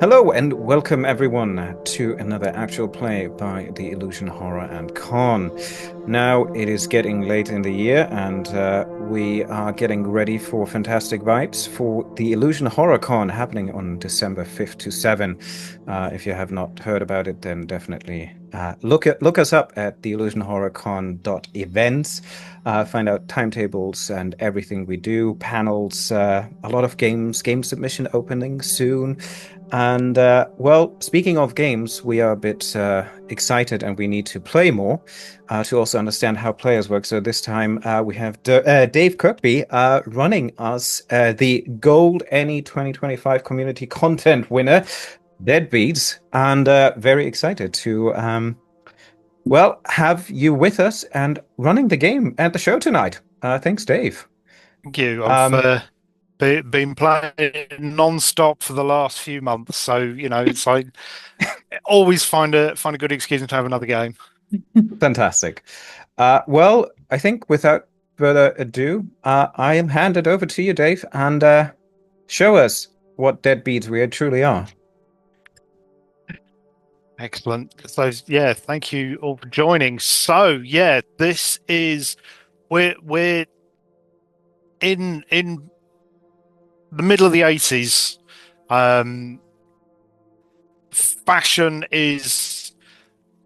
Hello and welcome everyone to another actual play by the Illusion Horror and Con. Now it is getting late in the year and we are getting ready for fantastic vibes for the Illusion Horror Con happening on December 5th to 7th. If you have not heard about it, then definitely look us up at theillusionhorrorcon.events. Find out timetables and everything we do, panels, a lot of game submission openings soon. And well, speaking of games, we are a bit excited and we need to play more to also understand how players work. So this time we have Dave Kirkby running us the Gold ENNIE 2025 Community Content winner, Deadbeats, and very excited to, well, have you with us and running the game and the show tonight. Thanks, Dave. Thank you. I've Um, been playing non-stop for the last few months, so it's like always find a good excuse to have another game. Fantastic. Well, I think without further ado, I am handed over to you, Dave, and show us what deadbeats we truly are. Excellent. So yeah, thank you all for joining. So yeah, this is we're in the middle of the 80s. Fashion is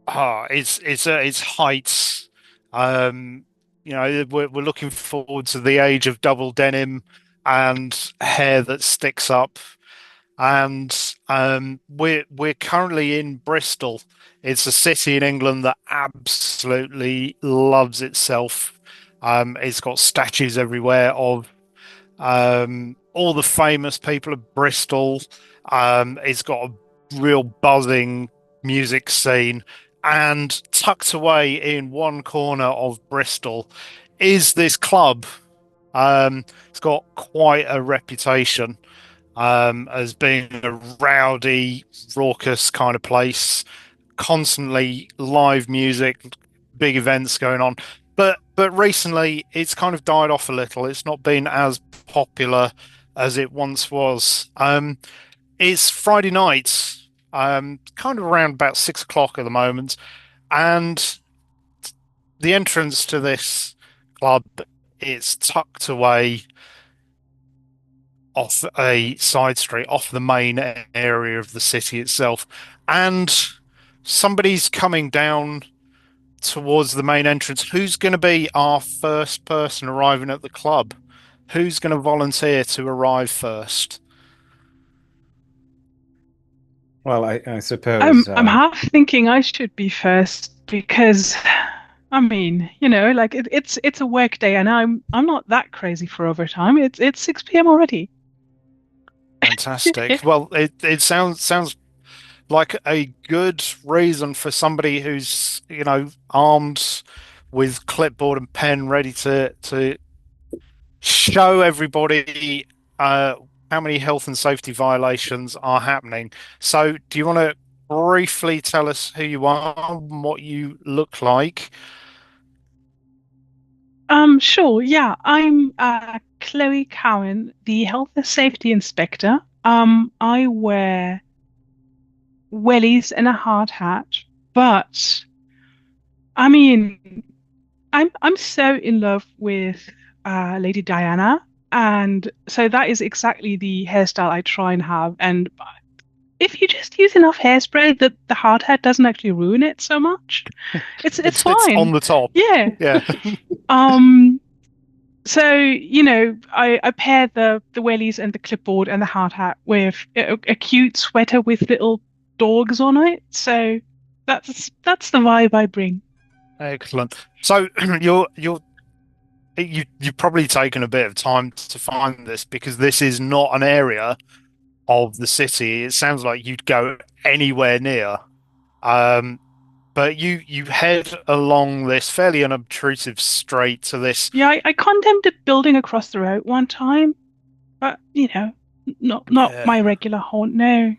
it's heights. We're looking forward to the age of double denim and hair that sticks up. And we're currently in Bristol. It's a city in England that absolutely loves itself. It's got statues everywhere of all the famous people of Bristol. It's got a real buzzing music scene. And tucked away in one corner of Bristol is this club. It's got quite a reputation as being a rowdy, raucous kind of place, constantly live music, big events going on. But recently, it's kind of died off a little. It's not been as popular as it once was. It's Friday night, kind of around about 6 o'clock at the moment, and the entrance to this club is tucked away off a side street, off the main area of the city itself. And somebody's coming down towards the main entrance. Who's going to be our first person arriving at the club? Who's going to volunteer to arrive first? Well, I I'm suppose, I'm half thinking I should be first because I mean, like it's a work day and I'm not that crazy for overtime. It's 6 p.m. already. Fantastic. Well, it sounds like a good reason for somebody who's, armed with clipboard and pen ready to show everybody how many health and safety violations are happening. So, do you want to briefly tell us who you are and what you look like? Sure, yeah. I'm Chloe Cowan, the health and safety inspector. I wear wellies and a hard hat, but I mean, I'm so in love with Lady Diana, and so that is exactly the hairstyle I try and have. And if you just use enough hairspray, that the hard hat doesn't actually ruin it so much. It's It's on fine. the top. Yeah. Yeah. Um. So I pair the wellies and the clipboard and the hard hat with a cute sweater with little dogs on it. So that's the vibe I bring. Excellent. So you've probably taken a bit of time to find this because this is not an area of the city. It sounds like you'd go anywhere near. Um, but you head along this fairly unobtrusive street to this. Yeah, I condemned a building across the road one time, but not Yeah, my regular haunt. No.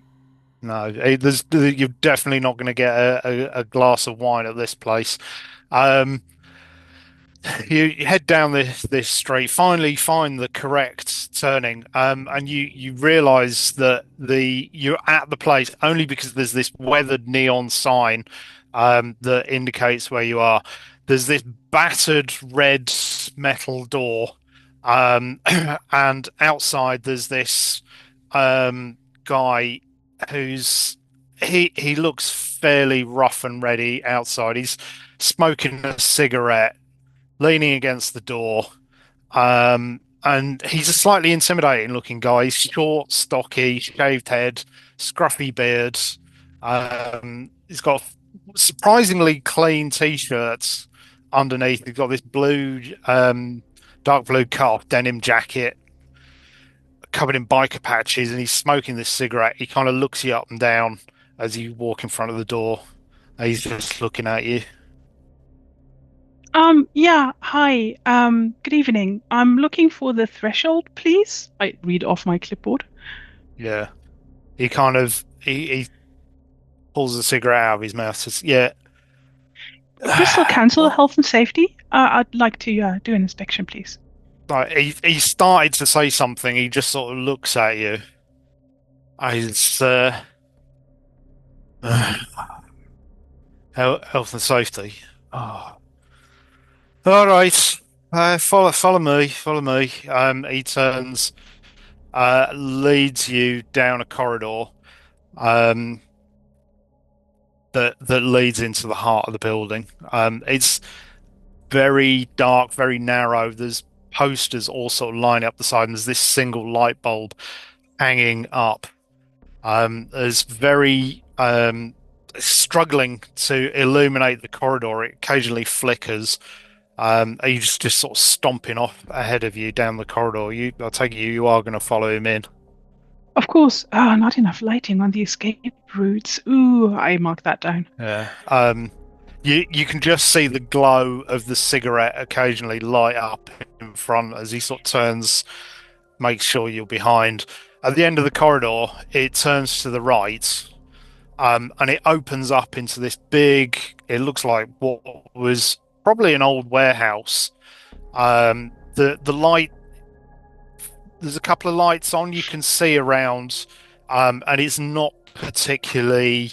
no, you're definitely not going to get a glass of wine at this place. Um, You head down this street, finally find the correct turning, and you realise that you're at the place only because there's this weathered neon sign that indicates where you are. There's this battered red metal door, and outside there's this guy who's he looks fairly rough and ready outside. He's smoking a cigarette, leaning against the door. And he's a slightly intimidating looking guy. He's short, stocky, shaved head, scruffy beard. He's got surprisingly clean t-shirts underneath. He's got this dark blue cut-off denim jacket covered in biker patches, and he's smoking this cigarette. He kind of looks you up and down as you walk in front of the door. He's just looking at you. Yeah, hi. Good evening. I'm looking for the threshold, please. I read off my clipboard. Yeah. He kind of he pulls the cigarette out of his mouth. Says, "Yeah, Bristol Council, well, Health and Safety. I'd like to do an inspection, please. like he started to say something. He just sort of looks at you. He's health and safety. Oh, all right. Follow me. Follow me. He turns, leads you down a corridor. Um, that leads into the heart of the building. It's very dark, very narrow. There's posters all sort of lining up the side, and there's this single light bulb hanging up. There's very struggling to illuminate the corridor. It occasionally flickers. He's just sort of stomping off ahead of you down the corridor. I take it you are going to follow him in. Of course. Not enough lighting on the escape routes. Ooh, I mark that down. Yeah. You can just see the glow of the cigarette occasionally light up in front as he sort of turns, makes sure you're behind. At the end of the corridor, it turns to the right, and it opens up into this big. It looks like what was probably an old warehouse. The light. There's a couple of lights on you can see around, and it's not particularly.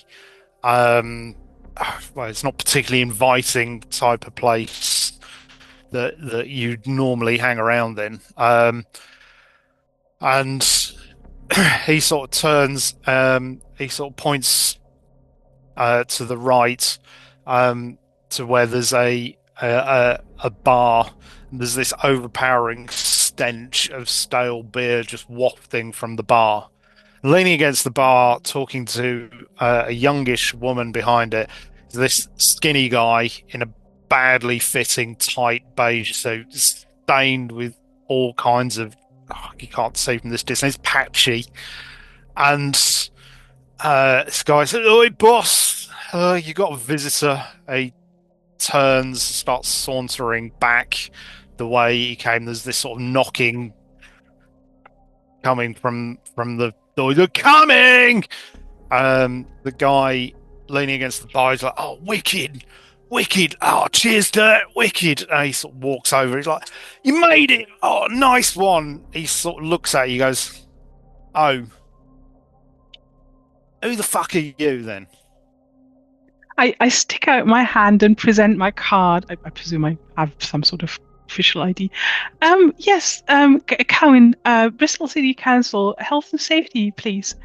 Well, it's not particularly inviting type of place that you'd normally hang around in. And he sort of turns, he sort of points to the right, to where there's a bar. And there's this overpowering stench of stale beer just wafting from the bar. Leaning against the bar, talking to a youngish woman behind it, is this skinny guy in a badly fitting, tight beige suit, stained with all kinds of. You can't see from this distance. It's patchy, and this guy says, "Oi, boss, you got a visitor." He turns, starts sauntering back the way he came. There's this sort of knocking coming from the door. You're coming! The guy leaning against the bar is like, "Oh, wicked, wicked! Oh, cheers to that, wicked!" And he sort of walks over. He's like, "You made it! Oh, nice one!" He sort of looks at you, goes, "Oh, who the fuck are you then?" I stick out my hand and present my card. I presume I have some sort of official ID. Yes, Cowan, Bristol City Council, Health and Safety, please.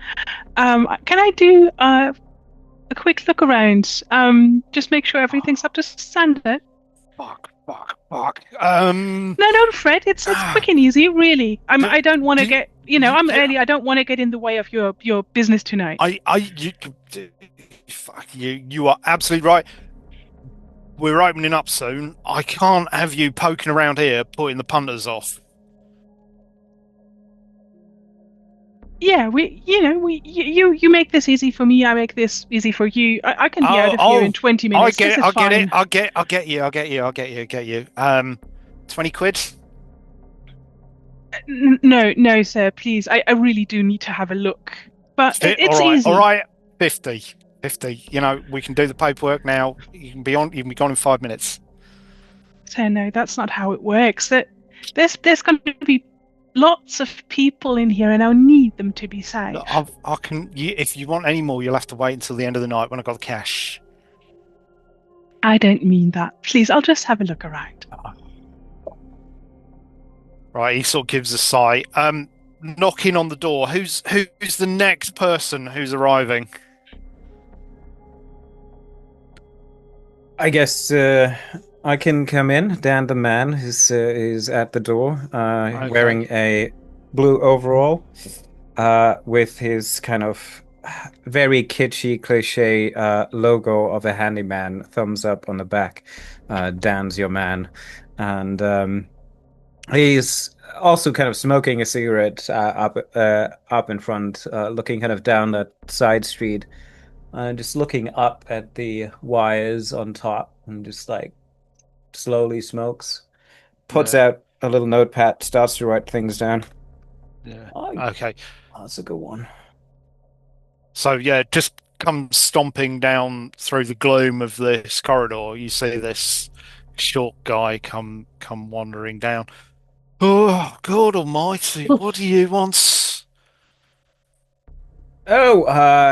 Can I do a quick look around? Just make sure everything's up to standard. Fuck. No, don't fret. It's quick and easy, really. I don't want to get, I'm early. I don't want to get in the way of your business tonight. You are absolutely right. We're opening up soon. I can't have you poking around here, putting the punters off. Yeah, you make this easy for me. I make this easy for you. I can be out of here in 20 minutes. I'll get you. 20 quid? No, sir, please. I really do need to have a look. But it's easy. All right, 50. We can do the paperwork now. You can be gone in 5 minutes. So no, that's not how it works. There's going to be lots of people in here, and I'll need them to be Look, safe. I can. If you want any more, you'll have to wait until the end of the night when I got the cash. I don't mean that. Please, I'll just have a look around. Right, he sort of gives a sigh. Knocking on the door. Who's the next person who's arriving? I guess I can come in. Dan the man is at the door, Okay. wearing a blue overall, with his kind of very kitschy cliche logo of a handyman, thumbs up on the back. Dan's your man, and he's also kind of smoking a cigarette up in front, looking kind of down that side street, just looking up at the wires on top, and just like slowly smokes, puts Yeah. out a little notepad, starts to write things down. Yeah. Oh, Okay. that's a good one. So yeah, just come stomping down through the gloom of this corridor. You see this short guy come wandering down. Oh, God Almighty! What do you want? Oh,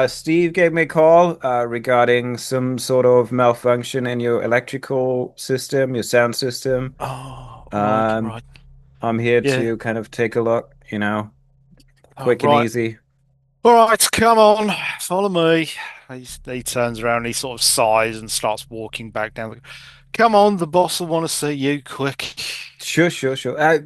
Steve gave me a call regarding some sort of malfunction in your electrical system, your sound system. Oh, right, Um, right. I'm here Yeah. to kind of take a look, Oh, quick and right. easy. All right, come on, follow me. He turns around and he sort of sighs and starts walking back down. Come on, the boss will want to see you quick. Sure, sure, sure. Are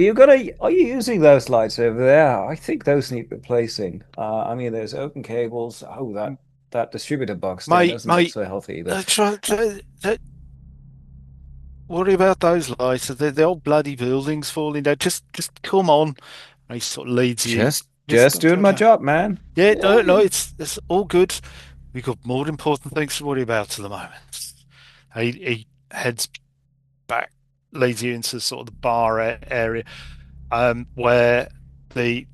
you using those lights over there? I think those need replacing. I mean, there's open cables. Oh, that distributor box there doesn't look Mate, so healthy either. worry about those lights. The old bloody buildings falling down. Just come on. And he sort of leads you. Just Just go, go, doing my go. job, man. Yeah, Yeah, no, no, yeah. it's all good. We've got more important things to worry about at the moment. He heads back, leads you into sort of the bar area, where the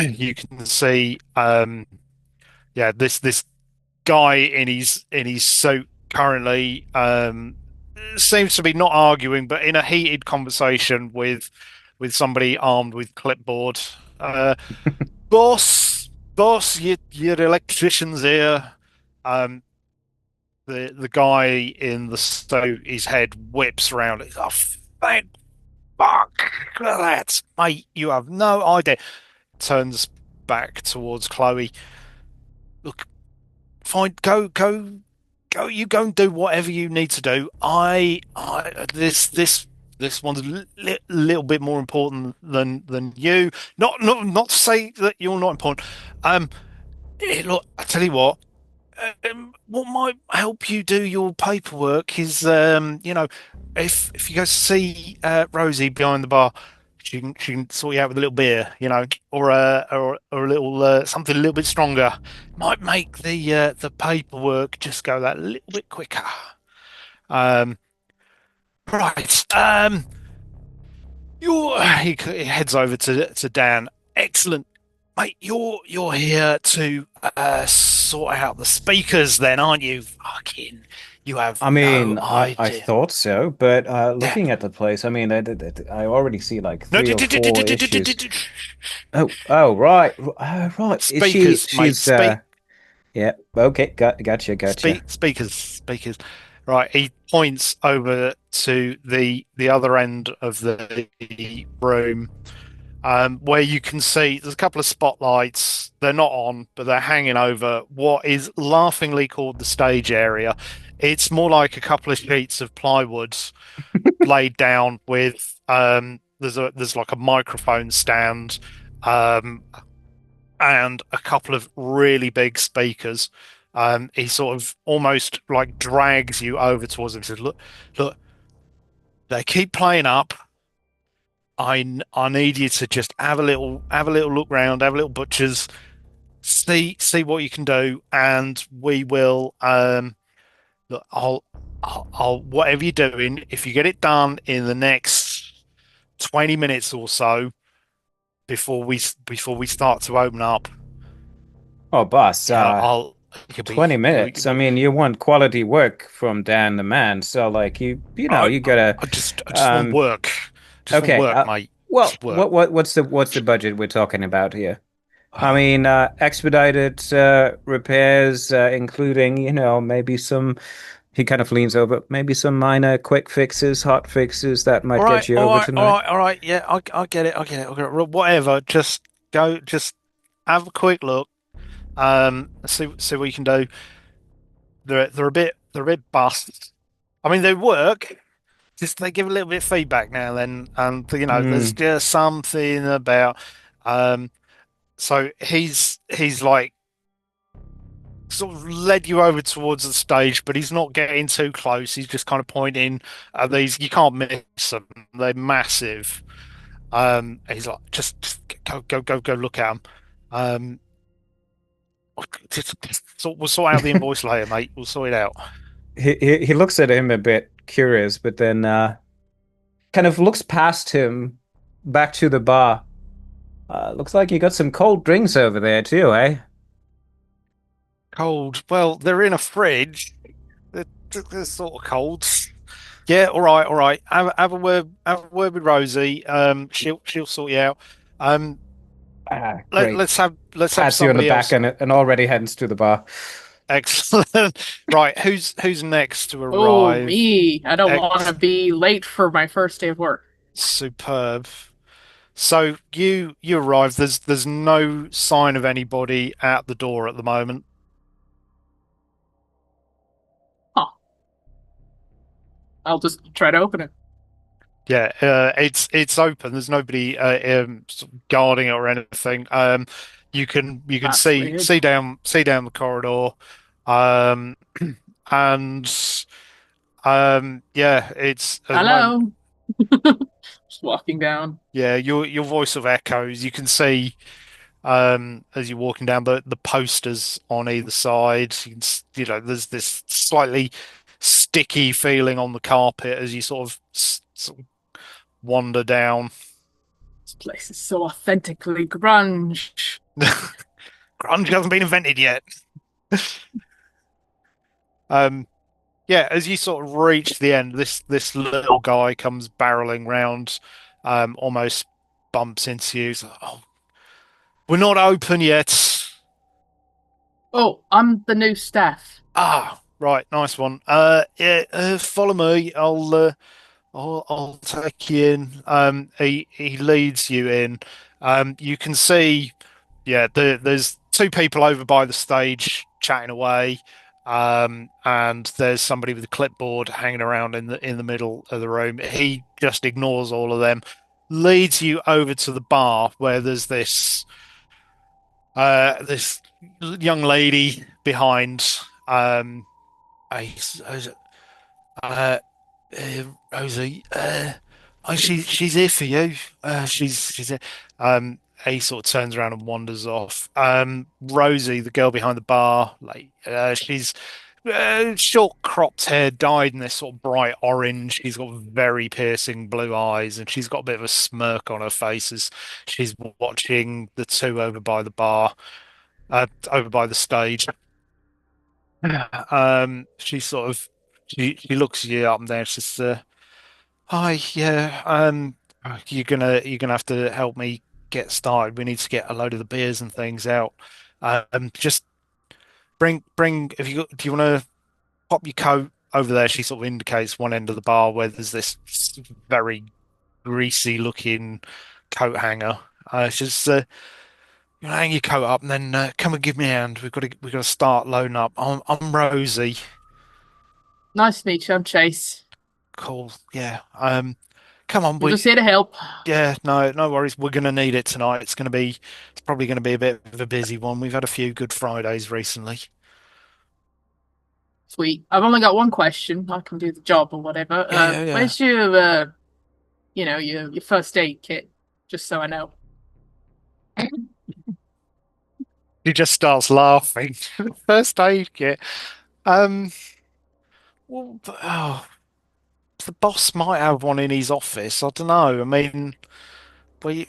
you can see, yeah, this guy in his suit currently seems to be not arguing, but in a heated conversation with somebody armed with clipboard. Boss, your electrician's here. Um, the guy in the suit, his head whips around. Oh, thank fuck that, mate! You have no idea. Turns back towards Chloe. Look, fine, go. You go and do whatever you need to do. This one's a little bit more important than you. Not to say that you're not important. Look, I tell you what might help you do your paperwork is, if you go see Rosie behind the bar, she can sort you out with a little beer, or a little something a little bit stronger. Might make the paperwork just go that little bit quicker. Um, right. He heads over to Dan. Excellent, mate. You're here to sort out the speakers, then, aren't you? Fucking, you have I no mean, I idea. thought so, but Yeah. looking at the place, I mean, I already see like No, three or four issues. Oh, right, right. Is she? speakers, mate. She's yeah. Okay, gotcha. Speakers. Right. He points over to the other end of the room, where you can see there's a couple of spotlights. They're not on, but they're hanging over what is laughingly called the stage area. It's more like a couple of sheets of plywood laid down with, there's like a microphone stand, um, and a couple of really big speakers. He sort of almost like drags you over towards him and says, look, they keep playing up. I need you to just have a little look round, have a little butchers, see what you can do, and we will, look, I'll whatever you're doing, if you get it done in the next 20 minutes or so before we start to open up, Oh, boss. I'll It could be. 20 minutes. I We, mean, you want quality work from Dan the man, so like I, you gotta I just want um work. Just want okay. work, mate. Well, Just work. what's the budget we're talking about here? I mean, expedited repairs, including, maybe some, he kind of leans over, maybe some minor quick fixes, hot fixes that All might right, get you all over right, all tonight. right, all right. Yeah, I get it. I get it. I get it. Whatever. Just go. Just have a quick look. See what you can do. They're a bit bust. I mean, they work. Just they give a little bit of feedback now and then, and there's Hmm. just something about. Um, so he's like sort of led you over towards the stage, but he's not getting too close. He's just kind of pointing at these. You can't miss them. They're massive. He's like, just go look at them. Um, we'll sort out the invoice later, mate. We'll sort it out. He looks at him a bit curious, but then kind of looks past him back to the bar. Looks like you got some cold drinks over there too, eh? Cold. Well, they're in a fridge. They're sort of cold. Yeah, all right, all right. Have a word with Rosie. She'll sort you out. Um, Ah, great. let's have Pats you on the somebody back else. and already heads to the bar. Excellent. Right, who's next to Oh, arrive? me. I don't want to Ex be late for my first day of work. Superb. So you arrive. There's no sign of anybody at the door at the moment. Huh. I'll just try to open it. Yeah, it's open. There's nobody sort of guarding it or anything. You can That's weird. see down the corridor, um, and yeah, it's at the moment. Hello. Just walking down. Yeah, your voice of echoes. You can see as you're walking down the posters on either side. There's this slightly sticky feeling on the carpet as you sort of wander down. This place is so authentically grunge. Grunge hasn't been invented yet. Um, yeah, as you sort of reach the end, this little guy comes barreling round, almost bumps into you. He's like, oh, we're not open yet. Oh, I'm the new staff. Ah, right, nice one. Yeah, follow me. I'll take you in. He leads you in. You can see, yeah, there's two people over by the stage chatting away. And there's somebody with a clipboard hanging around in the middle of the room. He just ignores all of them, leads you over to the bar where there's this young lady behind. I, uh, Rosie, she's here for you. She's here. He sort of turns around and wanders off. Rosie, the girl behind the bar, like she's short cropped hair, dyed in this sort of bright orange. She's got very piercing blue eyes, and she's got a bit of a smirk on her face as she's watching the two over by the bar, over by the stage. She sort of she looks you up and down. She says, "Hi, yeah. You're gonna have to help me get started. We need to get a load of the beers and things out. Just bring. If you do, you want to pop your coat over there?" She sort of indicates one end of the bar where there's this very greasy looking coat hanger. She's you hang your coat up and then come and give me a hand. We've got to start loading up. I'm Rosie. Nice to meet you. I'm Chase. Cool. Yeah. Come on, I'm just here to help. yeah, no worries. We're gonna need it tonight. It's probably gonna be a bit of a busy one. We've had a few Good Fridays recently. Sweet. I've only got one question. I can do the job or whatever. Yeah. Where's your, your first aid kit? Just so I know. He just starts laughing. First aid kit. Um, well, the boss might have one in his office. I don't know. I mean, we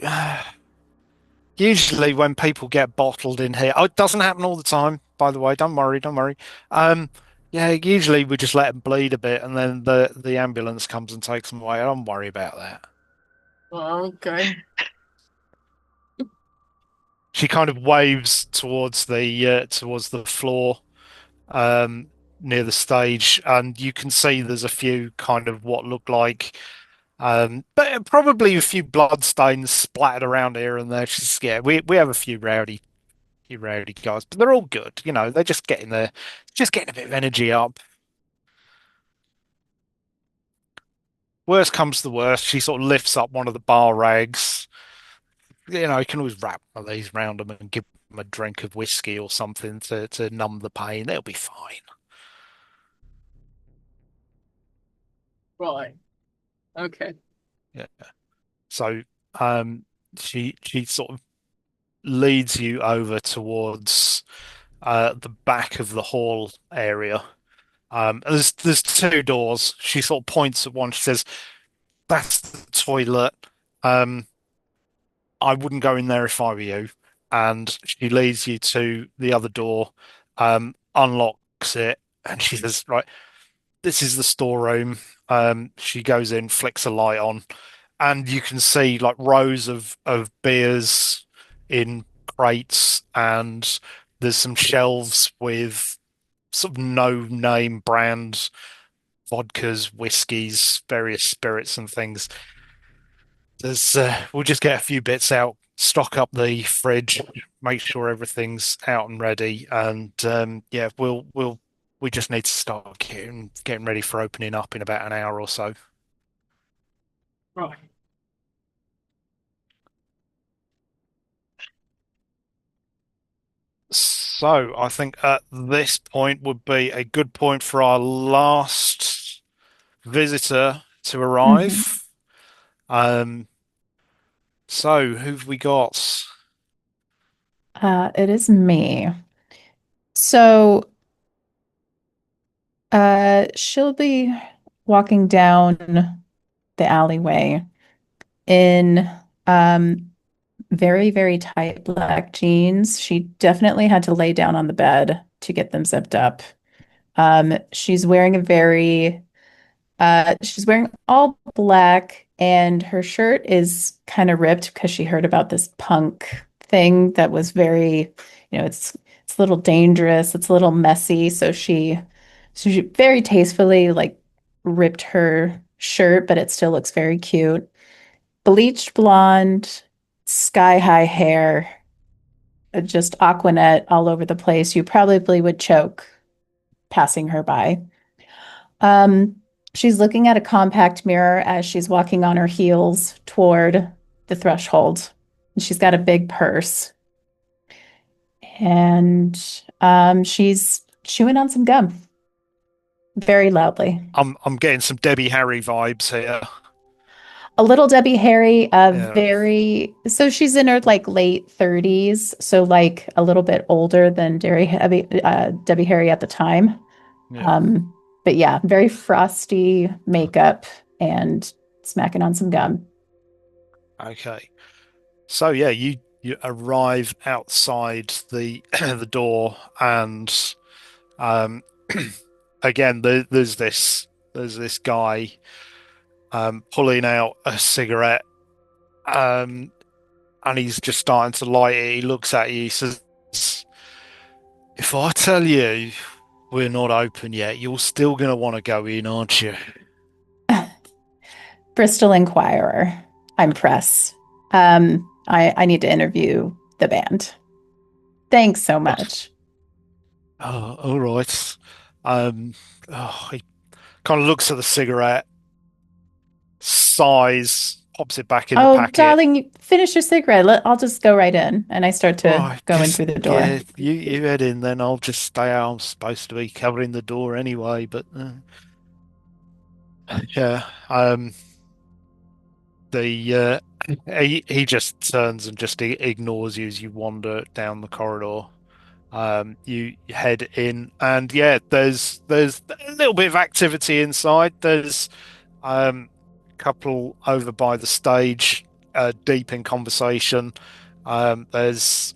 Usually when people get bottled in here, oh, it doesn't happen all the time, by the way. Don't worry, don't worry. Um, yeah, usually we just let them bleed a bit, and then the ambulance comes and takes them away. I don't worry about that. Okay. She kind of waves towards the floor um, near the stage, and you can see there's a few kind of what look like, but probably a few bloodstains splattered around here and there. She's, yeah, we have a few rowdy guys, but they're all good. You know, they're just getting a bit of energy up. Worst comes to worst, she sort of lifts up one of the bar rags. You know, you can always wrap one of these around them and give them a drink of whiskey or something to numb the pain. They'll be fine. Right. Okay. Yeah. So, um, she sort of leads you over towards the back of the hall area. There's two doors. She sort of points at one. She says, "That's the toilet. Um, I wouldn't go in there if I were you." And she leads you to the other door, unlocks it, and she says, "Right, this is the storeroom." She goes in, flicks a light on, and you can see like rows of beers in crates, and there's some shelves with sort of no name brand vodkas, whiskies, various spirits and things. We'll just get a few bits out, stock up the fridge, make sure everything's out and ready, and yeah, we just need to start getting ready for opening up in about an hour or so. Right. So I think at this point would be a good point for our last visitor to Mhm. arrive. Um, so who've we got? It is me. So, she'll be walking down the alleyway in very, very tight black jeans. She definitely had to lay down on the bed to get them zipped up. She's wearing she's wearing all black, and her shirt is kind of ripped because she heard about this punk thing that was very, it's a little dangerous, it's a little messy. So she very tastefully like ripped her shirt, but it still looks very cute. Bleached blonde, sky high hair, just Aquanet all over the place. You probably would choke passing her by. Um, she's looking at a compact mirror as she's walking on her heels toward the threshold. And she's got a big purse. And she's chewing on some gum very loudly. I'm getting some Debbie Harry vibes here. A little Debbie Harry, Yeah, so she's in her like late 30s, so like a little bit older than Debbie Harry at the time. yeah. Um, but yeah, very frosty makeup and smacking on some gum. Okay. So yeah, you arrive outside the the door, and um, again there's this guy pulling out a cigarette, um, and he's just starting to light it. He looks at you, he says, "If I tell you we're not open yet, you're still gonna want to go in, aren't you?" Bristol Inquirer. I'm press. I need to interview the band. Thanks so much. Oh, all right. He kind of looks at the cigarette, sighs, pops it back in the Oh, packet. darling, finish your cigarette. I'll just go right in. And I start to Right, go in just through the door. yeah, you head in, then I'll just stay out. I'm supposed to be covering the door anyway, but yeah. The he just turns and just ignores you as you wander down the corridor. You head in, and yeah, there's a little bit of activity inside. There's a couple over by the stage, deep in conversation. There's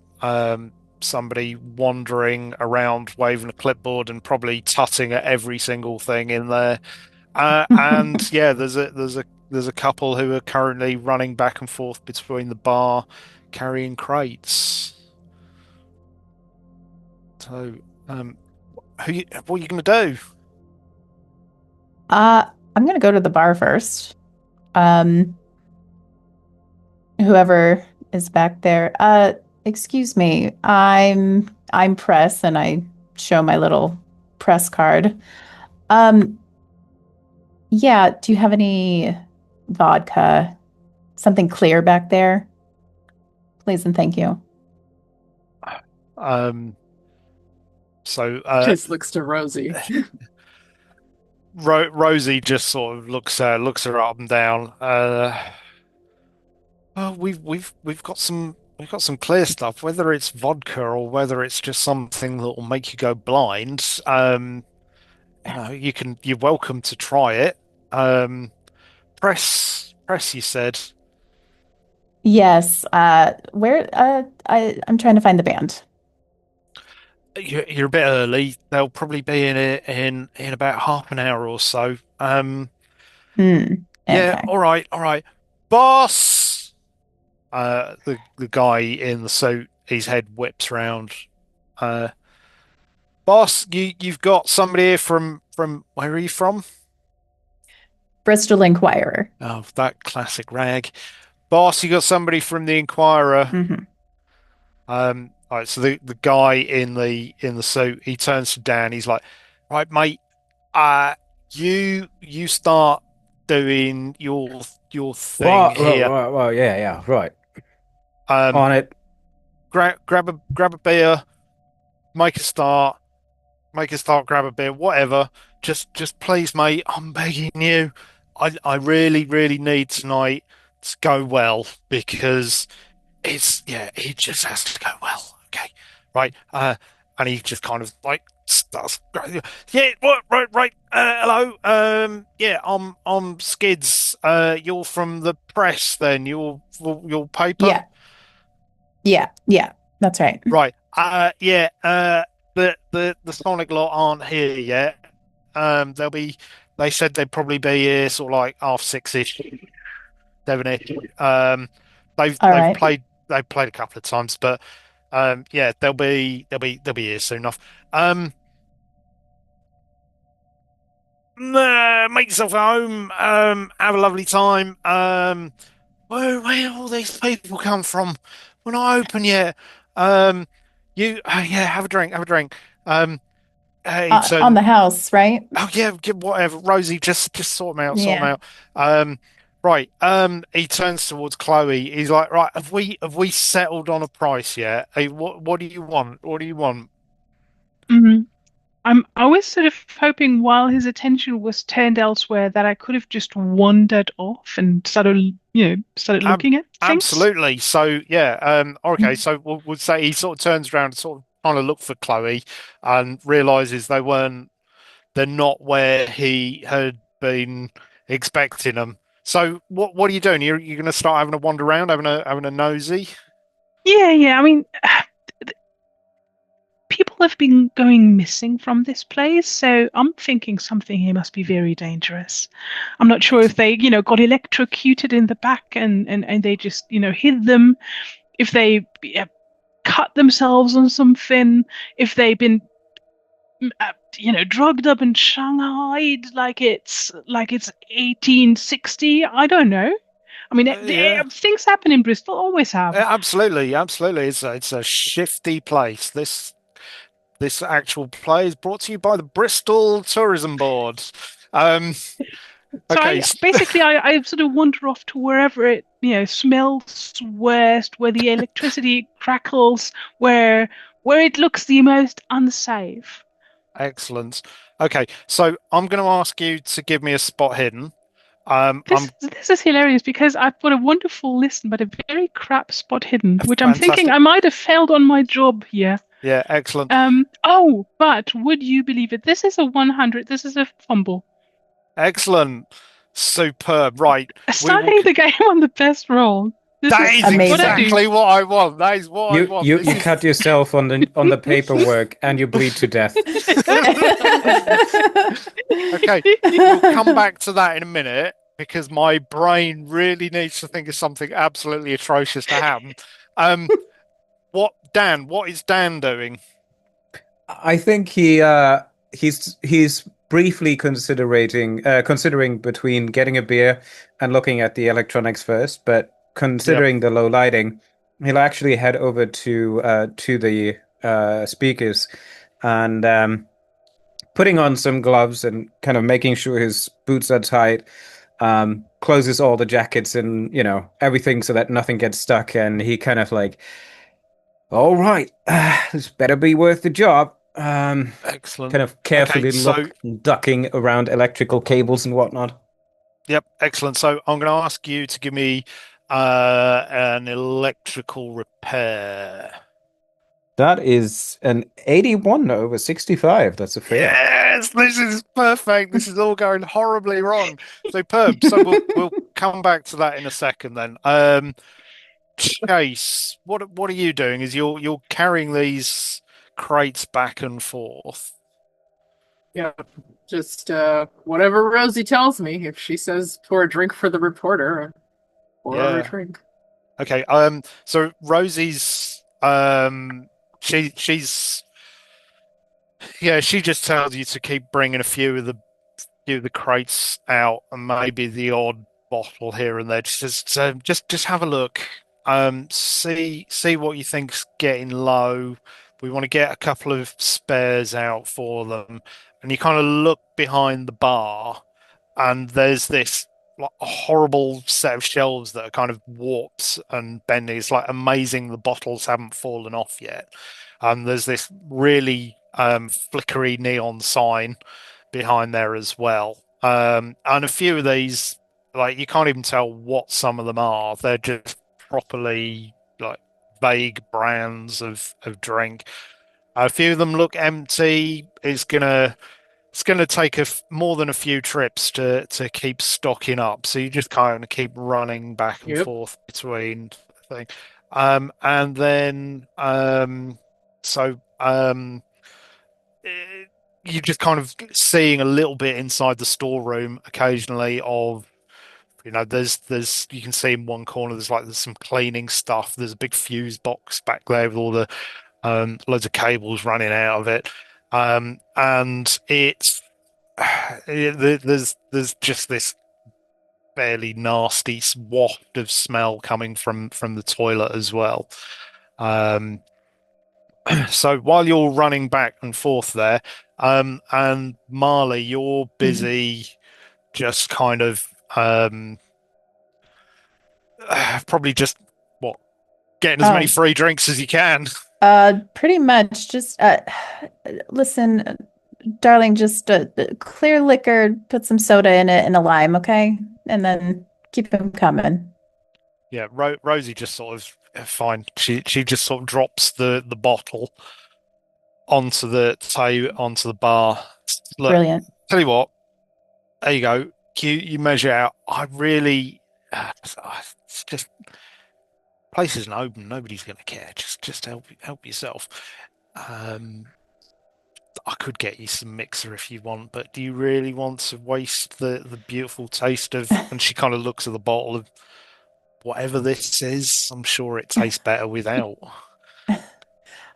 somebody wandering around waving a clipboard and probably tutting at every single thing in there. And yeah, there's a couple who are currently running back and forth between the bar, carrying crates. So, what are you going to do? I'm gonna go to the bar first. Whoever is back there. Excuse me. I'm press, and I show my little press card. Yeah, do you have any vodka? Something clear back there? Please and thank you. So Just looks to Rosie. Rosie just sort of looks her up and down. Well, we've got some clear stuff. Whether it's vodka or whether it's just something that will make you go blind, you're welcome to try it. Press, you said. Yes. Where I'm trying to find the band. You're a bit early. They'll probably be in it in about half an hour or so. Yeah, Okay. all right. Boss! The guy in the suit, his head whips round. Boss, you've got somebody here from where are you from? Bristol Inquirer. Oh, that classic rag. Boss, you got somebody from the Inquirer. Mm-hmm. All right, so the guy in the suit, he turns to Dan. He's like, "Right, mate, you start doing your thing here. Well, yeah, right. Um, On it. grab a beer, make a start, grab a beer, whatever. Just please, mate, I'm begging you. I really need tonight to go well because it just has to go well. Okay, right. And he just kind of like starts. Yeah, what? Right. Hello. Yeah, I'm Skidz. You're from the press, then. You're paper. Yeah. That's right. Right. Yeah. The Sonic lot aren't here yet. They'll be. They said they'd probably be here sort of like 6:30ish, 7ish. They've All they've right. played they've played a couple of times, but yeah, they'll be here soon enough. Make yourself at home. Have a lovely time. Where all these people come from? We're not open yet. You yeah, have a drink. It's On the house, right? oh yeah, whatever. Rosie, just sort them out, Yeah. Right. He turns towards Chloe. He's like, right, have we settled on a price yet? Hey, what do you want? What do you want? Mhm. I was sort of hoping while his attention was turned elsewhere that I could have just wandered off and started Ab looking at things. Absolutely. So yeah, okay, so we'll say he sort of turns around and sort of trying to look for Chloe and realizes they're not where he had been expecting them. So what are you doing? You're going to start having a wander around, having a nosy? Yeah. I mean, people have been going missing from this place, so I'm thinking something here must be very dangerous. I'm not sure if they, got electrocuted in the back and they just, hid them, if they cut themselves on something, if they've been, drugged up and shanghaied like it's 1860. I don't know. I mean, Yeah. things happen in Bristol, always have. Absolutely. It's a shifty place. This actual play is brought to you by the Bristol Tourism Board. So Okay. I sort of wander off to wherever it smells worst, where the electricity crackles, where it looks the most unsafe. Excellent. Okay, so I'm going to ask you to give me a spot hidden. This is hilarious because I've got a wonderful list, but a very crap spot hidden, which I'm thinking Fantastic. I might have failed on my job here. Yeah, excellent. Oh, but would you believe it? This is a 100. This is a fumble. Excellent. Superb. Right. Starting the game on the best roll. That is amazing. exactly what I want. That is what I want. You cut yourself on the paperwork and you bleed to death. Okay, we'll come back to that in a minute because my brain really needs to think of something absolutely atrocious to happen. What is Dan doing? I think he's briefly considering between getting a beer and looking at the electronics first, but considering the low lighting, he'll actually head over to the speakers and putting on some gloves and kind of making sure his boots are tight, closes all the jackets and everything so that nothing gets stuck, and he kind of like, all right, this better be worth the job. Excellent. Kind of carefully ducking around electrical cables and whatnot. Yep, excellent. So I'm going to ask you to give me an electrical repair. That is an 81 over 65. That's a fail. Yes, this is perfect. This is all going horribly wrong. Superb. So we'll come back to that in a second then. Chase, what are you doing? Is you're carrying these crates back and forth? Yeah, just whatever Rosie tells me. If she says pour a drink for the reporter, pour a drink. Okay. So Rosie's she just tells you to keep bringing a few of the crates out and maybe the odd bottle here and there. Just have a look. See what you think's getting low. We want to get a couple of spares out for them. And you kind of look behind the bar, and there's this like a horrible set of shelves that are kind of warped and bending. It's like amazing the bottles haven't fallen off yet. There's this really flickery neon sign behind there as well. And a few of these, like you can't even tell what some of them are. They're just properly like vague brands of drink. A few of them look empty. It's gonna take more than a few trips to keep stocking up. So you just kind of keep running back and forth between things. And then you just kind of seeing a little bit inside the storeroom occasionally of there's you can see in one corner there's some cleaning stuff. There's a big fuse box back there with all the loads of cables running out of it. And it's there's just this fairly nasty waft of smell coming from the toilet as well. So while you're running back and forth there, and Marley, you're busy just kind of probably just getting as many free drinks as you can. Pretty much. Just listen, darling. Just clear liquor. Put some soda in it and a lime, okay? And then keep them coming. Yeah, Rosie just sort of fine. She just sort of drops the bottle onto the bar. Look, brilliant. Tell you what, there you go. You measure out. I really, it's just place isn't open. Nobody's going to care. Just help yourself. I could get you some mixer if you want, but do you really want to waste the beautiful taste of? And she kind of looks at the bottle of whatever this is. I'm sure it tastes better without.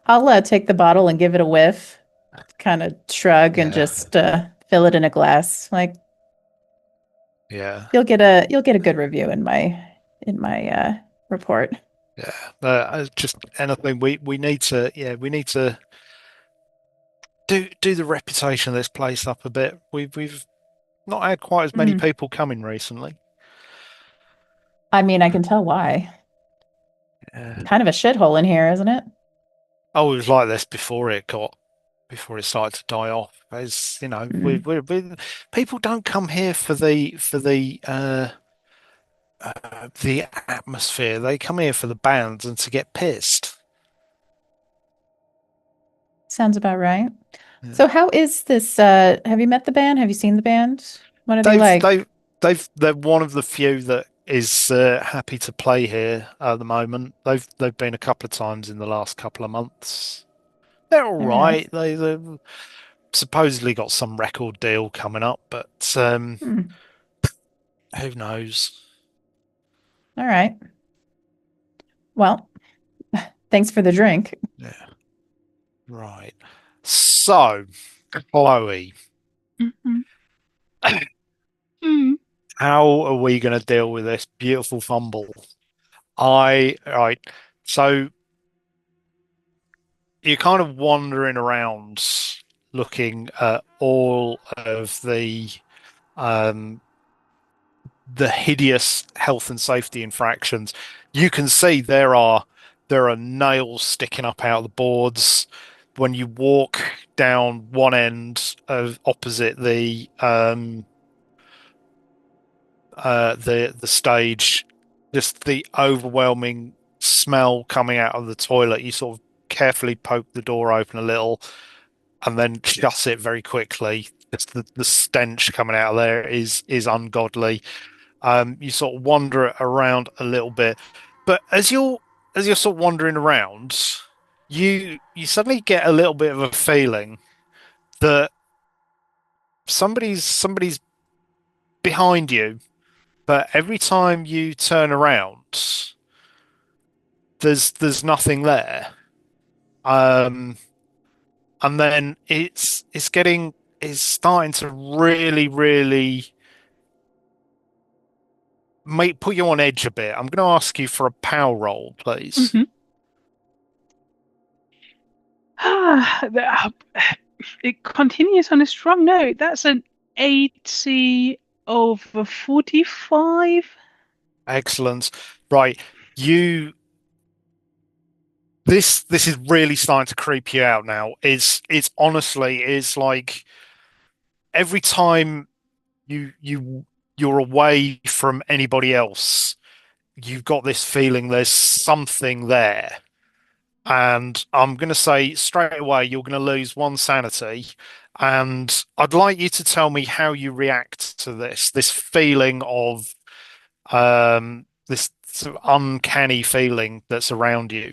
I'll take the bottle and give it a whiff. Kind of shrug and just fill it in a glass. Like, yeah, you'll get a good review in my report. Yeah, just anything. We need to do the reputation of this place up a bit. We've not had quite as many people coming recently. I mean, I can tell why. Kind of a shithole in here, isn't it? Oh, it was like this before it started to die off. As we people don't come here for the atmosphere. They come here for the bands and to get pissed. Sounds about right. Yeah. So how is this? Have you met the band? Have you seen the band? What are they like? They're one of the few that is happy to play here at the moment. They've been a couple of times in the last couple of months. They're all right. They've supposedly got some record deal coming up, but who knows? All right. Well, thanks for the drink. Yeah. Right. So, Chloe, how are we going to deal with this beautiful fumble? Right. So you're kind of wandering around looking at all of the hideous health and safety infractions. You can see there are nails sticking up out of the boards. When you walk down one end of opposite the stage, just the overwhelming smell coming out of the toilet. You sort of carefully poke the door open a little and then shut it very quickly. Just the stench coming out of there is ungodly. You sort of wander around a little bit, but as you're sort of wandering around, you suddenly get a little bit of a feeling that somebody's behind you, but every time you turn around, there's nothing there. And then it's starting to really, really put you on edge a bit. I'm going to ask you for a power roll, please. It continues on a strong note. That's an 80 over 45. Excellent. Right. This is really starting to creep you out now. It's honestly, it's like every time you're away from anybody else, you've got this feeling there's something there. And I'm going to say straight away, you're going to lose one sanity. And I'd like you to tell me how you react to this feeling of this sort of uncanny feeling that's around you.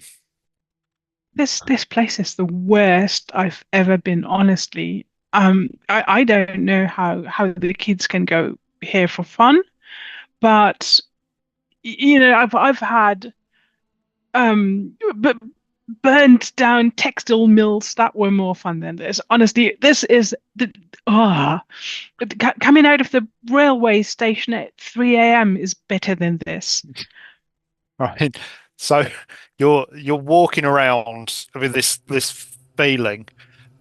This place is the worst I've ever been, honestly. I don't know how the kids can go here for fun, but I've had but burned down textile mills that were more fun than this. Honestly, this is coming out of the railway station at 3 a.m. is better than this. Right. So you're walking around with this feeling,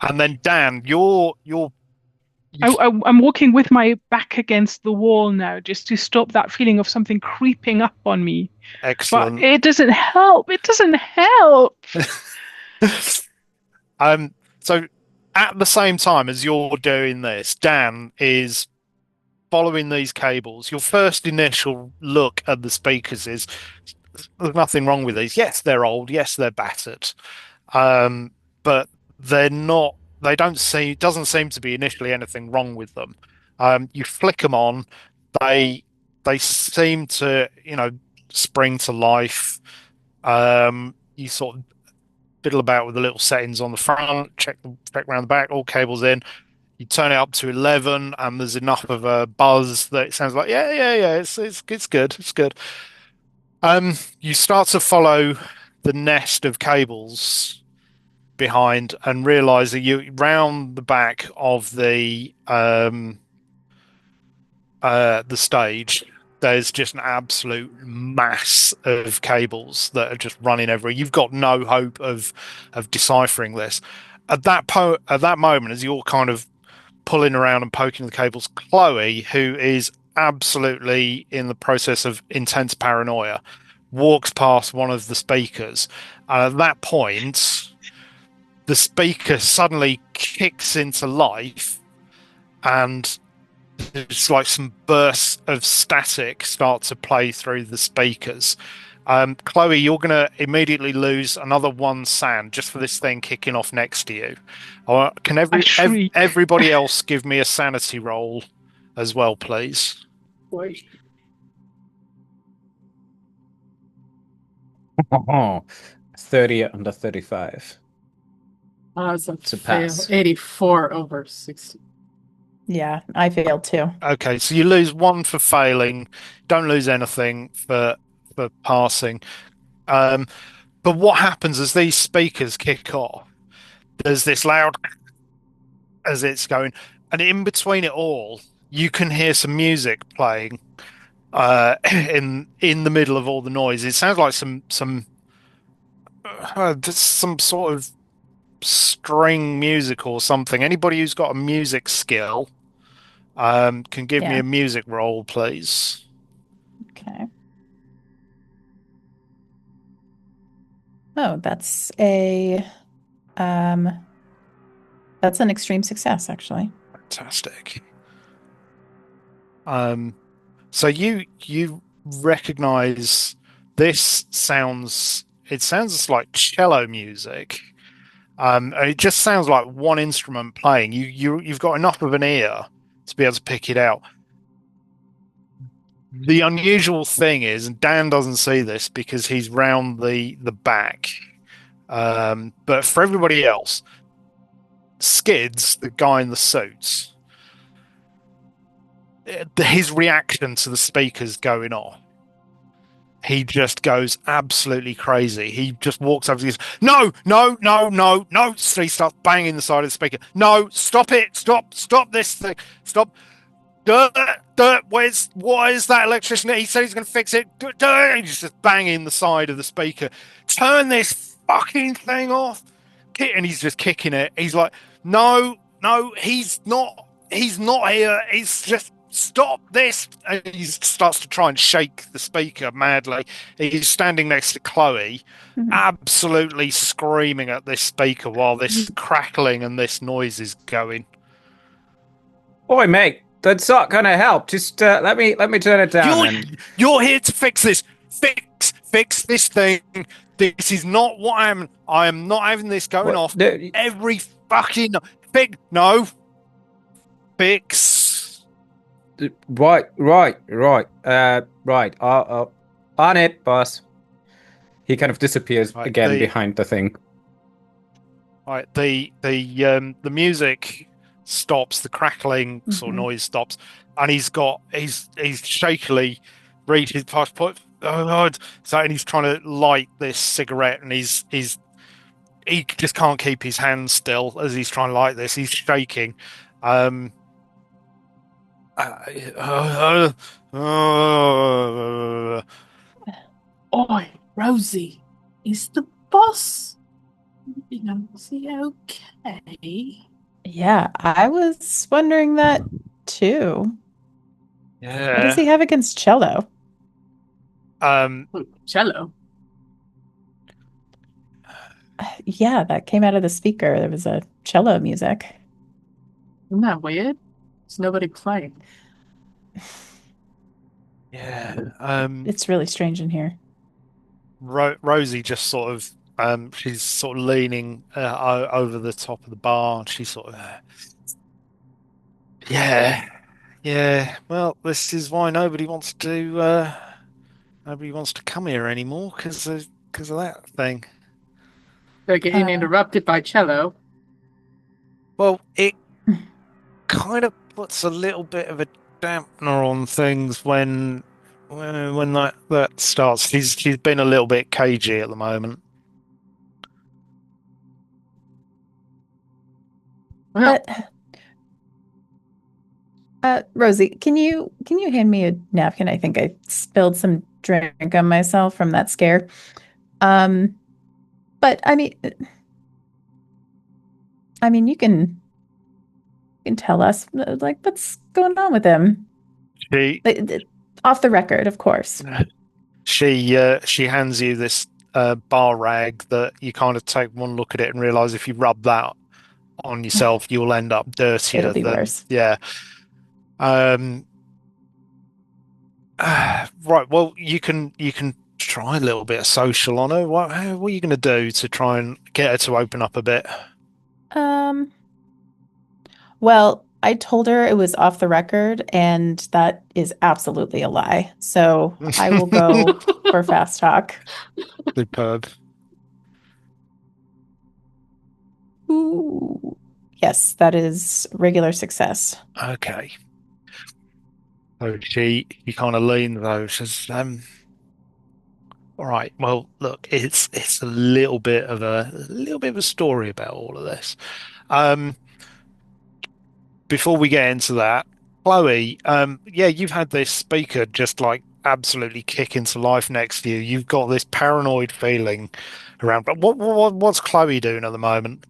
and then Dan, I'm walking with my back against the wall now, just to stop that feeling of something creeping up on me. Excellent. But it doesn't help. It doesn't help. So at the same time as you're doing this, Dan is following these cables. Your first initial look at the speakers is there's nothing wrong with these. Yes, they're old. Yes, they're battered. But they're not. They don't seem. Doesn't seem to be initially anything wrong with them. You flick them on. They seem to spring to life. You sort of fiddle about with the little settings on the front. Check around the back. All cables in. You turn it up to 11, and there's enough of a buzz that it sounds like yeah. It's good. It's good. You start to follow the nest of cables behind and realize that you round the back of the stage, there's just an absolute mass of cables that are just running everywhere. You've got no hope of deciphering this. At that moment, as you're kind of pulling around and poking the cables, Chloe, who is absolutely in the process of intense paranoia, walks past one of the speakers. And at that point, the speaker suddenly kicks into life, and it's like some bursts of static start to play through the speakers. Chloe, you're going to immediately lose another one sand just for this thing kicking off next to you. Can everybody else give me a sanity roll as well, please? Boy. 30 under 35. It's a It's a fail. pass. 84 over 60. Yeah, I failed too. Okay, so you lose 1 for failing, don't lose anything for passing. But what happens as these speakers kick off? There's this loud as it's going, and in between it all, you can hear some music playing in the middle of all the noise. It sounds like some sort of string music or something. Anybody who's got a music skill can give me Yeah. a music roll, please. Okay. Oh, that's an extreme success, actually. Fantastic. So you recognize this sounds. It sounds like cello music. It just sounds like one instrument playing. You've got enough of an ear to be able to pick it out. The unusual thing is, and Dan doesn't see this because he's round the back. But for everybody else, Skidz, the guy in the suits, his reaction to the speakers going off, he just goes absolutely crazy. He just walks up and goes, no, no, no, no, no. So he starts banging the side of the speaker. No, stop it. Stop this thing. Stop. Dirt, what is that electrician? He said he's going to fix it. Dirt. He's just banging the side of the speaker. Turn this fucking thing off. And he's just kicking it. He's like, no, he's not here. He's just, stop this. And he starts to try and shake the speaker madly. He's standing next to Chloe, absolutely screaming at this speaker while this crackling and this noise is going. Oi, mate, that's not gonna help. Just let me turn it down. You're here to fix this. Fix this thing. This is not what I am not having this going off every fucking fix. Right. On it, boss. He kind of disappears again behind the thing. Right, the music stops, the crackling sort of noise stops, and he's shakily reached his passport. Oh God! And he's trying to light this cigarette, and he just can't keep his hands still as he's trying to light this. He's shaking. Oi, Rosie, is the boss? Is he okay? Yeah, I was wondering that too. Yeah. What does he have against cello? Cello. Yeah, that came out of the speaker. There was a cello music. Isn't that weird? There's nobody playing. Yeah. It's really strange in here. Rosie just sort of she's sort of leaning over the top of the bar, and she's sort of yeah. Well, this is why nobody wants to come here anymore because of that thing. They're getting interrupted by cello. Well, it kind of puts a little bit of a dampener on things when that starts. She's been a little bit cagey at the moment. Rosie, can you hand me a napkin? I think I spilled some drink on myself from that scare. But I mean, you can tell us like what's going on with him. Off the record, of course. She hands you this bar rag that you kind of take one look at it and realize if you rub that on yourself, you'll end up dirtier. It'll be worse. Yeah. Right. Well, you can try a little bit of social on her. What are you going to do to try and get her to open up a bit? Well, I told her it was off the record, and that is absolutely a lie. So I will go for fast talk. Superb. Ooh. Yes, that is regular success. Okay. So she kind of leans though, says, all right, well, look, it's a little bit of a story about all of this. Um, Before we get into that, Chloe, yeah, you've had this speaker just like absolutely kick into life next to you. You've got this paranoid feeling around. But what's Chloe doing at the moment?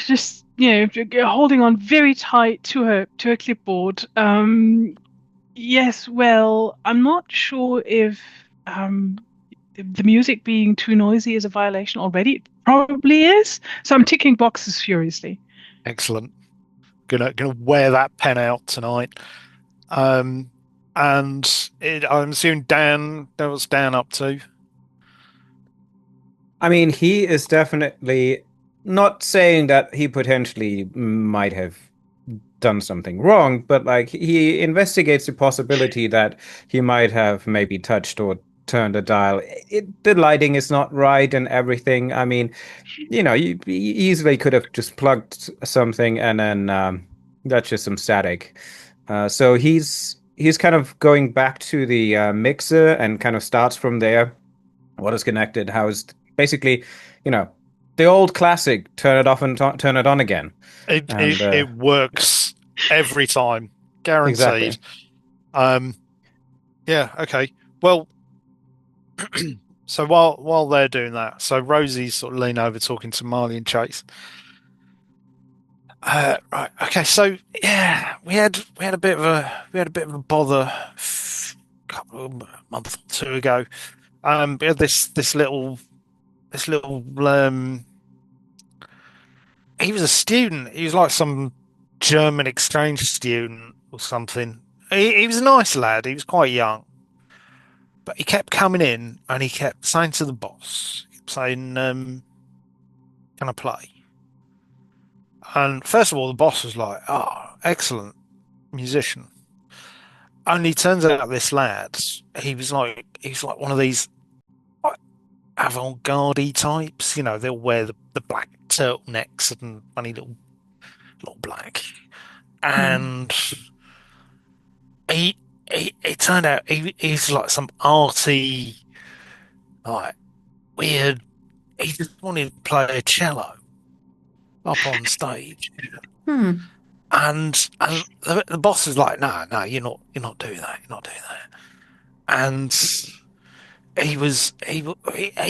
Just holding on very tight to her clipboard. Yes, well, I'm not sure if the music being too noisy is a violation already. It probably is. So I'm ticking boxes furiously. Excellent. Gonna wear that pen out tonight. Um, I'm assuming Dan. That was Dan up to. I mean, he is definitely not saying that he potentially might have done something wrong, but like he investigates the possibility that he might have maybe touched or turned a dial. The lighting is not right and everything. I mean, you easily could have just plugged something and then that's just some static. So he's kind of going back to the mixer and kind of starts from there. What is connected? How is basically, you know, the old classic, turn it off and turn it on again. It And it it works every time, guaranteed. exactly. Um, yeah. Okay. Well, so while they're doing that, so Rosie's sort of leaning over talking to Marley and Chase. Right. Okay. So yeah, we had a bit of a bother a couple of month or two ago. We had this little he was a student. He was like some German exchange student or something. He was a nice lad. He was quite young, but he kept coming in and he kept saying to the boss, saying, "Can I play?" And first of all, the boss was like, "Oh, excellent musician." Only turns out this lad, he was like one of these like, avant-garde types. They'll wear the black turtlenecks and funny little black. Hmm. And he it turned out he's like some arty, like weird. He just wanted to play a cello up on stage, Hmm. and the boss was like, "No, no, you're not doing that. You're not doing that." And he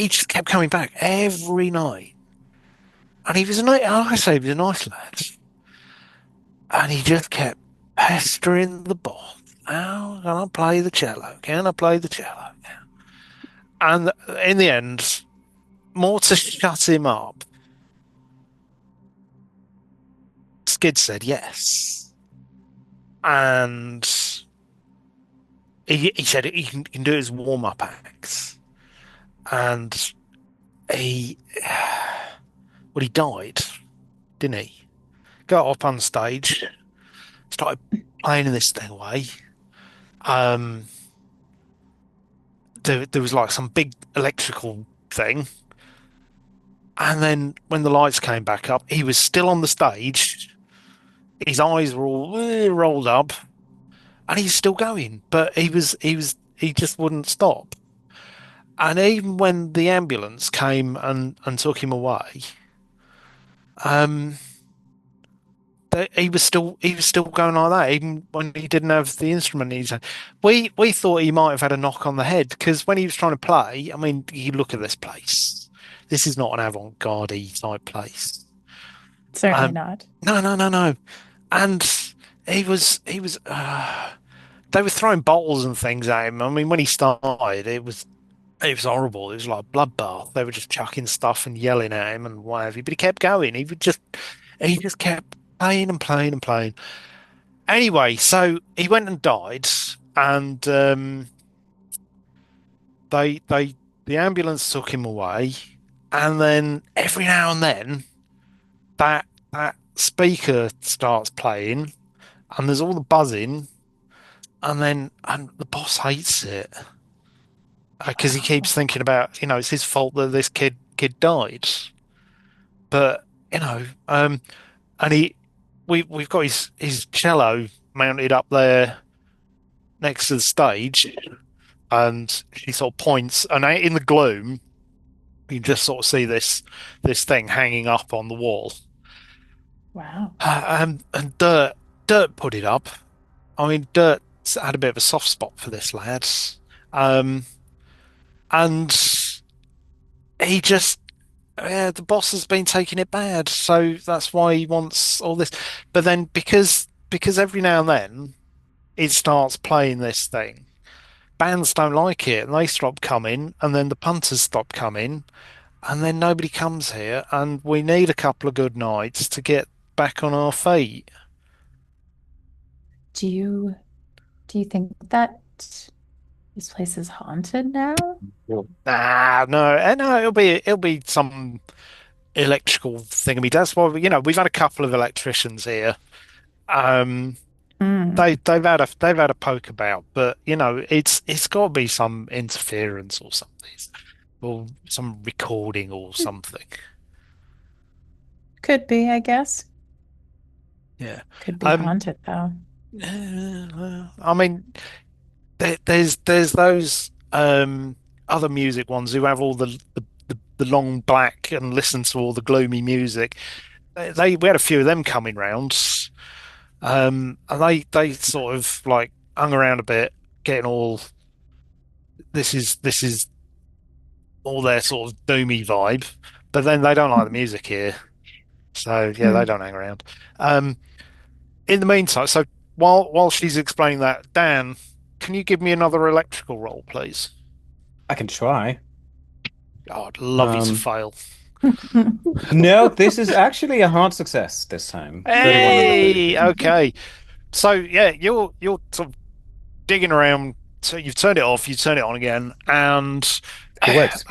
just kept coming back every night, and he was a nice. Like I say, he was a nice lad, and he just kept pestering the boss. How can I play the cello? Can I play the cello? And in the end, more to shut him up, Skid said yes. And he said he can do his warm up acts. And he, well, he died, didn't he? Got up on stage, started playing this thing away. Um, there was like some big electrical thing. And then when the lights came back up, he was still on the stage. His eyes were all rolled up, and he's still going. But he just wouldn't stop. And even when the ambulance came and took him away, um, he was still going like that, even when he didn't have the instrument in his hand. We thought he might have had a knock on the head because when he was trying to play, I mean, you look at this place. This is not an avant-garde type place. Certainly Um, not. no, no, no, no. And he was. They were throwing bottles and things at him. I mean, when he started, it was horrible. It was like a bloodbath. They were just chucking stuff and yelling at him and what have you. But he kept going. He just kept playing and playing and playing. Anyway, so he went and died, and they the ambulance took him away, and then every now and then that speaker starts playing, and there's all the buzzing, and the boss hates it because he keeps thinking about, it's his fault that this kid died. But and we've got his cello mounted up there next to the stage, and he sort of points, and out in the gloom, you just sort of see this thing hanging up on the wall. Wow. And Dirt put it up. I mean, Dirt had a bit of a soft spot for this lad, and he just the boss has been taking it bad, so that's why he wants all this. But then because every now and then it starts playing this thing, bands don't like it and they stop coming, and then the punters stop coming, and then nobody comes here, and we need a couple of good nights to get back on our feet. Do you think that this place is haunted now? Nah, no, it'll be some electrical thing. I mean, that's why we've had a couple of electricians here. Mm. They've had a poke about, but it's got to be some interference or something, or some recording or something. Could be, I guess. Yeah. Could be Um. haunted though. I mean, there's those other music ones who have all the long black and listen to all the gloomy music. We had a few of them coming round. And they sort of like hung around a bit, getting all this is all their sort of doomy vibe, but then they don't like the music here, so yeah, they Hmm. don't hang around. Um, in the meantime, so while she's explaining that, Dan, can you give me another electrical roll, please? I can try. Oh, I'd love you to Um, fail. no, this is actually a hard success this time. 31 on the Hey, 30. okay. So yeah, you're sort of digging around. So you've turned it off, you turn it on again, and It works.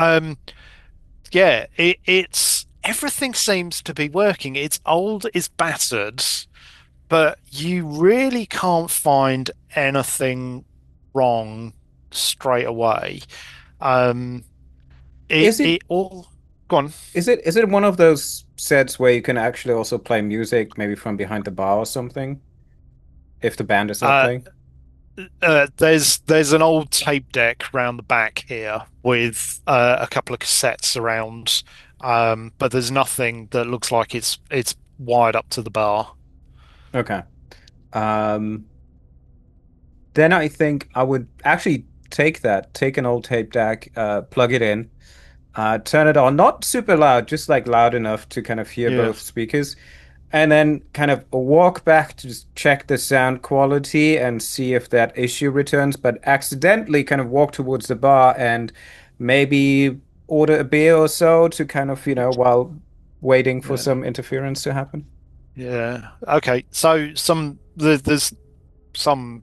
yeah, it's everything seems to be working. It's old, it's battered, but you really can't find anything wrong straight away. Um, Is it it all go on. is it one of those sets where you can actually also play music, maybe from behind the bar or something, if the band is not Uh, playing? there's an old tape deck round the back here with a couple of cassettes around, but there's nothing that looks like it's wired up to the bar. Okay. Um, then I think I would actually take an old tape deck, plug it in, turn it on, not super loud, just like loud enough to kind of hear Yeah, both speakers, and then kind of walk back to just check the sound quality and see if that issue returns, but accidentally kind of walk towards the bar and maybe order a beer or so to kind of, while waiting for yeah, some interference to happen. yeah. Okay, so there's some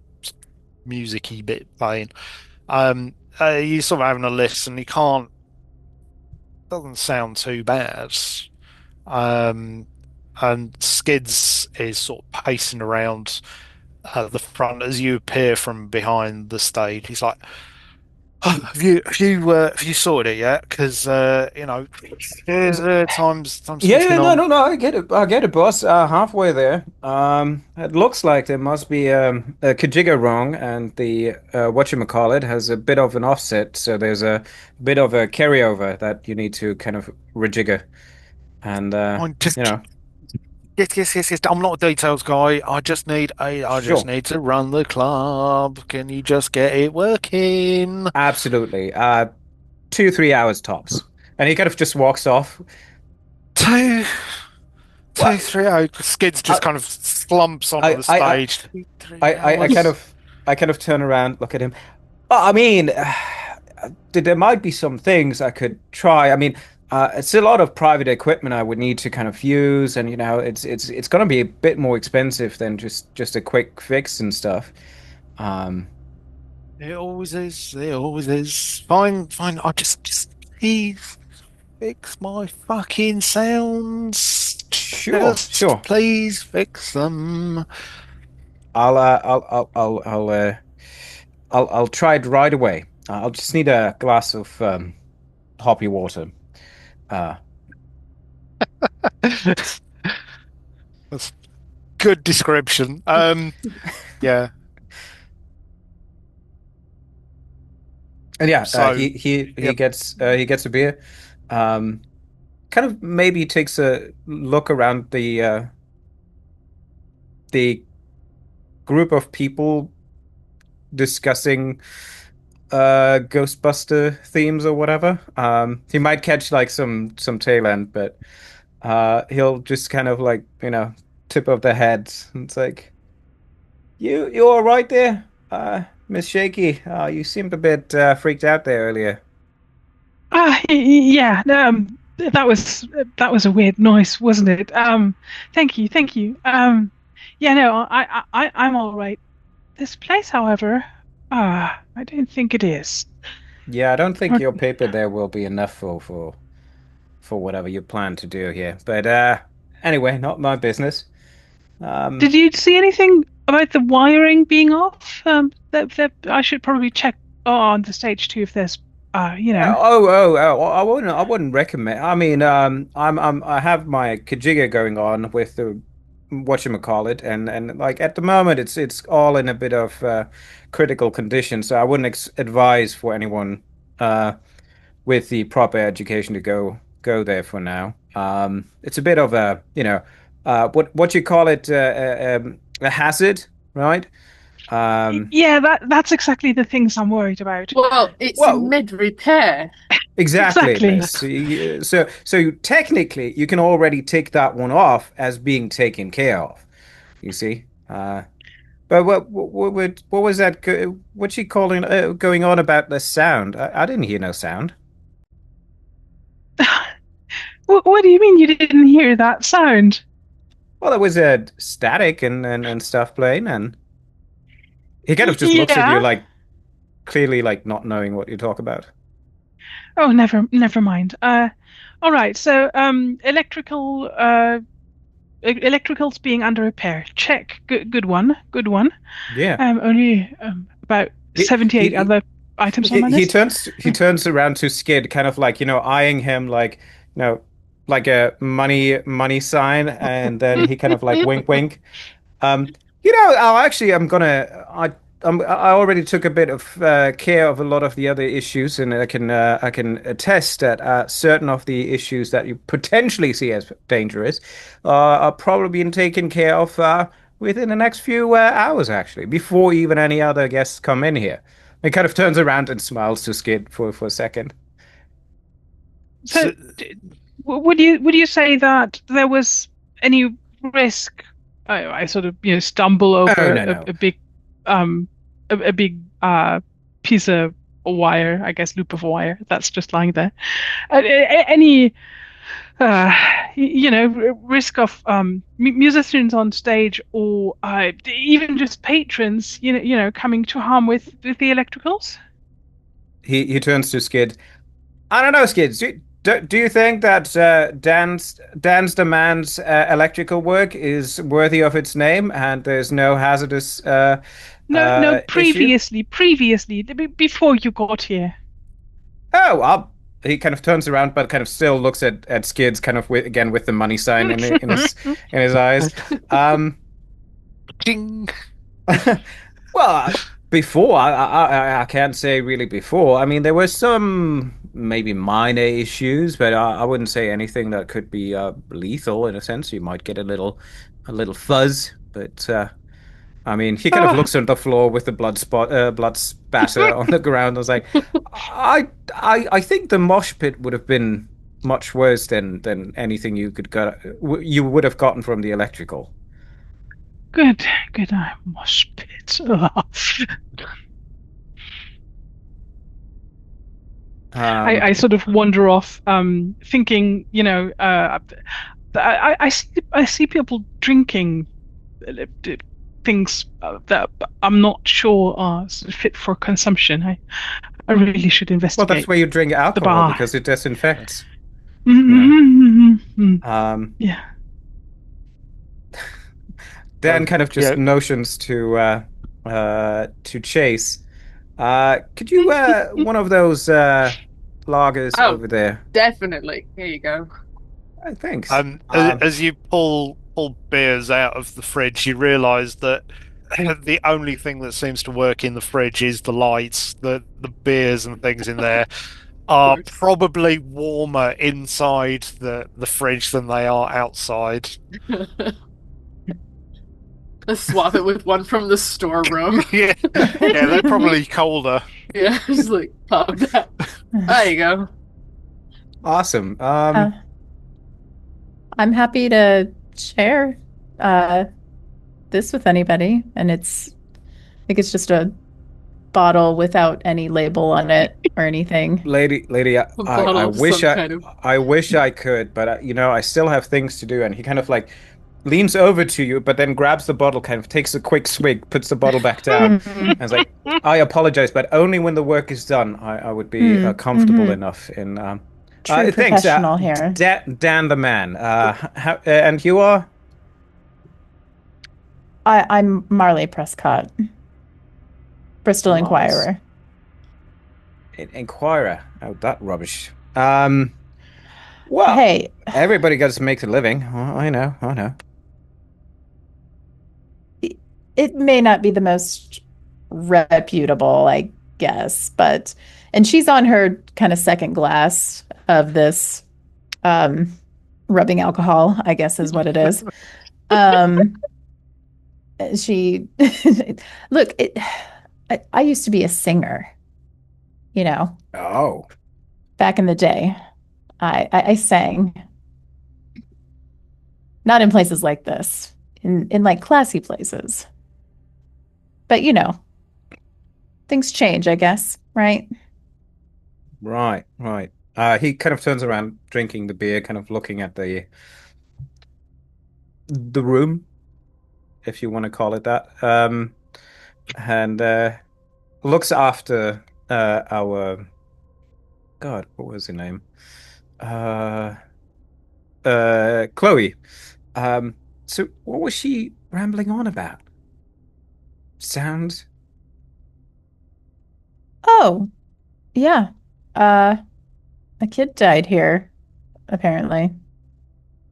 music-y bit playing. You sort of having a listen, you can't doesn't sound too bad. Um, and Skidz is sort of pacing around the front as you appear from behind the stage. He's like, "Oh, have you sorted it yet? Because time's Yeah, yeah, ticking no, on." no, no, I get it. I get it, boss. Halfway there. It looks like there must be a Kajigger wrong, and the whatchamacallit has a bit of an offset, so there's a bit of a carryover that you need to kind of rejigger. And I'm just you know, yes. I'm not a details guy. I just sure, need to run the club. Can you just get it working? absolutely. 2, 3 hours tops. And he kind of just walks off. Two, two, What? 3 hours. Skids just I, kind of slumps onto I, the I, I, stage. 3 I kind hours. of, I kind of turn around, look at him. I mean, there might be some things I could try. I mean, it's a lot of private equipment I would need to kind of use, and it's going to be a bit more expensive than just a quick fix and stuff. Um, It always is. It always is. Fine. I just please fix my fucking sounds. Sure. Please fix them. I'll try it right away. I'll just need a glass of hoppy water. Uh, That's good description. Yeah. and yeah, So, he yep. gets a beer. Um, kind of maybe takes a look around the group of people discussing Ghostbuster themes or whatever. He might catch like some tail end, but he'll just kind of like, tip of the head. It's like, you all right there? Miss Shaky, you seemed a bit freaked out there earlier. Yeah. That was a weird noise, wasn't it? Thank you. Yeah, no, I'm all right. This place, however, I don't think it is. Yeah, I don't think Or- your paper there will be enough for whatever you plan to do here. But anyway, not my business. Did you see anything about the wiring being off? That I should probably check on the stage too if there's, you know. I wouldn't recommend. I mean, I have my Kajigga going on with the whatchamacallit, and like at the moment, it's all in a bit of critical condition. So I wouldn't ex advise for anyone uh with the proper education to go there for now. It's a bit of a, what you call it, a hazard, right? Um, Yeah, that's exactly the things I'm worried about. Well, it's in well, mid-repair. exactly, Exactly. miss. So technically, you can already take that one off as being taken care of. You see. But what was that? What's she calling going on about the sound? I didn't hear no sound. What do you mean you didn't hear that sound? Well, there was a static and stuff playing, and he kind of just looks at you Yeah. like clearly like not knowing what you talk about. Oh, never mind. All right. So, electricals being under repair. Check. Good one. Good one. Yeah. Only about He 78 he other items on he, my he list. turns around to Skid, kind of like, eyeing him like, like a money sign, and then he kind of like wink wink. I already took a bit of care of a lot of the other issues, and I can attest that certain of the issues that you potentially see as dangerous are probably being taken care of within the next few hours, actually, before even any other guests come in here. He kind of turns around and smiles to Skid for a second. So, So, would you say that there was any risk? I sort of stumble Oh over no no. a big um a big piece of wire, I guess loop of wire that's just lying there. Any uh risk of musicians on stage or even just patrons coming to harm with the electricals? He turns to Skid. I don't know, Skids. Do you think that Dan's Demand's electrical work is worthy of its name, and there's no hazardous No, issue? previously, before you got here. Oh, he kind of turns around, but kind of still looks at Skids, kind of again with the money sign in his eyes. Um, ding. well, before I can't say really before. I mean, there were some maybe minor issues, but I wouldn't say anything that could be lethal in a sense. You might get a little fuzz, but I mean, he kind of Ah, looks on the floor with the blood spatter on the ground. I was like, I think the mosh pit would have been much worse than anything you would have gotten from the electrical. good. I mosh pit. Um, I sort of wander off, thinking, I see people drinking things that I'm not sure are sort of fit for consumption. I really should well, that's investigate where you drink the alcohol bar. because it disinfects. You know. Mm-hmm. Um, Yeah. Dan kind of just Yeah. notions to chase. Could you one of those lagers Oh, over there? definitely. Here you go. Thanks. As you pull beers out of the fridge, you realise that the only thing that seems to work in the fridge is the lights. The beers and things in there Of are course. probably warmer inside the fridge than they are outside. Let's swap it with one from the storeroom. Yeah, yeah, they're probably colder. Yeah, just like pop that. There you go. Awesome. Uh, I'm happy to share uh, this with anybody, and I think it's just a bottle without any label on it or anything. Lady, A bottle I of wish some kind of. I wish I could, but I still have things to do. And he kind of like leans over to you, but then grabs the bottle, kind of takes a quick swig, puts the bottle back down, Mhm. and is like, "I apologize, but only when the work is done, I would be comfortable Mhm. enough in." True Thanks, professional here. Dan the man. And you are I'm Marley Prescott, Bristol Mars Inquirer. Inquirer. Oh, that rubbish. Well, Hey, everybody got to make a living. I know, I know. it may not be the most reputable, I guess, and she's on her kind of second glass of this um, rubbing alcohol, I guess is what it is. Um, she, look, I used to be a singer, you know, Oh, back in the day. I sang, not in places like this, in like classy places. But things change, I guess, right? right, right. He kind of turns around, drinking the beer, kind of looking at the room, if you want to call it that, and looks after our God, what was her name? Uh, Chloe. Um, so what was she rambling on about? Sound? Oh, yeah. Uh, a kid died here, apparently.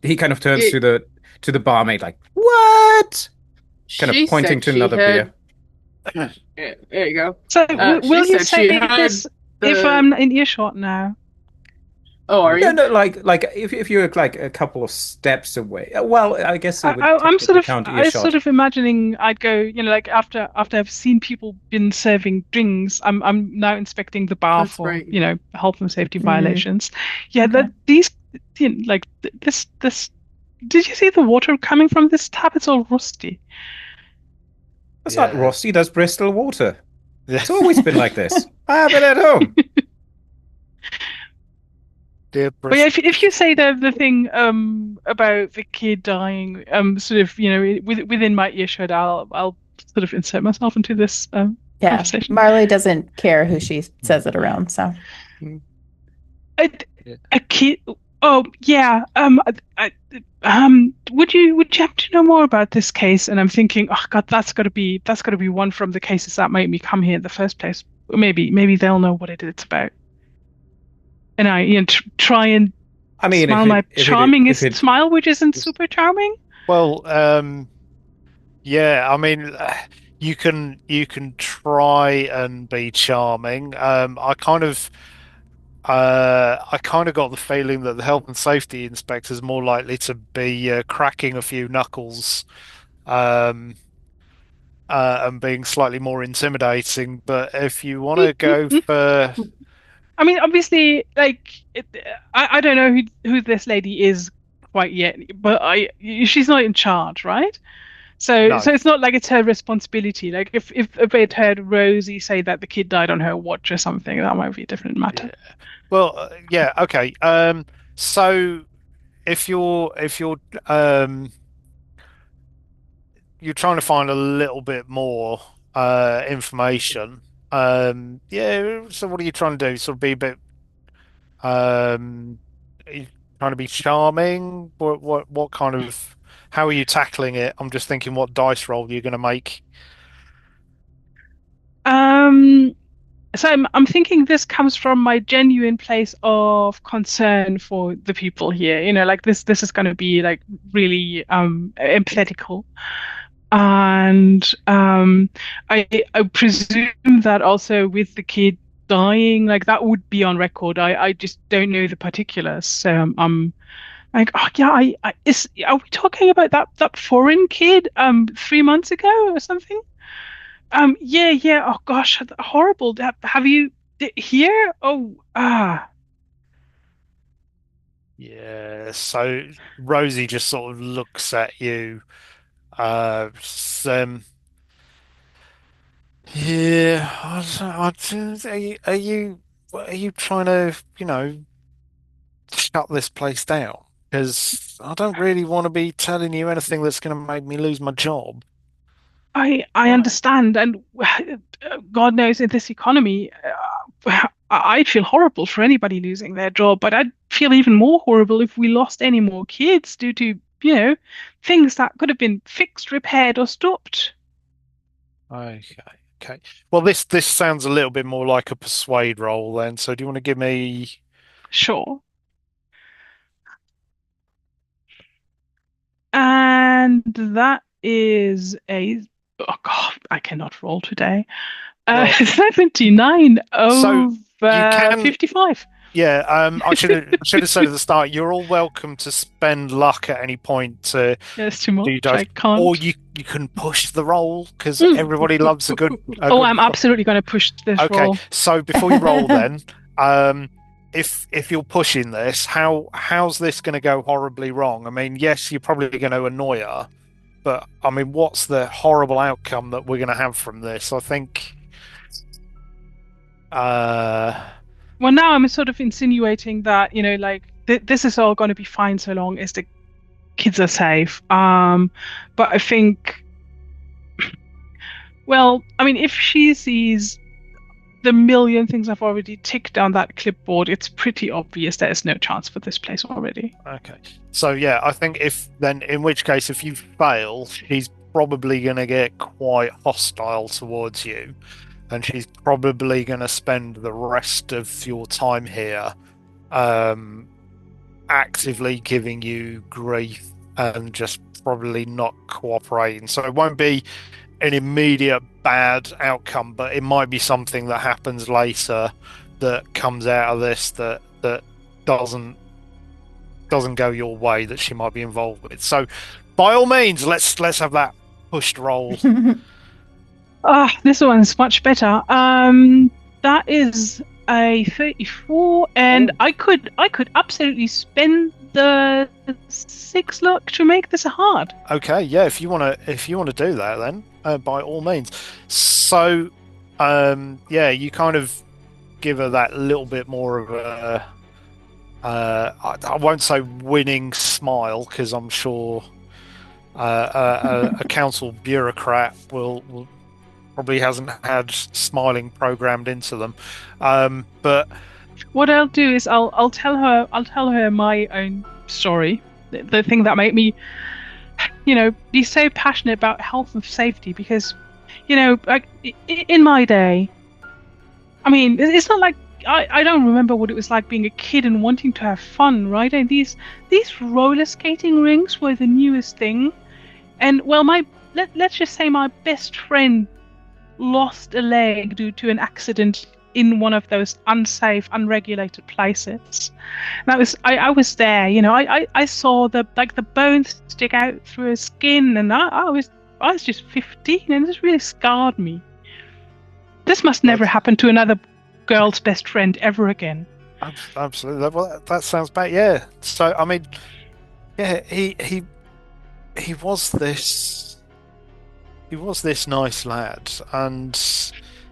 He kind of turns It, to the barmaid, like, what? Kind of she pointing said to she another beer. had. Yeah, there you go. So She will you said she say had this if the. I'm in earshot now? Oh, are No, you? no, like if you're like a couple of steps away. Well, I guess it would I'm sort technically of count I was sort earshot. of imagining I'd go, like after I've seen people been serving drinks, I'm now inspecting the bar That's for, right. health and safety Mm, violations. Yeah, okay. that these like this did you see the water coming from this tap? It's all rusty. That's not Yeah, Rossi, that's Bristol water. yeah, It's always been like this. I have it at home. dear But yeah, Bristol. if you say the thing about the kid dying sort of within my earshot, I'll sort of insert myself into this Yeah, conversation. Marley doesn't care who she says it around, so. A, Yeah. a kid. Oh yeah. Would you happen to know more about this case? And I'm thinking, oh God, that's got to be one from the cases that made me come here in the first place. Maybe they'll know what it's about. And I try and I mean, smile my if charmingest it smile, which isn't super charming. Well, yeah, I mean, you can try and be charming. I kind of got the feeling that the health and safety inspector is more likely to be cracking a few knuckles, um, and being slightly more intimidating. But if you want to go for, I mean, obviously, I don't know who this lady is quite yet, but she's not in charge, right? So no, it's not like it's her responsibility. Like if it heard Rosie say that the kid died on her watch or something, that might be a different matter. yeah, well, yeah, okay. So if you're um you're trying to find a little bit more information. Yeah, so what are you trying to do? Sort of be a bit are you trying to be charming? What kind of how are you tackling it? I'm just thinking what dice roll you're going to make. So I'm thinking this comes from my genuine place of concern for the people here. Like this is going to be like really empathetical. And I presume that also with the kid dying, like that would be on record. I just don't know the particulars. So I'm like, oh yeah, are we talking about that foreign kid 3 months ago or something? Yeah. Oh gosh, horrible. Have you here? Oh, Yeah, so Rosie just sort of looks at you. Um, yeah, are you trying to, shut this place down? Because I don't really want to be telling you anything that's going to make me lose my job. I understand, and God knows in this economy, I'd feel horrible for anybody losing their job, but I'd feel even more horrible if we lost any more kids due to, things that could have been fixed, repaired, or stopped. Okay, okay. Well, this sounds a little bit more like a persuade roll then. So do you want to give me? Sure. And that is oh God, I cannot roll today. Well, 79 so you over can. 55. Yeah, I should have said at the start, you're all welcome to spend luck at any point to Yeah, it's too do much. dice, I can't. or you can push the roll because Mm. everybody loves a good. Oh, I'm absolutely going to push this Okay, roll. so before you roll, then, if you're pushing this, how's this going to go horribly wrong? I mean, yes, you're probably going to annoy her, but I mean, what's the horrible outcome that we're going to have from this? I think. Well, now I'm sort of insinuating that, like this is all going to be fine so long as the kids are safe. But I think, well, I mean, if she sees the million things I've already ticked down that clipboard, it's pretty obvious there's no chance for this place already. Okay. So yeah, I think in which case, if you fail, she's probably going to get quite hostile towards you, and she's probably going to spend the rest of your time here, actively giving you grief and just probably not cooperating. So it won't be an immediate bad outcome, but it might be something that happens later that comes out of this that doesn't go your way, that she might be involved with. So by all means, let's have that pushed roll. This one's much better. That is a 34, and I could absolutely spend the 6 luck to make this a hard. Okay, yeah, if you want to do that, then by all means. So yeah, you kind of give her that little bit more of a I won't say winning smile, because I'm sure a council bureaucrat will probably hasn't had smiling programmed into them, but what I'll do is I'll tell her my own story, the thing that made me, be so passionate about health and safety, because, like in my day, I mean, it's not like I don't remember what it was like being a kid and wanting to have fun, right? And these roller skating rinks were the newest thing, and well, let's just say my best friend lost a leg due to an accident in one of those unsafe, unregulated places. And I was there, I saw the bones stick out through her skin, and I was just 15, and this really scarred me. This must never happen to another girl's best friend ever again. Absolutely. Well, that sounds bad. Yeah. So I mean, yeah, he was this nice lad, and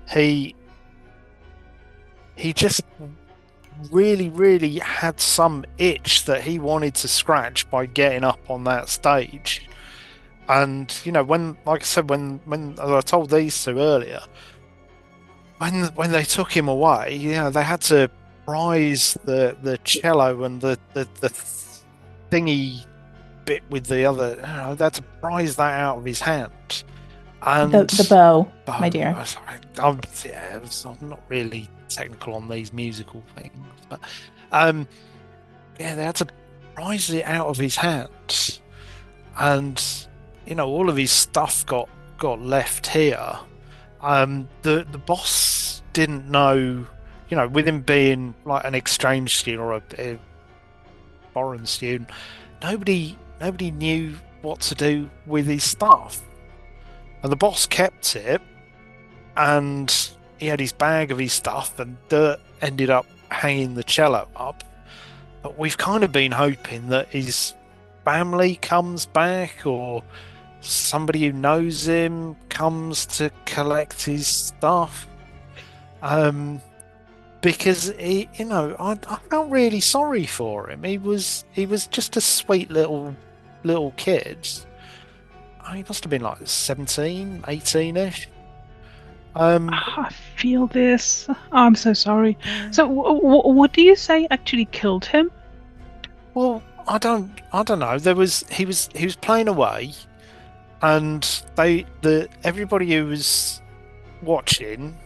he just really, really had some itch that he wanted to scratch by getting up on that stage. And when, like I said, when I told these two earlier, when they took him away, they had to prise the cello and the thingy bit with the other. They had to prise that out of his hand. And the bow, my dear. I'm not really technical on these musical things, but they had to prise it out of his hands, and all of his stuff got left here. The boss didn't know, with him being like an exchange student or a foreign student, nobody knew what to do with his stuff. And the boss kept it, and he had his bag of his stuff, and Dirt ended up hanging the cello up. But we've kind of been hoping that his family comes back, or somebody who knows him comes to collect his stuff. Because I felt really sorry for him. He was just a sweet little kid. He must have been like 17, 18-ish. I feel this. Oh, I'm so sorry. So, what do you say actually killed him? Well, I don't know. He was playing away, and everybody who was watching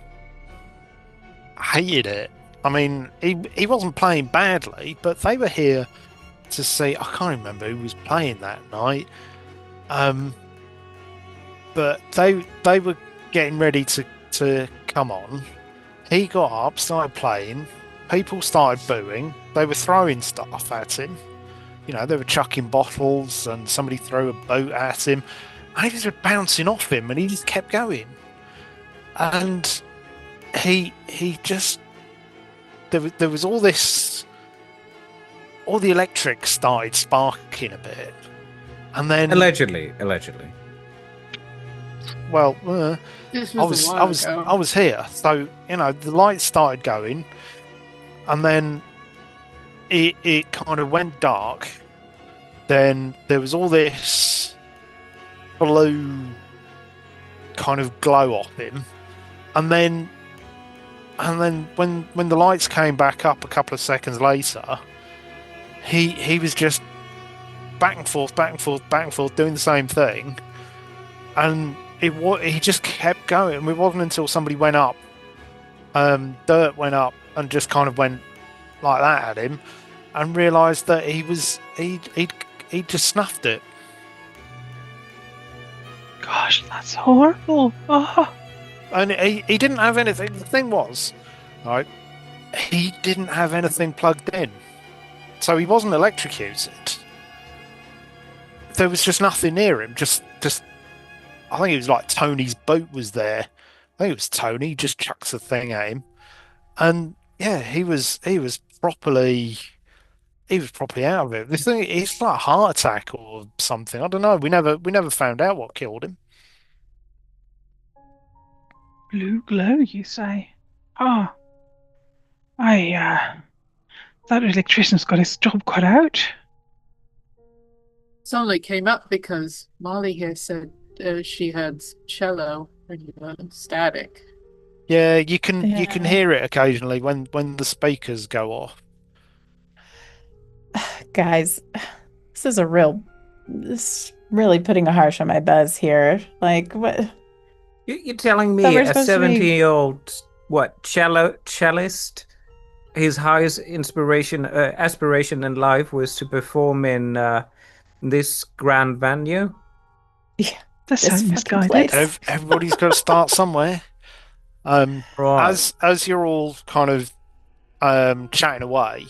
hated it. I mean, he wasn't playing badly, but they were here to see. I can't remember who was playing that night. But they were getting ready to come on. He got up, started playing. People started booing. They were throwing stuff at him. They were chucking bottles, and somebody threw a boat at him. And he was just bouncing off him, and he just kept going. And he just... There was all this... All the electric started sparking a bit. And then... Allegedly. Well, This was a while ago. I was here, so the lights started going, and then it kind of went dark. Then there was all this blue kind of glow off him, and then when the lights came back up a couple of seconds later, he was just back and forth, doing the same thing, and he just kept going. It wasn't until somebody went up, Dirt went up and just kind of went like that at him, and realised that he just snuffed it. Gosh, that's horrible. Oh. And he didn't have anything. The thing was, right, he didn't have anything plugged in, so he wasn't electrocuted. There was just nothing near him. Just I think it was like Tony's boat was there. I think it was Tony. He just chucks the thing at him, and yeah, he was properly out of it. The thing, it's like a heart attack or something. I don't know. We never found out what killed him. Blue glow, you say? Oh, that electrician's got his job cut out. This only came up because Molly here said she had cello and static. Yeah, you can hear it occasionally when the speakers go off. Guys, this is really putting a harsh on my buzz here. Like, what? You're telling me We're a supposed to be- 70-year-old cellist, his highest aspiration in life was to perform in this grand venue? Yeah, That's so this fucking misguided. place. Everybody's got to start somewhere. Right. As you're all kind of chatting away,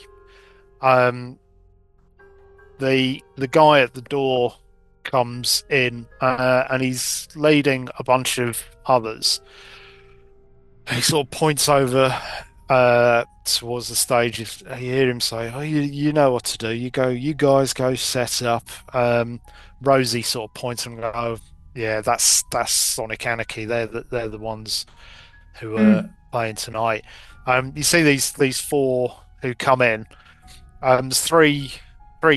the guy at the door comes in, and he's leading a bunch of others. He sort of points over towards the stage. You hear him say, "Oh, you know what to do. You guys go set up." Rosie sort of points and goes, "Oh, yeah, that's Sonic Anarchy. They're the ones who are playing tonight." You see these four who come in. There's three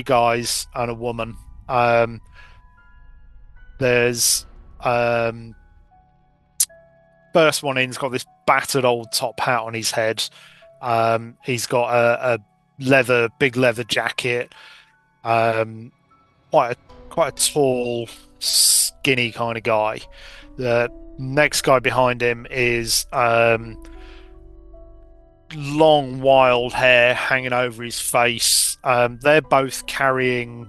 guys and a woman. There's first one in's got this battered old top hat on his head. He's got a big leather jacket. quite a tall, skinny kind of guy. The next guy behind him is long, wild hair hanging over his face. They're both carrying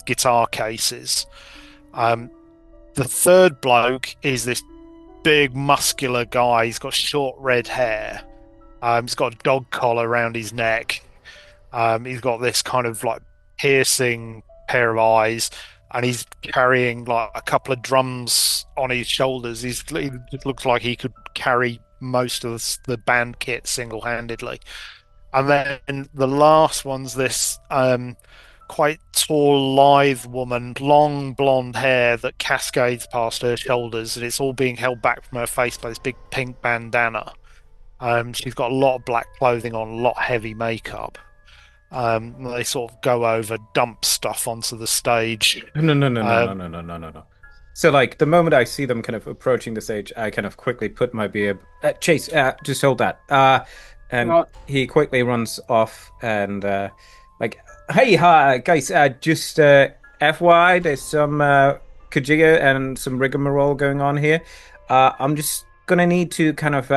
guitar cases. The third bloke is this big, muscular guy. He's got short red hair. He's got a dog collar around his neck. He's got this kind of like piercing pair of eyes, and he's carrying like a couple of drums on his shoulders. He looks like he could carry most of the band kit single-handedly. And then the last one's this quite tall, lithe woman, long blonde hair that cascades past her shoulders, and it's all being held back from her face by this big pink bandana. She's got a lot of black clothing on, a lot of heavy makeup. They sort of go over, dump stuff onto the stage. No. So, like, the moment I see them kind of approaching the stage, I kind of quickly put my beer. Chase, just hold that. And he quickly runs off and, like, hey, hi, guys, just FY, there's some Kajia and some rigmarole going on here. I'm just gonna need to kind of,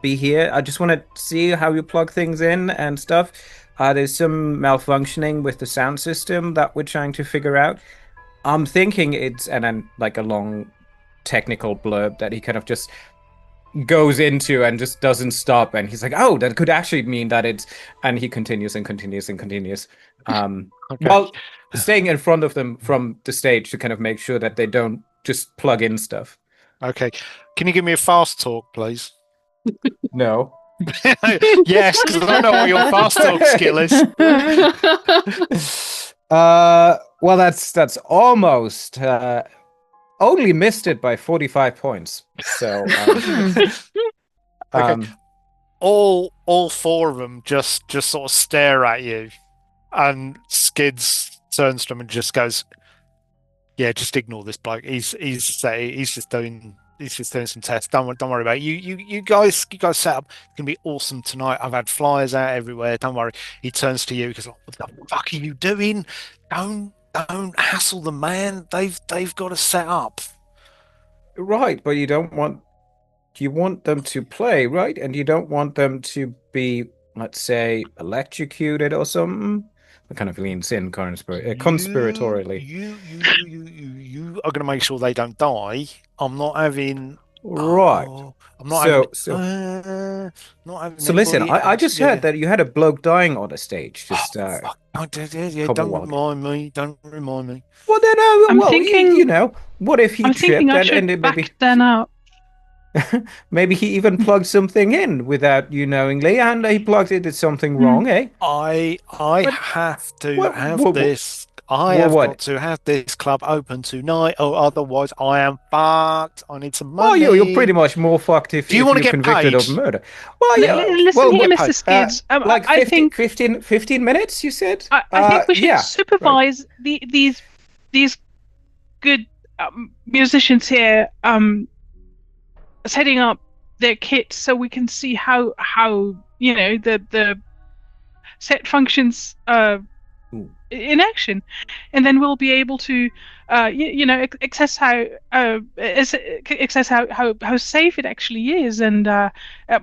be here. I just want to see how you plug things in and stuff. There's some malfunctioning with the sound system that we're trying to figure out. I'm thinking it's, and then like a long technical blurb that he kind of just goes into and just doesn't stop. And he's like, oh, that could actually mean that it's, and he continues and continues and continues. Okay. While staying in front of them from the stage to kind of make sure that they don't just plug in stuff. Okay. Can you give me a fast talk, please? No. Yes, because I don't know what your fast talk skill is. Well, that's almost only missed it by 45 points. So, okay. All four of them just sort of stare at you, and Skidz turns to him and just goes, "Yeah, just ignore this bloke. He's just doing some tests. Don't worry about it. You guys set up. It's gonna be awesome tonight. I've had flyers out everywhere. Don't worry." He turns to you because, "What the fuck are you doing? Don't hassle the man. They've got to set up." Right, but you want them to play, right? And you don't want them to be, let's say, electrocuted or something. It kind of leans in conspiratorially. You are going to make sure they don't die. I'm not having. Right. I'm not so not having. So listen, I just heard that you had a bloke dying on the stage. Just don't remind me. Don't remind me. Well, then, I'm thinking, what if he tripped and maybe then up. maybe he even plugged something in without you knowingly, and he plugged it. Did something wrong, eh? I have to have this. I have got to have this club open tonight, or otherwise I am fucked. I need some money. Oh, you're pretty much more fucked if you're convicted of murder. Well, yeah. Listen here, Mr. Skidz. Like 15 minutes, you said? I think we should supervise these good musicians here setting up their kit so we can see how the set functions in action, and then we'll be able to access how safe it actually is, and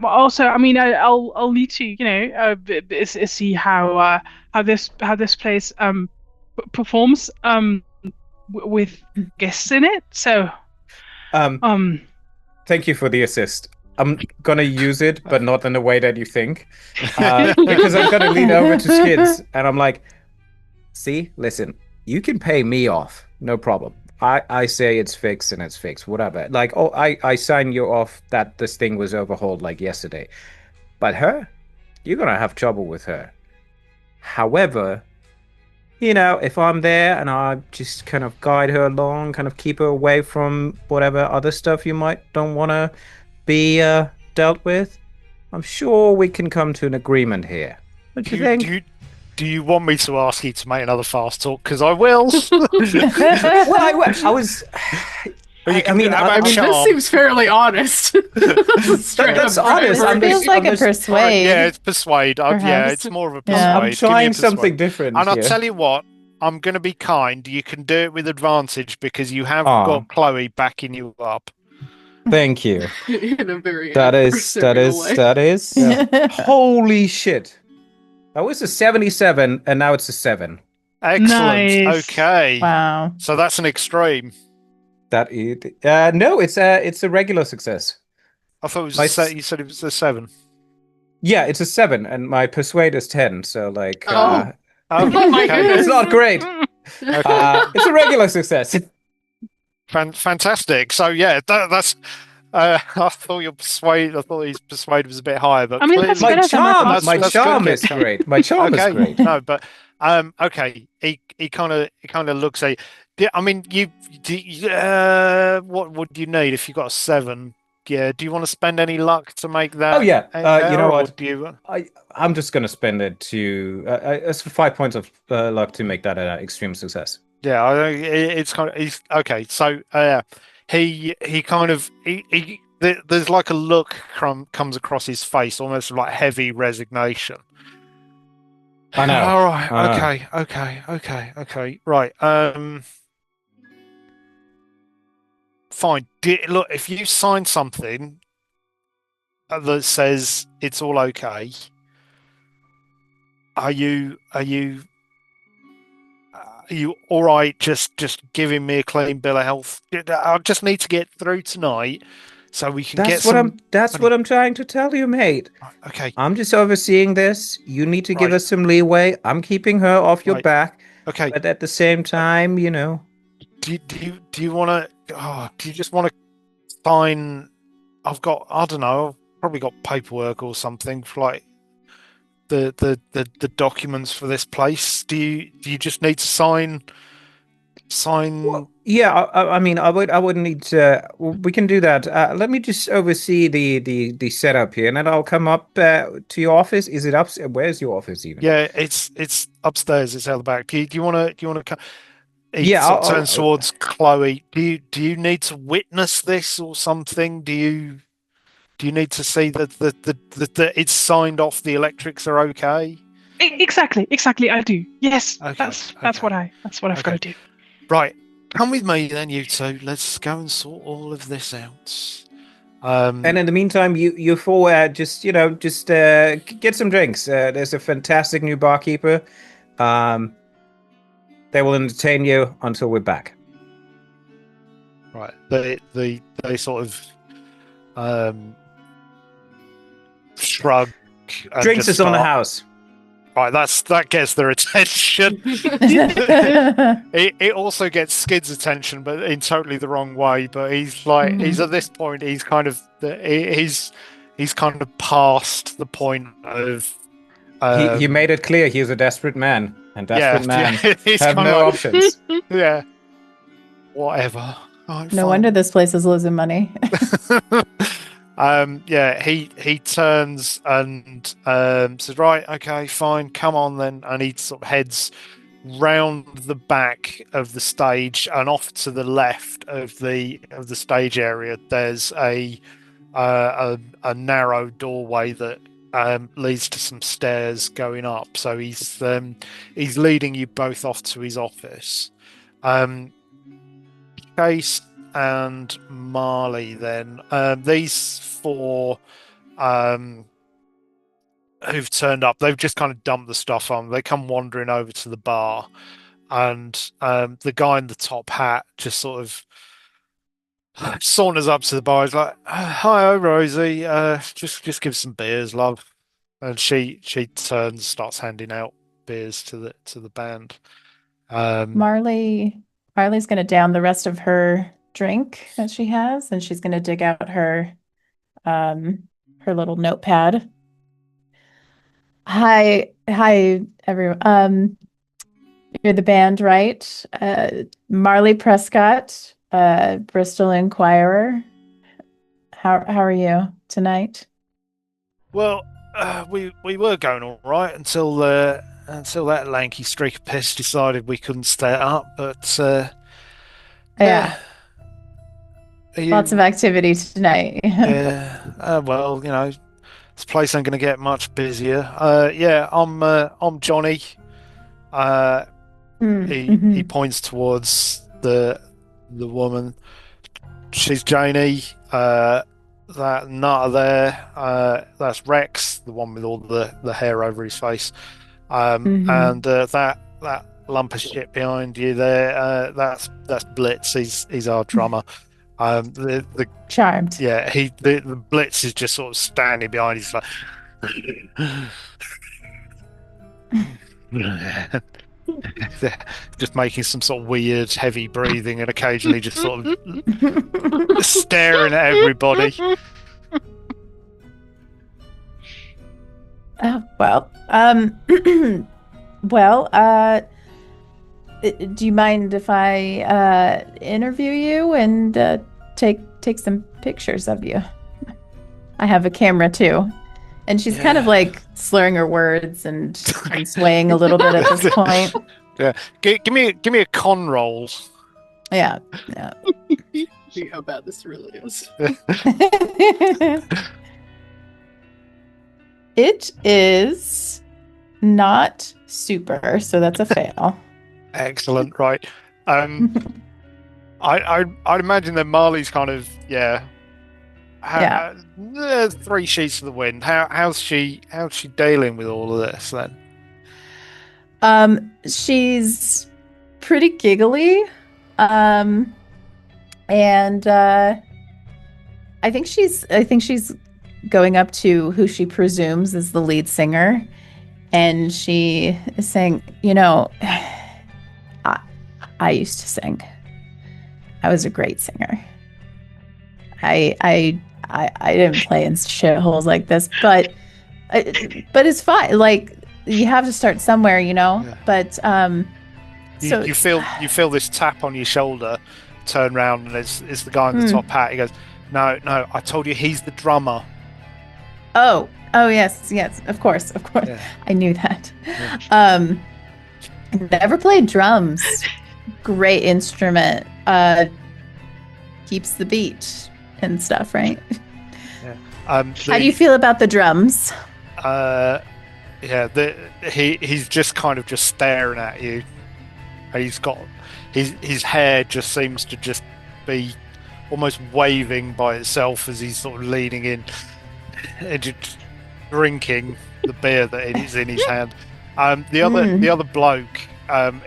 also, I mean, I'll need to see how this place performs with guests in it. So thank you for the assist. I'm gonna use it, but not in the way that you think, because I'm gonna lean over to Skidz and I'm like, see, listen, you can pay me off, no problem. I say it's fixed and it's fixed, whatever. Like, I sign you off that this thing was overhauled like yesterday. But her, you're gonna have trouble with her. However, if I'm there and I just kind of guide her along, kind of keep her away from whatever other stuff you don't want to be dealt with, I'm sure we can come to an agreement here. What do you think? Do you want me to ask you to make another fast talk? Because I will. Well, I was. I mean, this seems fairly honest. That's honest. It feels like a persuade. Yeah, it's persuade. Yeah, it's more of a persuade. I'm trying something different. And I'll tell you what, I'm going to be kind. You can do it with advantage because you have Aw. got Chloe backing you up. Thank you. In a very That adversarial way. is. Holy shit. That was a 77, and now it's a 7. Excellent. Nice. Okay. Wow. So that's an extreme. No, it's a regular success. I thought it was you said it was a 7. Yeah, it's a 7, and my persuade is 10. So like, Oh. Oh my okay. goodness. it's not great. It's a regular success. Fantastic. So yeah, that's. I thought his persuade was a bit higher, but I mean, that's clearly- better than my charm, past my that's charm good, is Kit. great. My charm is Okay, great. no, but okay. He kind of looks at. I mean, what would you need if you got a 7? Yeah. Do you want to spend any luck to make that? Oh yeah. any You better, know or what? do you? I'm just gonna spend it to it's 5 points of luck to make that an extreme success. Yeah, it's kind of he's okay. So he kind of there's like a look comes across his face, almost like heavy resignation. I know. All right. I know. Okay. Right. Fine. Look, if you sign something that says it's all okay, are you all right? Just giving me a clean bill of health. I just need to get through tonight, so we can get some. That's what I'm trying to tell you, mate. Okay. I'm just overseeing this. You need to give Right. us some leeway. I'm keeping her off your Right. back, Okay. but at the same time, you know. Do you want to? Oh, do you just want to sign? I don't know. I've probably got paperwork or something for like the documents for this place. Do you just need to sign? Well, yeah, I mean, I wouldn't need to. We can do that. Let me just oversee the setup here, and then I'll come up to your office. Is it up? Where's your office even? Yeah, it's upstairs. It's out the back. Do you want to come? He Yeah, sort of I'll- turns towards Chloe. Do you need to witness this or something? Do you need to see that it's signed off? The electrics are okay. Exactly. I do. Yes, Okay, that's okay. what I've got to do. Right, come with me then, you two. Let's go and sort all of this out. And in the meantime, you four just get some drinks. There's a fantastic new barkeeper. They will entertain you until we're back. Right, they sort of shrug. And Drinks just is on the start- house. Right, that gets their attention. It also gets Skid's attention, but in totally the wrong way. But he's like, he's at this point, he's kind of past the point of. He made it clear he is a desperate man, and desperate men he's have kinda no like- options. Yeah. Whatever. Right, No fine. wonder this place is losing money. Yeah, he turns and says, right, okay, fine, come on then, and he sort of heads round the back of the stage and off to the left of the stage area. There's a narrow doorway that leads to some stairs going up. So he's leading you both off to his office. Chase and Marley then. These four who've turned up, they've just kind of dumped the stuff on. They come wandering over to the bar, and the guy in the top hat just sort of saunters up to the bar. He's like, "Hi, Rosie. Just give some beers, love." And she turns, starts handing out beers to the band. Marley's going to down the rest of her drink that she has, and she's going to dig out her little notepad. Hi everyone. You're the band, right? Marley Prescott, Bristol Inquirer. How are you tonight? Well, we were going all right until that lanky streak of piss decided we couldn't stay up. But Yeah, you- lots of activity tonight. yeah. Well, this place ain't going to get much busier. Yeah, I'm Johnny. He points towards the woman. She's Janie. That nutter there, that's Rex, the one with all the hair over his face. And that lump of shit behind you there, that's Blitz. He's our drummer. The Charmed. Yeah, the Blitz is just sort of standing behind. He's like, just making some sort of weird, heavy breathing, and occasionally just sort of staring at everybody. Well, do you mind if I interview you and take some pictures of you? I have a camera too. And she's kind of like slurring her words and swaying a little bit at this point. Yeah, give me a con roll. Yeah. See how bad this really is. It is not super, so that's a fail. Excellent, right? I'd imagine that Marley's kind of 3 sheets to the wind. How's she dealing with all of this then? She's pretty giggly, and I think she's going up to who she presumes is the lead singer, and she is saying, I used to sing. I was a great singer. I didn't play in shitholes like this, but it's fine. Like, you have to start somewhere, Yeah. But so you feel this tap on your shoulder. Turn around, and it's the guy in the top hat. He goes, "No, I told you he's the drummer." Oh, yes, of course. Yeah. I knew that. Yeah. Never played drums. Great instrument. Keeps the beat and stuff, right? Yeah. How do you feel about the drums? He's just kind of just staring at you. He's got his hair just seems to just be almost waving by itself as he's sort of leaning in and just drinking the beer that is in his hand. The other bloke,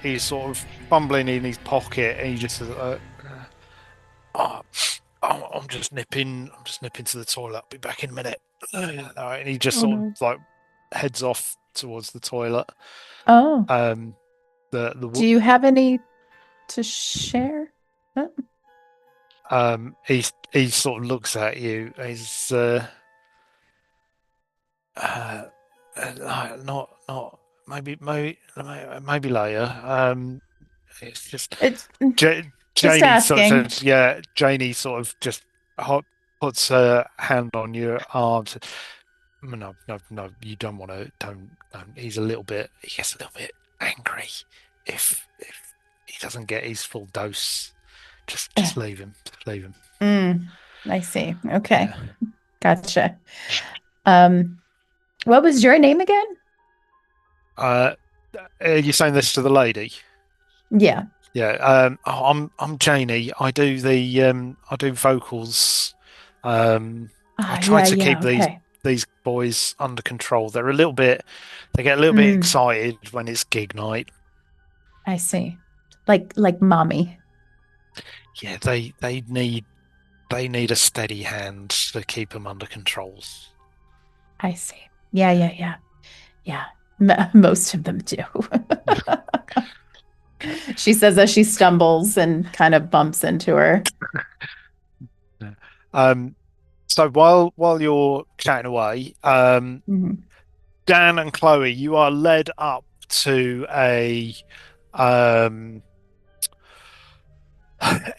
he's sort of fumbling in his pocket, and he just says, I'm just nipping to the toilet. I'll be back in a minute. And he just sort of like heads off towards the toilet. Oh. Do you have any to share? He sort of looks at you. He's not maybe later. It's just Janie Janie sort of just puts her hand on your arm. No, you don't want to. Don't. He gets a little bit angry if he doesn't get his full dose. Just leave him. Just leave him. I see. Okay, gotcha. What was your name again? You're saying this to the lady? Yeah. Yeah. I'm Janie. I do vocals. I try to keep these boys under control. They get a little bit excited when it's gig night. I see. Like mommy. Yeah, they need a steady hand to keep them under control. I see. Yeah. Most of them do. She says as she stumbles and kind of bumps into her. So while you're chatting away, Dan and Chloe, you are led up to a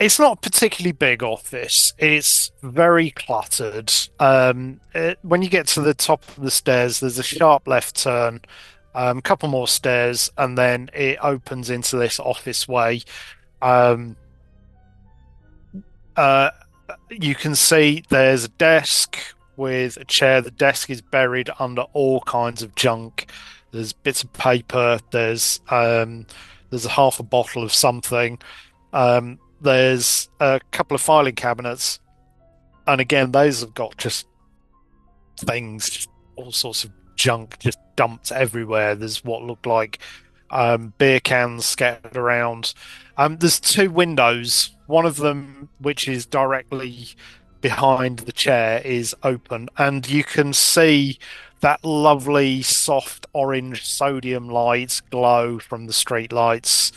it's not a particularly big office. It's very cluttered. When you get to the top of the stairs, there's a sharp left turn, a couple more stairs, and then it opens into this office way. You can see there's a desk with a chair. The desk is buried under all kinds of junk. There's bits of paper. There's There's a half a bottle of something. There's a couple of filing cabinets, and again, those have got just things, just all sorts of junk just dumped everywhere. There's what look like beer cans scattered around. There's two windows. One of them, which is directly behind the chair, is open, and you can see that lovely soft orange sodium light glow from the street lights.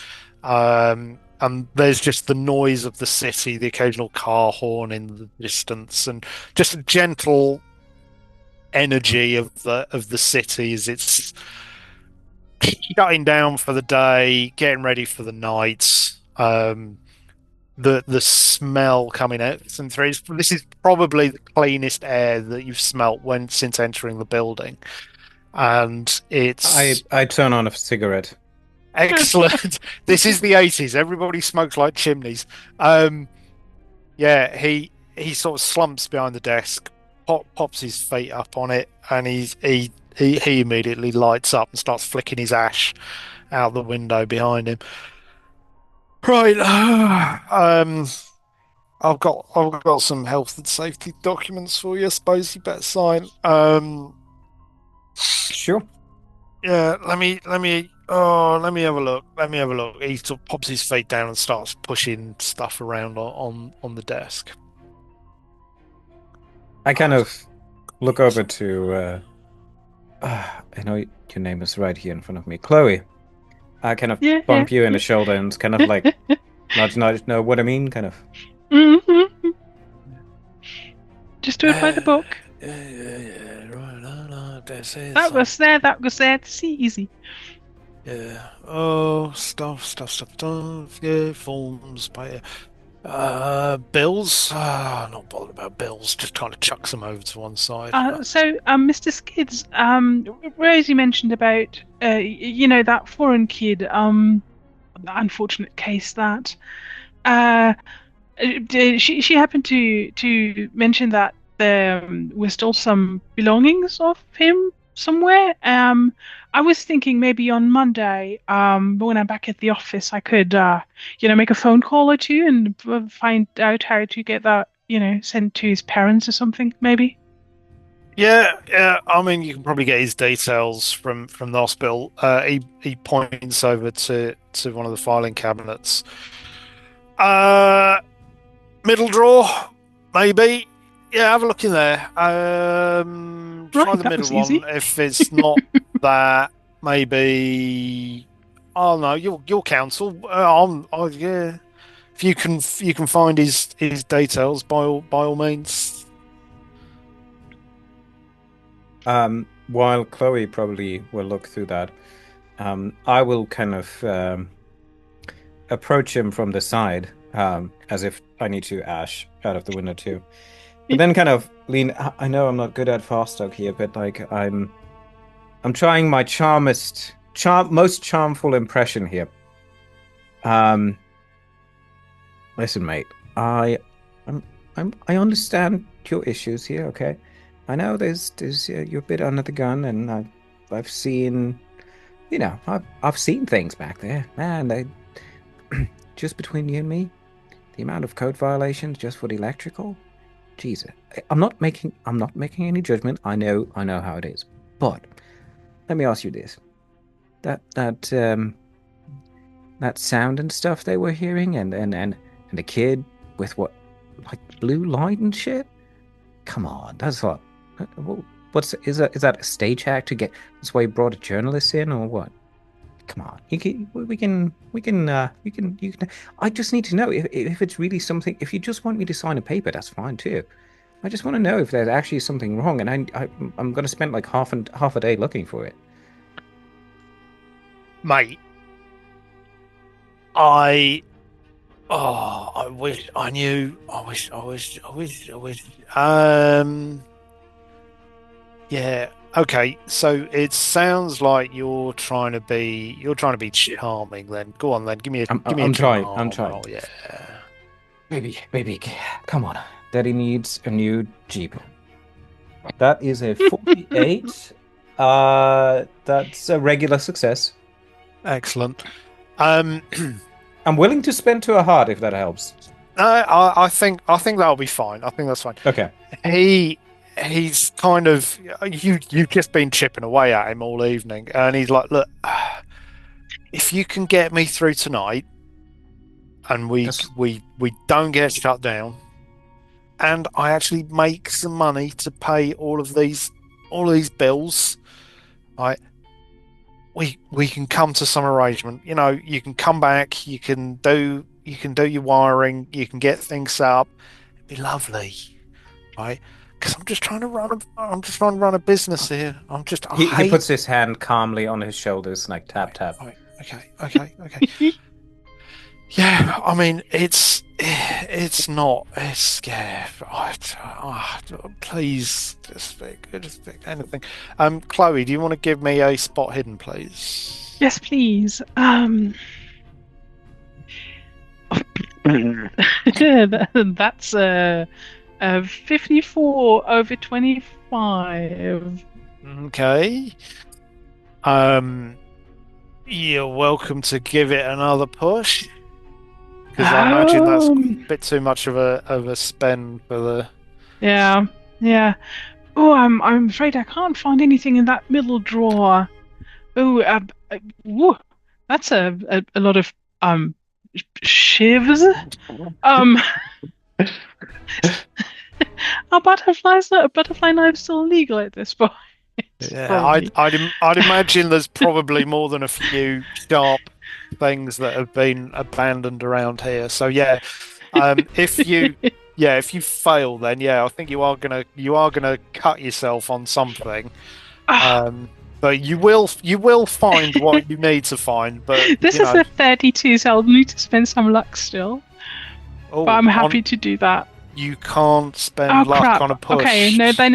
And there's just the noise of the city, the occasional car horn in the distance, and just a gentle energy of the city as it's shutting down for the day, getting ready for the night. The smell coming out through. This is probably the cleanest air that you've smelt since entering the building, and it's I turn on a cigarette. excellent. This is the 80s. Everybody smokes like chimneys. Yeah, he sort of slumps behind the desk, pops his feet up on it, and he immediately lights up and starts flicking his ash out the window behind him. Right. I've got some health and safety documents for you. I suppose you better sign. Sure. Yeah. Let me have a look. He sort of pops his feet down and starts pushing stuff around on the desk. I kind of look over to. I know your name is right here in front of me, Chloe. I kind of bump you in the shoulder and kind of like nudge, know what I mean, kind of. Mm-hmm. Just do it by the book. Yeah, right. No, that was there. It's easy. Yeah. Oh, stuff. Yeah, forms, pay. Bills. Not bothered about bills. Just kind of chucks them over to one side. Mr. Skidz, Rosie mentioned about, that foreign kid. The unfortunate case that, she happened to mention that there were still some belongings of him somewhere. I was thinking maybe on Monday, when I'm back at the office, I could, make a phone call or two and find out how to get that, sent to his parents or something, maybe. Yeah. I mean, you can probably get his details from the hospital. He points over to one of the filing cabinets. Middle drawer, maybe. Yeah, have a look in there. Try the middle one. Easy. If it's not that, maybe. Oh no, your counsel. Yeah. If you can find his details, by all means. While Chloe probably will look through that, I will kind of approach him from the side, as if I need to ash out of the window too. But then kind of lean. I know I'm not good at fast talk here, but like I'm trying my most charmful impression here. Listen, mate. I understand your issues here. Okay, I know there's you're a bit under the gun, and I've seen, I've seen things back there, man. They just between you and me, the amount of code violations just for the electrical. Jesus, I'm not making any judgment. I know how it is. But let me ask you this: that sound and stuff they were hearing, and the kid with what, like blue light and shit. Come on, that's what. Is that a stage hack to get? That's why you brought a journalist in, or what? Come on, you can. I just need to know if it's really something. If you just want me to sign a paper, that's fine too. I just want to know if there's actually something wrong, and I'm going to spend like half a day looking for it. Mate, I wish I knew. I wish. Yeah. Okay, so it sounds like you're trying to be charming. Then go on. Then give me a. I'm trying. Oh, yeah. Baby, come on. Daddy needs a new Jeep. That is a 48. That's a regular success. Excellent. Um, I'm willing to spend to a heart if that helps. I think that'll be fine. I think that's fine. Okay. He's kind of you've just been chipping away at him all evening, and he's like, look, if you can get me through tonight, and we don't get shut down, and I actually make some money to pay all of these bills, right? We can come to some arrangement. You know, you can come back, you can do your wiring, you can get things set up. It'd be lovely, right? Because I'm just trying to run a business here. He puts his hand calmly on his shoulders, like tap tap. Right. Okay. Yeah, I mean it's not. Please just pick anything. Chloe, do you want to give me a spot hidden, please? Yes, please. That's 54 over 25. Okay. You're welcome to give it another push. Because I imagine that's a bit too much of a spend for the. Yeah. Oh, I'm afraid I can't find anything in that middle drawer. Oh, woo, that's a lot of shivs. Are butterfly knives still illegal at this point? Yeah, I'd imagine there's probably more than a few sharp things that have been abandoned around here. So yeah, if you fail, then yeah, I think you are gonna cut yourself on something. But you will find what you need to find. But this is a 32, so I'll need to spend some luck still. But I'm happy to do that. You can't spend luck on a push. Okay, no, then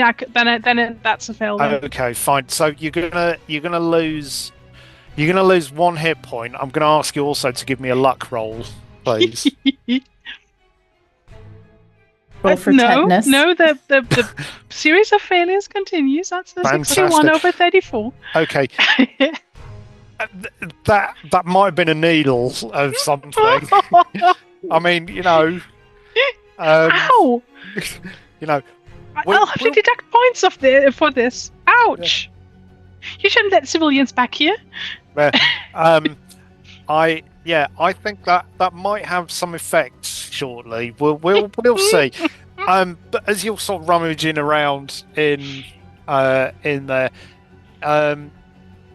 that's a fail. Then. Okay, fine. So you're gonna lose one hit point. I'm gonna ask you also to give me a luck roll, please. Roll for tetanus. No, the series of failures continues. That's a 61 over 34. Okay. That might have been a needle of something. I mean, you know. Ow! You know, I'll have to deduct points for this. Ouch! Yeah. You shouldn't let civilians back here. I think that might have some effect shortly. We'll see. But as you're sort of rummaging around in there,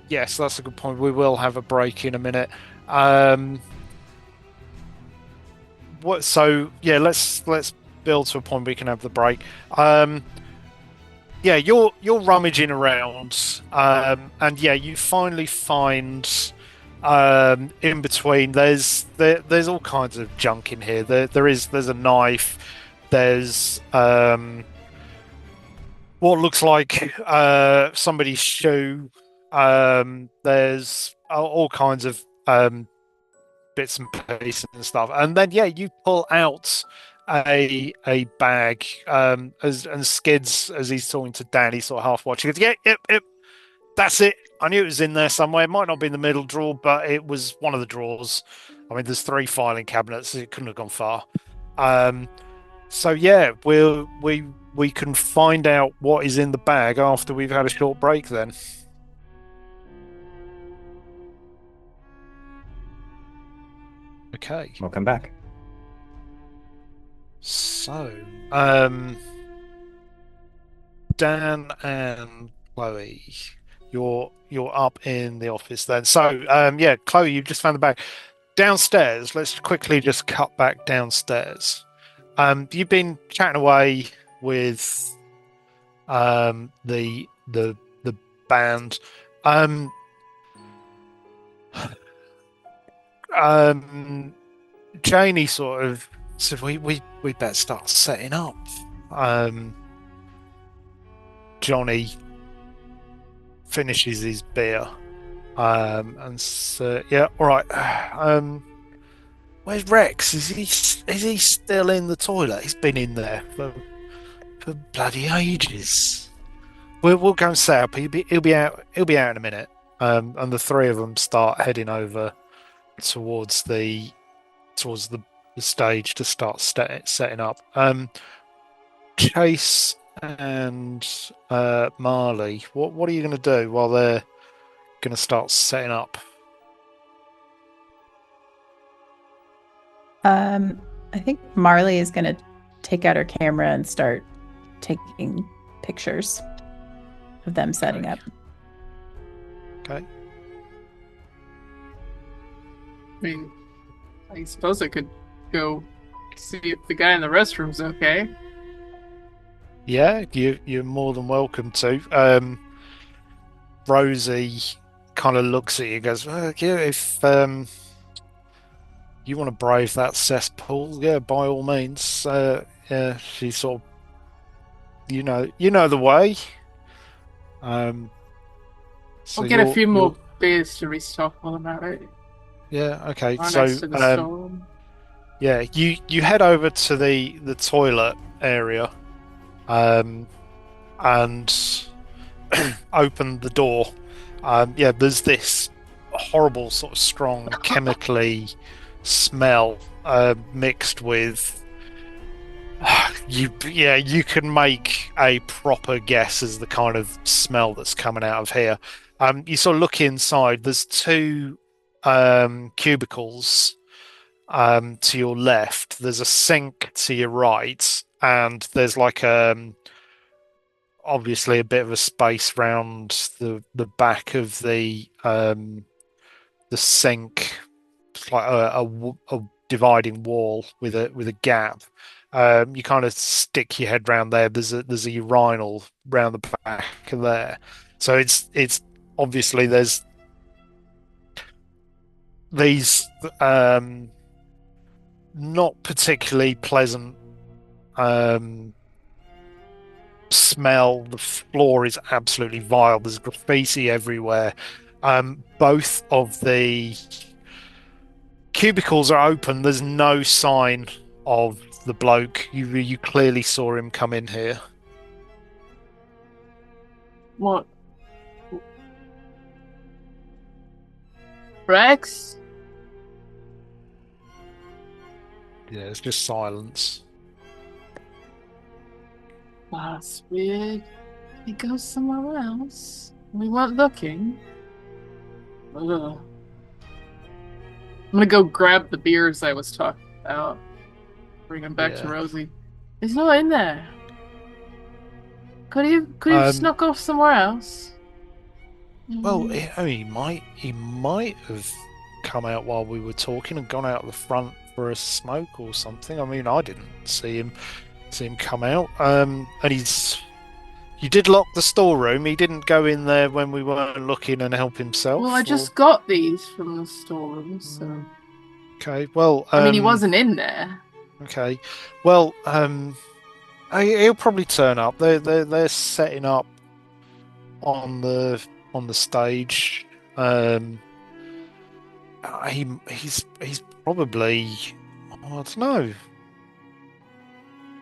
yes, that's a good point. We will have a break in a minute. So yeah, let's build to a point where we can have the break. Yeah, you're rummaging around, and yeah, you finally find in between. There's all kinds of junk in here. There's a knife. There's what looks like somebody's shoe. There's all kinds of bits and pieces and stuff, and then yeah, you pull out a bag, and Skidz, as he's talking to Dan, he's sort of half watching. He goes, yep, that's it. I knew it was in there somewhere. It might not be in the middle drawer, but it was one of the drawers. I mean, there's 3 filing cabinets. It couldn't have gone far. So yeah, we can find out what is in the bag after we've had a short break. Then. Okay. Welcome back. So, Dan and Chloe, you're up in the office then. So, yeah, Chloe, you've just found the bag downstairs. Let's quickly just cut back downstairs. You've been chatting away with the band. Janie sort of said we better start setting up. Johnny finishes his beer, and so yeah, all right. Where's Rex? Is he still in the toilet? He's been in there for bloody ages. We'll go and set up. He'll be out in a minute. And the 3 of them start heading over towards the stage to start setting up. Chase and Marley, what are you going to do while they're going to start setting up? I think Marley is going to take out her camera and start taking pictures of them setting up. Okay. I mean, I suppose I could go see if the guy in the restroom's okay. Yeah, you're more than welcome to. Rosie kind of looks at you and goes, well, yeah, if you want to brave that cesspool, yeah, by all means. Yeah, she sort of, you know the way. So I'll get a few more beers to restock while I'm at it. Yeah, okay. Right So next to the storm. yeah, you head over to the toilet area, and open the door. Yeah, there's this horrible sort of strong chemically smell mixed with you can make a proper guess as the kind of smell that's coming out of here. You sort of look inside, there's two cubicles to your left, there's a sink to your right, and there's like obviously a bit of a space round the back of the sink. It's like a dividing wall with a gap. You kind of stick your head round there. There's a urinal round the back of there. So it's obviously there's these not particularly pleasant smell. The floor is absolutely vile. There's graffiti everywhere. Both of the cubicles are open. There's no sign of the bloke. You clearly saw him come in here. What? Rex? Yeah, it's just silence. That's weird. He goes somewhere else. We weren't looking. Ugh. I'm gonna go grab the beers I was talking about. Bring them back to Rosie. He's not in there. Could he snuck off somewhere else? Well, he might have come out while we were talking and gone out the front for a smoke or something. I mean, I didn't see him come out. And you did lock the storeroom. He didn't go in there when we weren't looking and help himself. Well, I just got these from the storeroom, so. Okay. Well, I mean, he wasn't in there. Okay. Well, he'll probably turn up. They're setting up on the stage. He's probably, I don't know.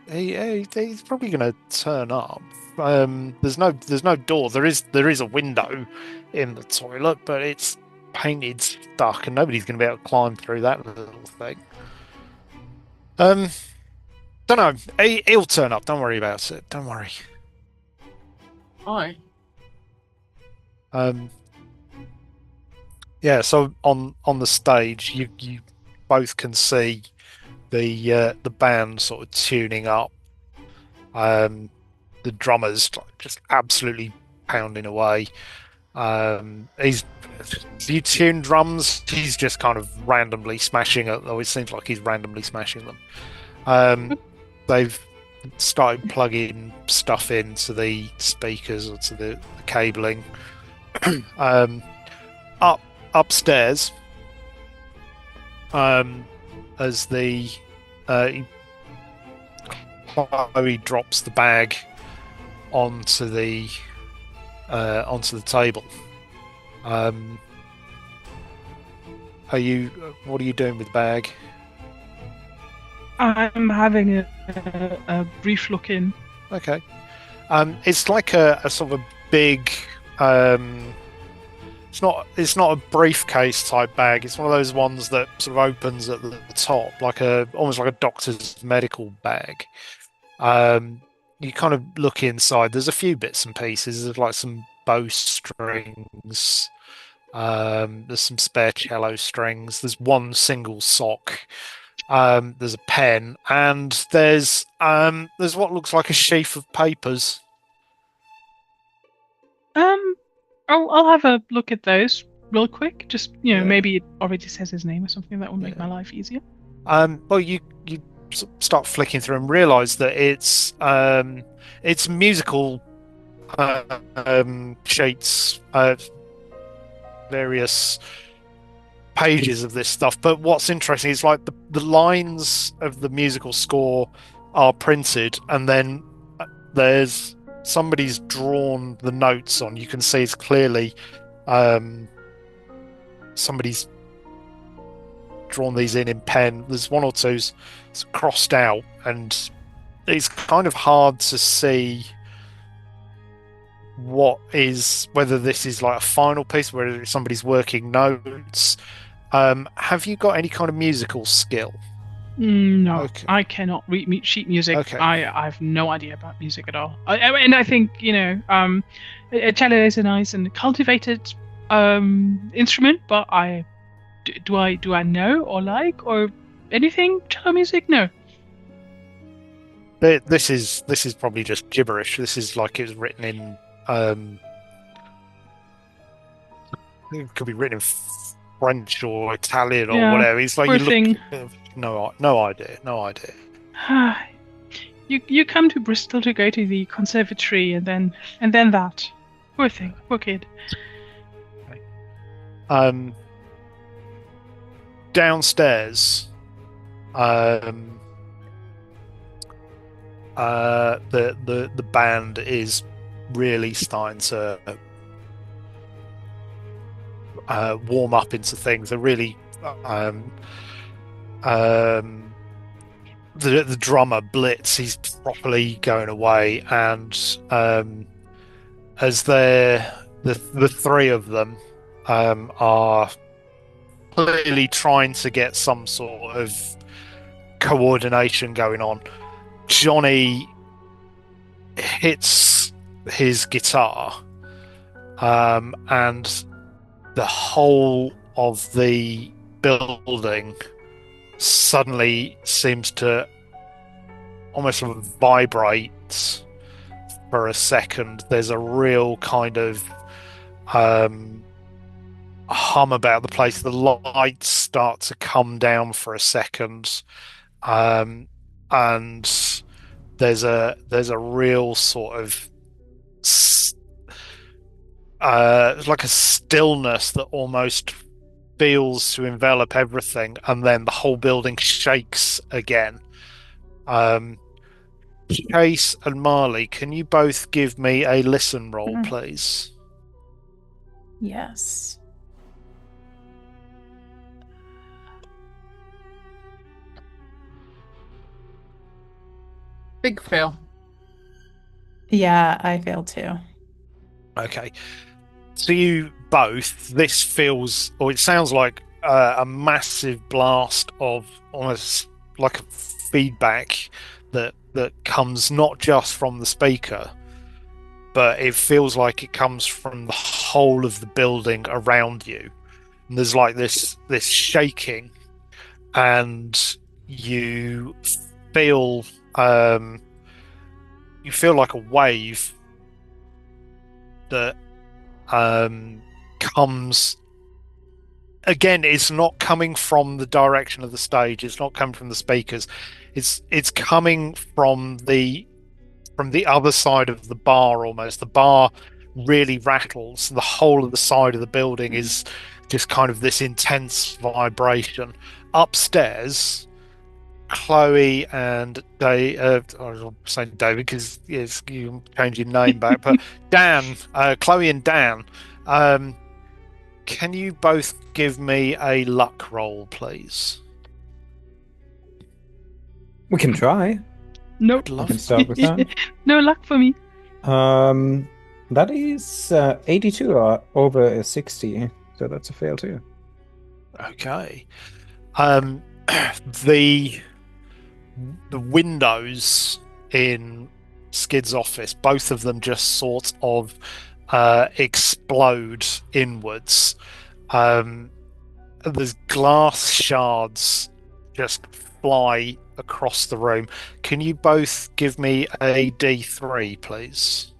He's probably going to turn up. There's no door. There is a window in the toilet, but it's painted stuck, and nobody's going to be able to climb through that little thing. Don't know. He'll turn up. Don't worry about it. Don't worry. Why? Yeah. So on the stage, you both can see the band sort of tuning up. The drummer's just absolutely pounding away. Do you tune drums? He's just kind of randomly smashing it. Though it seems like he's randomly smashing them. They've started plugging stuff into the speakers or to the cabling. Upstairs, as the Chloe drops the bag onto the table. What are you doing with the bag? I'm having a brief look in. Okay. It's like a sort of a big It's not a briefcase type bag. It's one of those ones that sort of opens at the top, almost like a doctor's medical bag. You kind of look inside. There's a few bits and pieces. There's like some bowstrings. There's some spare cello strings. There's one single sock. There's a pen, and there's what looks like a sheaf of papers. I'll have a look at those real quick. Just maybe it already says his name or something that will make my life easier. Well, you start flicking through and realise that it's musical sheets, various pages of this stuff. But what's interesting is like the lines of the musical score are printed, and then there's somebody's drawn the notes on. You can see it's clearly somebody's drawn these in pen. There's one or two's crossed out, and it's kind of hard to see whether this is like a final piece, whether somebody's working notes. Have you got any kind of musical skill? No, Okay. I cannot read sheet music. Okay. I have no idea about music at all. And I think a cello is a nice and cultivated instrument, but do I know or like or anything cello music? No. This is probably just gibberish. This is like it was written in. It could be written in French or Italian or whatever. It's like no idea. You come to Bristol to go to the conservatory and then that. Poor thing, poor kid. Downstairs, the band is really starting to warm up into things. They're really the drummer Blitz, he's properly going away, and as the three of them are clearly trying to get some sort of coordination going on, Johnny hits his guitar, and the whole of the building suddenly seems to almost sort of vibrate for a second. There's a real kind of hum about the place. The lights start to come down for a second, and there's a real sort of like a stillness that almost feels to envelop everything, and then the whole building shakes again. Chase and Marley, can you both give me a listen roll, please? Yes. Big fail. Yeah, I failed too. Okay. To you both, this feels, or it sounds like a massive blast of almost like a feedback that comes not just from the speaker, but it feels like it comes from the whole of the building around you. And there's like this shaking, and you feel like a wave that comes again. It's not coming from the direction of the stage. It's not coming from the speakers. It's coming from the other side of the bar. Almost, the bar really rattles. The whole of the side of the building is just kind of this intense vibration. Upstairs, Chloe and I'm saying David because yes, you change your name back, but Dan, Chloe and Dan, can you both give me a luck roll, please? We can try. Nope. We can start with that. No luck for me. That is 82 or over a 60, so that's a fail too. Okay. The windows in Skid's office, both of them just sort of explode inwards. There's glass shards just fly across the room. Can you both give me a D3, please?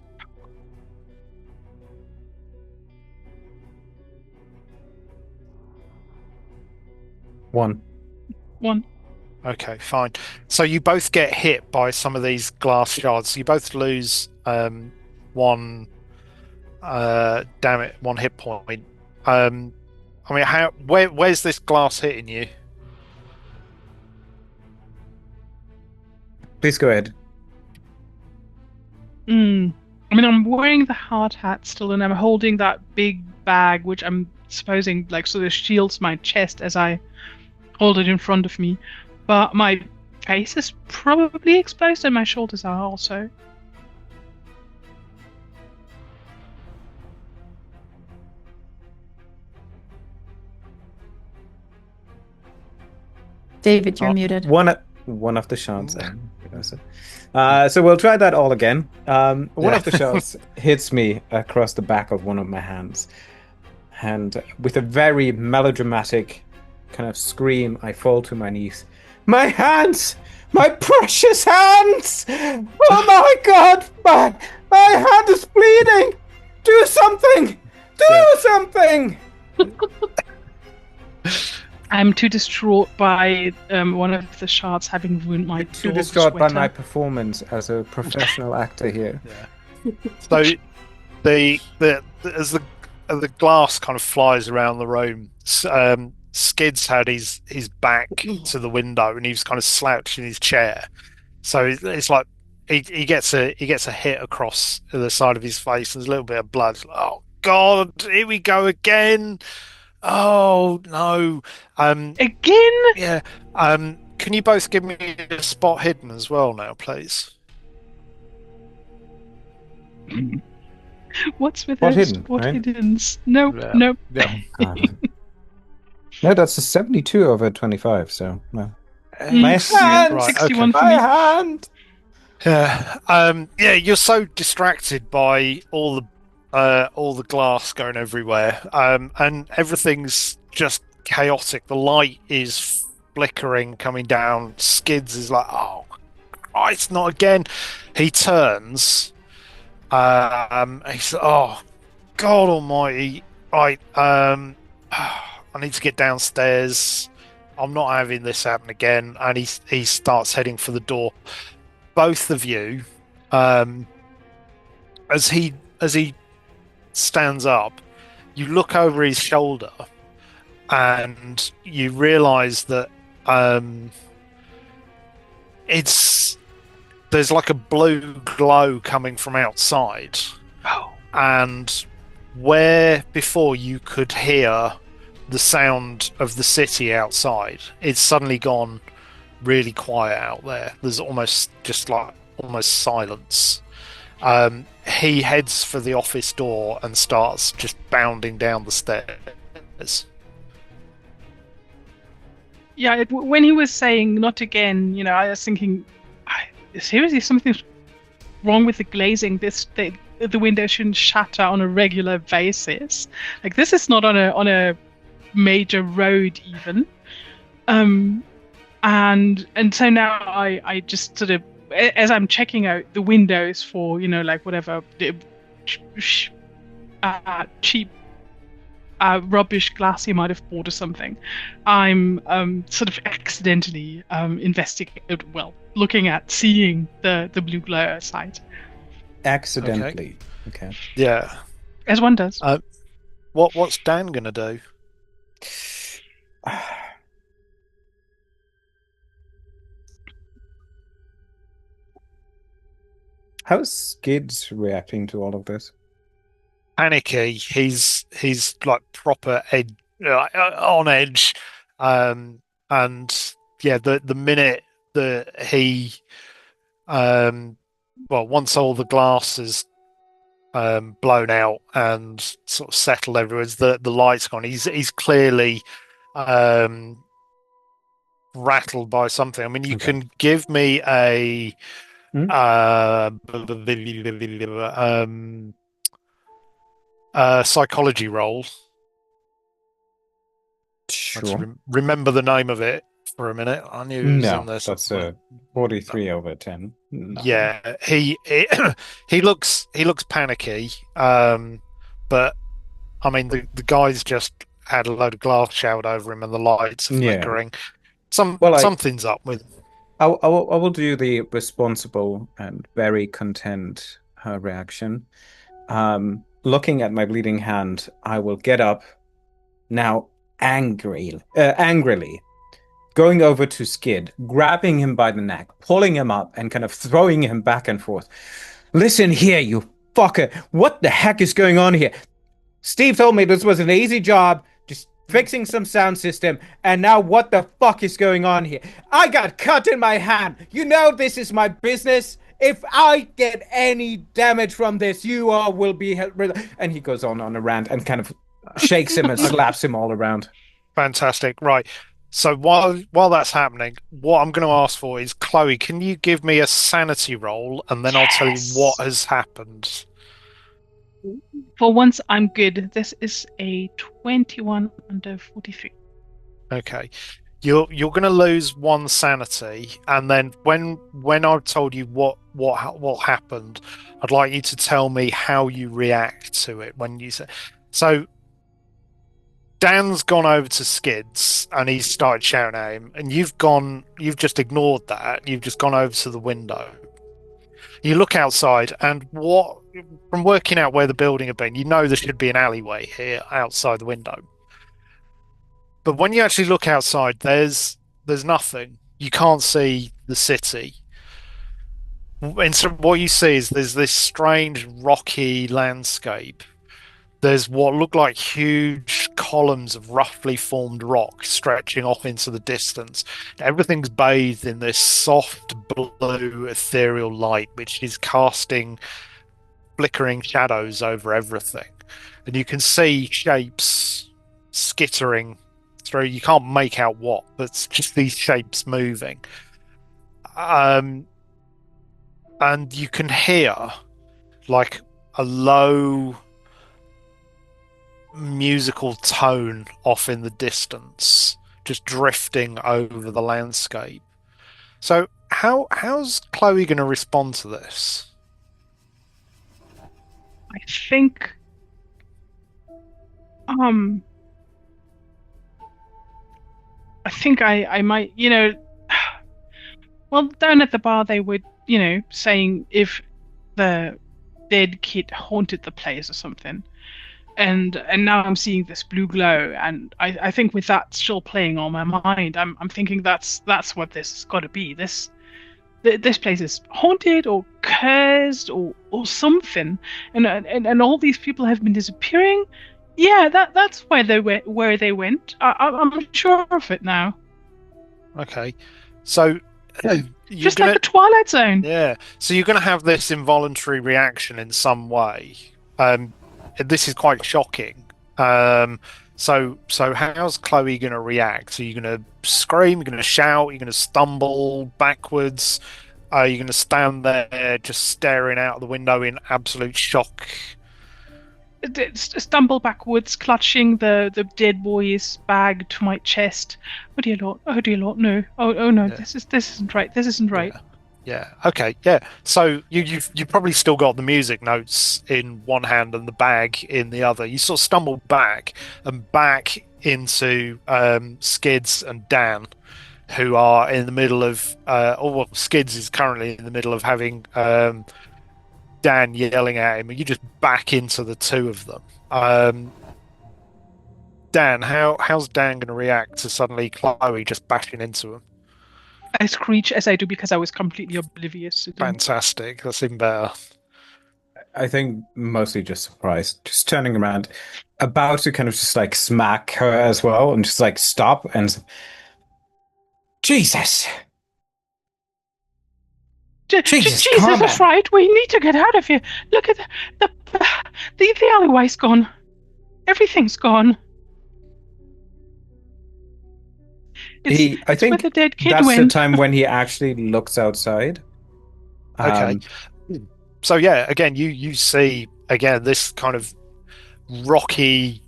One. Okay, fine. So you both get hit by some of these glass shards. You both lose one one hit point. I mean, where's this glass hitting you? Please go ahead. I mean, I'm wearing the hard hat still, and I'm holding that big bag, which I'm supposing like sort of shields my chest as I hold it in front of me. But my face is probably exposed, and my shoulders are also. David, you're muted. One of the shards. So we'll try that all again. One of the shards hits me across the back of one of my hands, and with a very melodramatic kind of scream, I fall to my knees. My hands! My precious hands! Oh my God! My hand is bleeding! Do something! Do something! I'm too distraught by one of the shards having ruined my Too dog distraught by sweater. my performance as a professional actor here. Yeah. So as the glass kind of flies around the room, Skid's had his back to the window and he was kind of slouched in his chair. So it's like he gets a hit across the side of his face. There's a little bit of blood. Oh God, here we go again. Oh no. Again? Yeah. Can you both give me a spot hidden as well now, please? What's with Spot those hidden, spot right? hiddens? Nope, Yeah. nope. Yeah. No, that's a 72 over 25, so no. My hand! Right, 61 okay. for me. hand! Yeah, you're so distracted by all the glass going everywhere, and everything's just chaotic. The light is flickering, coming down. Skidz is like, oh, Christ, not again. He turns. He says, oh, God Almighty! Right, I need to get downstairs. I'm not having this happen again. And he starts heading for the door. Both of you, as he stands up, you look over his shoulder and you realize that there's like a blue glow coming from outside. Oh. And where before you could hear the sound of the city outside, it's suddenly gone really quiet out there. There's almost silence. He heads for the office door and starts just bounding down the stairs. Yeah, when he was saying not again, I was thinking, seriously, something's wrong with the glazing. The window shouldn't shatter on a regular basis. Like, this is not on a major road even. And so now I just sort of, as I'm checking out the windows for like whatever cheap rubbish glass he might have bought or something, I'm sort of accidentally seeing the blue glow outside. Accidentally. Okay. Yeah. As one does. What's Dan gonna do? How's Skidz reacting to all of this? Panicky. He's like proper on edge, and yeah, the minute that he once all the glass is blown out and sort of settled everywhere. The lights gone. He's clearly rattled by something. I mean, you can give me a psychology roll. Sure. Remember the name of it for a minute. I knew it was in there. That's a 43 over 10. Nothing. Yeah, he looks panicky. But I mean the guy's just had a load of glass showered over him and the lights are flickering. Something's up with. I will do the responsible and very content reaction. Looking at my bleeding hand, I will get up now angrily, going over to Skid, grabbing him by the neck, pulling him up, and kind of throwing him back and forth. Listen here, you fucker. What the heck is going on here? Steve told me this was an easy job, just fixing some sound system, and now what the fuck is going on here? I got cut in my hand. You know this is my business. If I get any damage from this, you all will be... And he goes on a rant and kind of shakes him and slaps him all around. Fantastic. Right. So while that's happening, what I'm going to ask for is, Chloe, can you give me a sanity roll, and then I'll tell you what has happened. For once, I'm good. This is a 21 under 43. Okay. You're going to lose one sanity, and then when I've told you what happened, I'd like you to tell me how you react to it when you say. So Dan's gone over to Skidz and he's started shouting at him, and you've just ignored that. You've just gone over to the window. You look outside, and from working out where the building had been, you know there should be an alleyway here outside the window. But when you actually look outside, there's nothing. You can't see the city. And so what you see is there's this strange rocky landscape. There's what look like huge columns of roughly formed rock stretching off into the distance. Everything's bathed in this soft blue ethereal light, which is casting flickering shadows over everything. And you can see shapes skittering through. You can't make out what, but it's just these shapes moving. And you can hear like a low musical tone off in the distance, just drifting over the landscape. So how's Chloe going to respond to this? I think I might, well, down at the bar they were, saying if the dead kid haunted the place or something. And now I'm seeing this blue glow, and I think with that still playing on my mind, I'm thinking that's what this has got to be. This place is haunted or cursed or something, and all these people have been disappearing. Yeah, that's where they went. I'm sure of it now. Okay, so just like the Twilight Zone. Yeah, so you're going to have this involuntary reaction in some way. This is quite shocking. So how's Chloe going to react? Are you going to scream? You're going to shout? You're going to stumble backwards? Are you going to stand there just staring out the window in absolute shock? Stumble backwards, clutching the dead boy's bag to my chest. Oh dear Lord! Oh dear Lord! No! Oh no! Yeah. This isn't right. This isn't right. Yeah. Okay. Yeah. So you've probably still got the music notes in one hand and the bag in the other. You sort of stumble back into Skidz and Dan, who are in the middle of. Skidz is currently in the middle of having Dan yelling at him, and you just back into the two of them. Dan, how's Dan going to react to suddenly Chloe just bashing into him? I screech as I do because I was completely oblivious to them. Fantastic. That's even better. I think mostly just surprised, just turning around, about to kind of just like smack her as well, and just like stop and Jesus. Jesus, Jesus, calm that's down. right. We need to get out of here. Look at the alleyway's gone. Everything's gone. I It's where think the dead kid that's the went. time when he actually looks outside. Okay. So yeah, again, you see again this kind of rocky,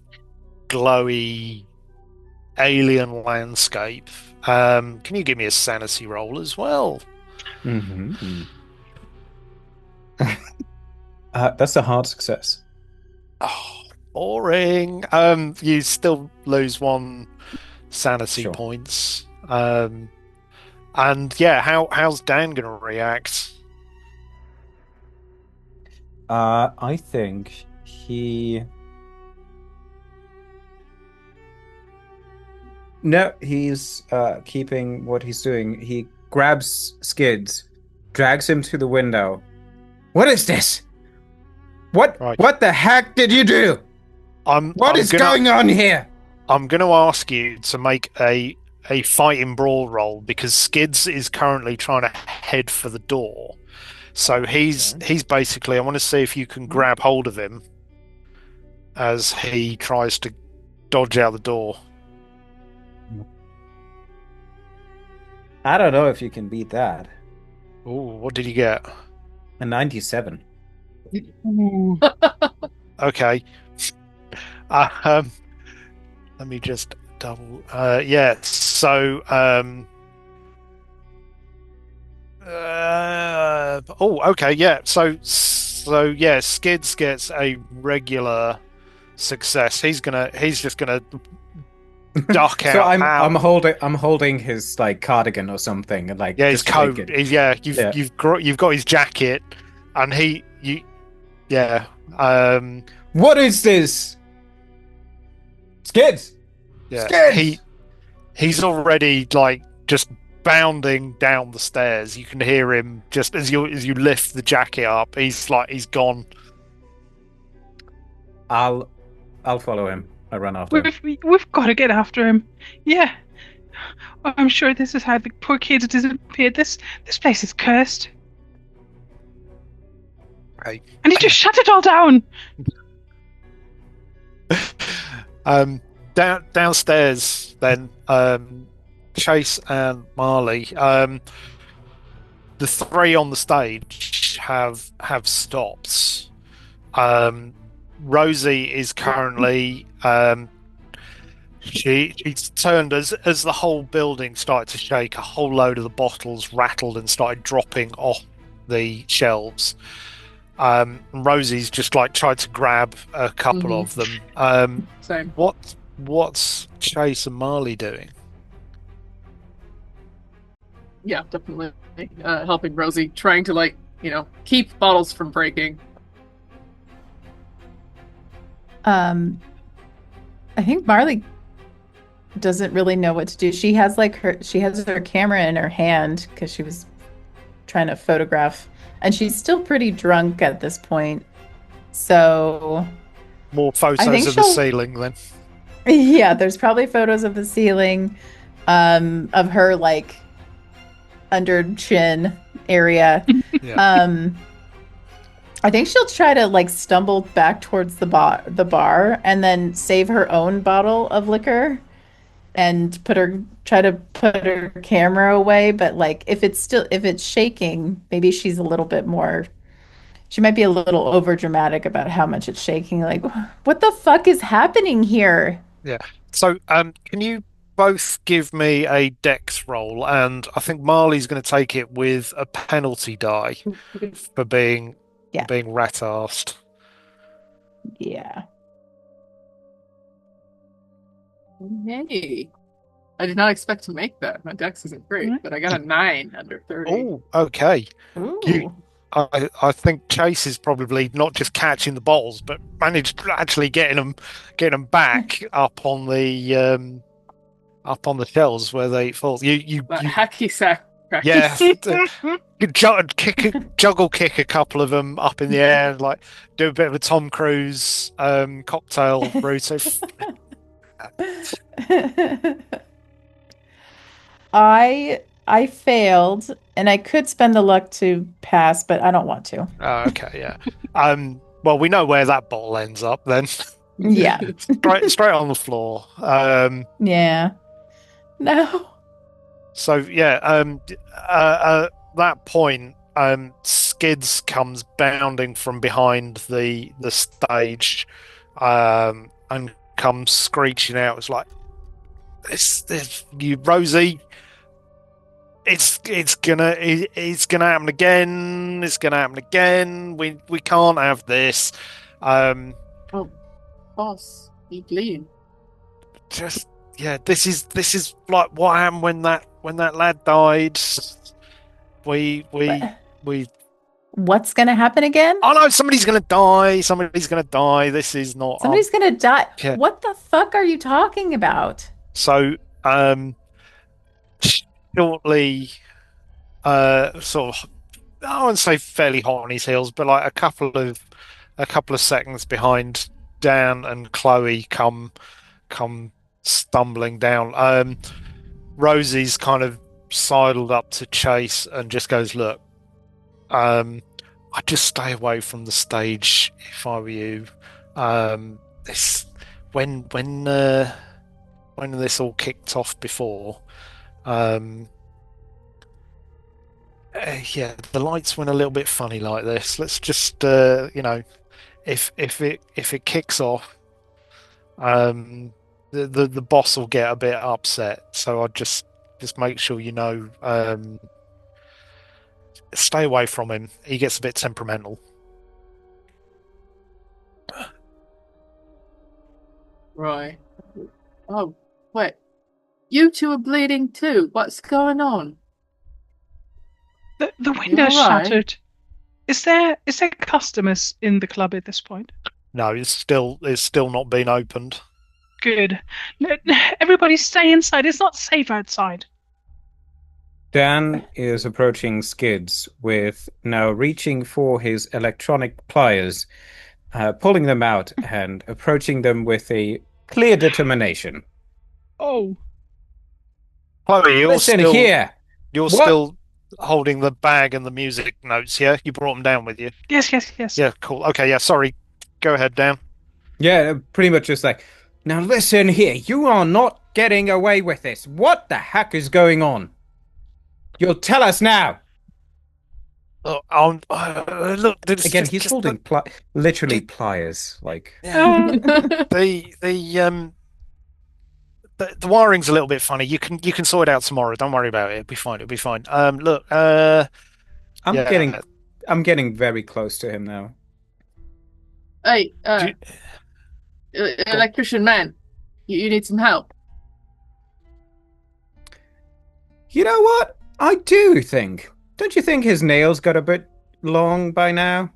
glowy, alien landscape. Can you give me a sanity roll as well? Mm-hmm. That's a hard success. Oh, boring. You still lose one sanity points. And yeah, how's Dan gonna react? I think he... No, he's keeping what he's doing. He grabs Skidz, drags him to the window. What is this? What the heck did you do? What is going on here? I'm going to ask you to make a fighting brawl roll because Skidz is currently trying to head for the door. So he's basically, I want to see if you can grab hold of him as he tries to dodge out the door. I don't know if you can beat that. Ooh, what did you get? A 97. Okay. Let me just double. Yeah. So. Okay. Yeah. So yeah. Skidz gets a regular success. He's just gonna duck out. So I'm holding his like cardigan or something, and like his coat. You've got his jacket, and What is this? Skidz! Yeah. Skidz! He's already like just bounding down the stairs. You can hear him just as you lift the jacket up. He's gone. I'll follow him. I run after him. We've got to get after him. Yeah. I'm sure this is how the poor kids disappeared. This place is cursed. Right. I need to shut it all down. Downstairs then, Chase and Marley. The three on the stage have stopped. Rosie is currently she's turned as the whole building started to shake. A whole load of the bottles rattled and started dropping off the shelves. Rosie's just like tried to grab a couple of them. Same. What's Chase and Marley doing? Yeah, definitely helping Rosie, trying to keep bottles from breaking. I think Marley doesn't really know what to do. She has her camera in her hand because she was trying to photograph, and she's still pretty drunk at this point. So more photos of the ceiling then. Yeah, there's probably photos of the ceiling, of her like under chin area. Yeah. I think she'll try to like stumble back towards the bar and then save her own bottle of liquor and try to put her camera away. But like if it's shaking, maybe she's a little bit more. She might be a little over dramatic about how much it's shaking. Like, what the fuck is happening here? Yeah. So, can you both give me a dex roll? And I think Marley's going to take it with a penalty die for being rat-arsed. Yeah. Hey. I did not expect to make that. My dex isn't great, but I got a 9 under 30. Oh, okay. Ooh. I think Chase is probably not just catching the bottles, but managed to actually getting them back up on the shelves where they fall. You hacky sack. Yeah, juggle kick a couple of them up in the air, and like do a bit of a Tom Cruise cocktail routine. I I failed, and I could spend the luck to pass, but I don't want to. Oh, okay, yeah. Well, we know where that bottle ends up then. Yeah. straight on the floor. Yeah. No. So yeah, that point, Skidz comes bounding from behind the stage, and comes screeching out. It's like, this you, Rosie. It's gonna happen again. It's gonna happen again. We can't have this. Oh, boss, you bleeding? Just yeah. This is like what happened when that lad died. We. What's going to happen again? Oh no! Somebody's gonna die. Somebody's gonna die. This is not. Somebody's going to die. Yeah. What the fuck are you talking about? So, shortly, sort of, I wouldn't say fairly hot on his heels, but like a couple of seconds behind Dan and Chloe come stumbling down. Rosie's kind of sidled up to Chase and just goes, "Look, I'd just stay away from the stage if I were you. This when this all kicked off before, yeah, the lights went a little bit funny like this. Let's just, if it kicks off, the boss will get a bit upset. So I'd just make sure you know, stay away from him. He gets a bit temperamental." Right. Oh, wait. You two are bleeding too. What's going on? The window's You all right? shattered. Is there customers in the club at this point? No, it's still not been opened. Good. No, everybody stay inside. It's not safe outside. Dan is approaching Skidz with now reaching for his electronic pliers, pulling them out and approaching them with a clear determination. Oh, Chloe, Listen here. You're What? still holding the bag and the music notes, yeah? You brought them down with you. yes. Yeah, cool. Okay, yeah, sorry. Go ahead, Dan. Yeah, pretty much just like, now listen here. You are not getting away with this. What the heck is going on? You'll tell us now. Look, Again, he's holding literally pliers. Like, the wiring's a little bit funny. You can sort it out tomorrow. Don't worry about it. It'll be fine. Look, I'm yeah. getting very close to him now. Hey, electrician man, you need some help. You know what? I do think. Don't you think his nails got a bit long by now?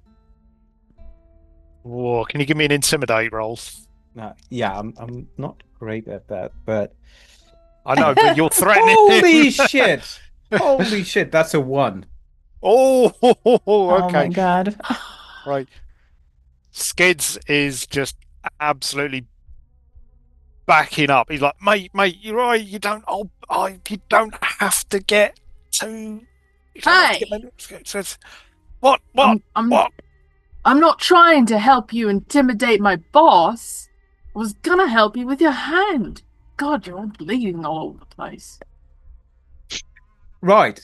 Whoa, can you give me an intimidate roll? Yeah, I'm not great at that, but I know, but you're threatening. Holy shit! Holy shit! That's a 1. Oh, okay. Oh my god. Right. Skidz is just absolutely backing up. He's like, mate, you're right. You don't have to get too. Hey! What? I'm What? I'm not trying to help you intimidate my boss. I was gonna help you with your hand. God, you're all bleeding all over the place. Right.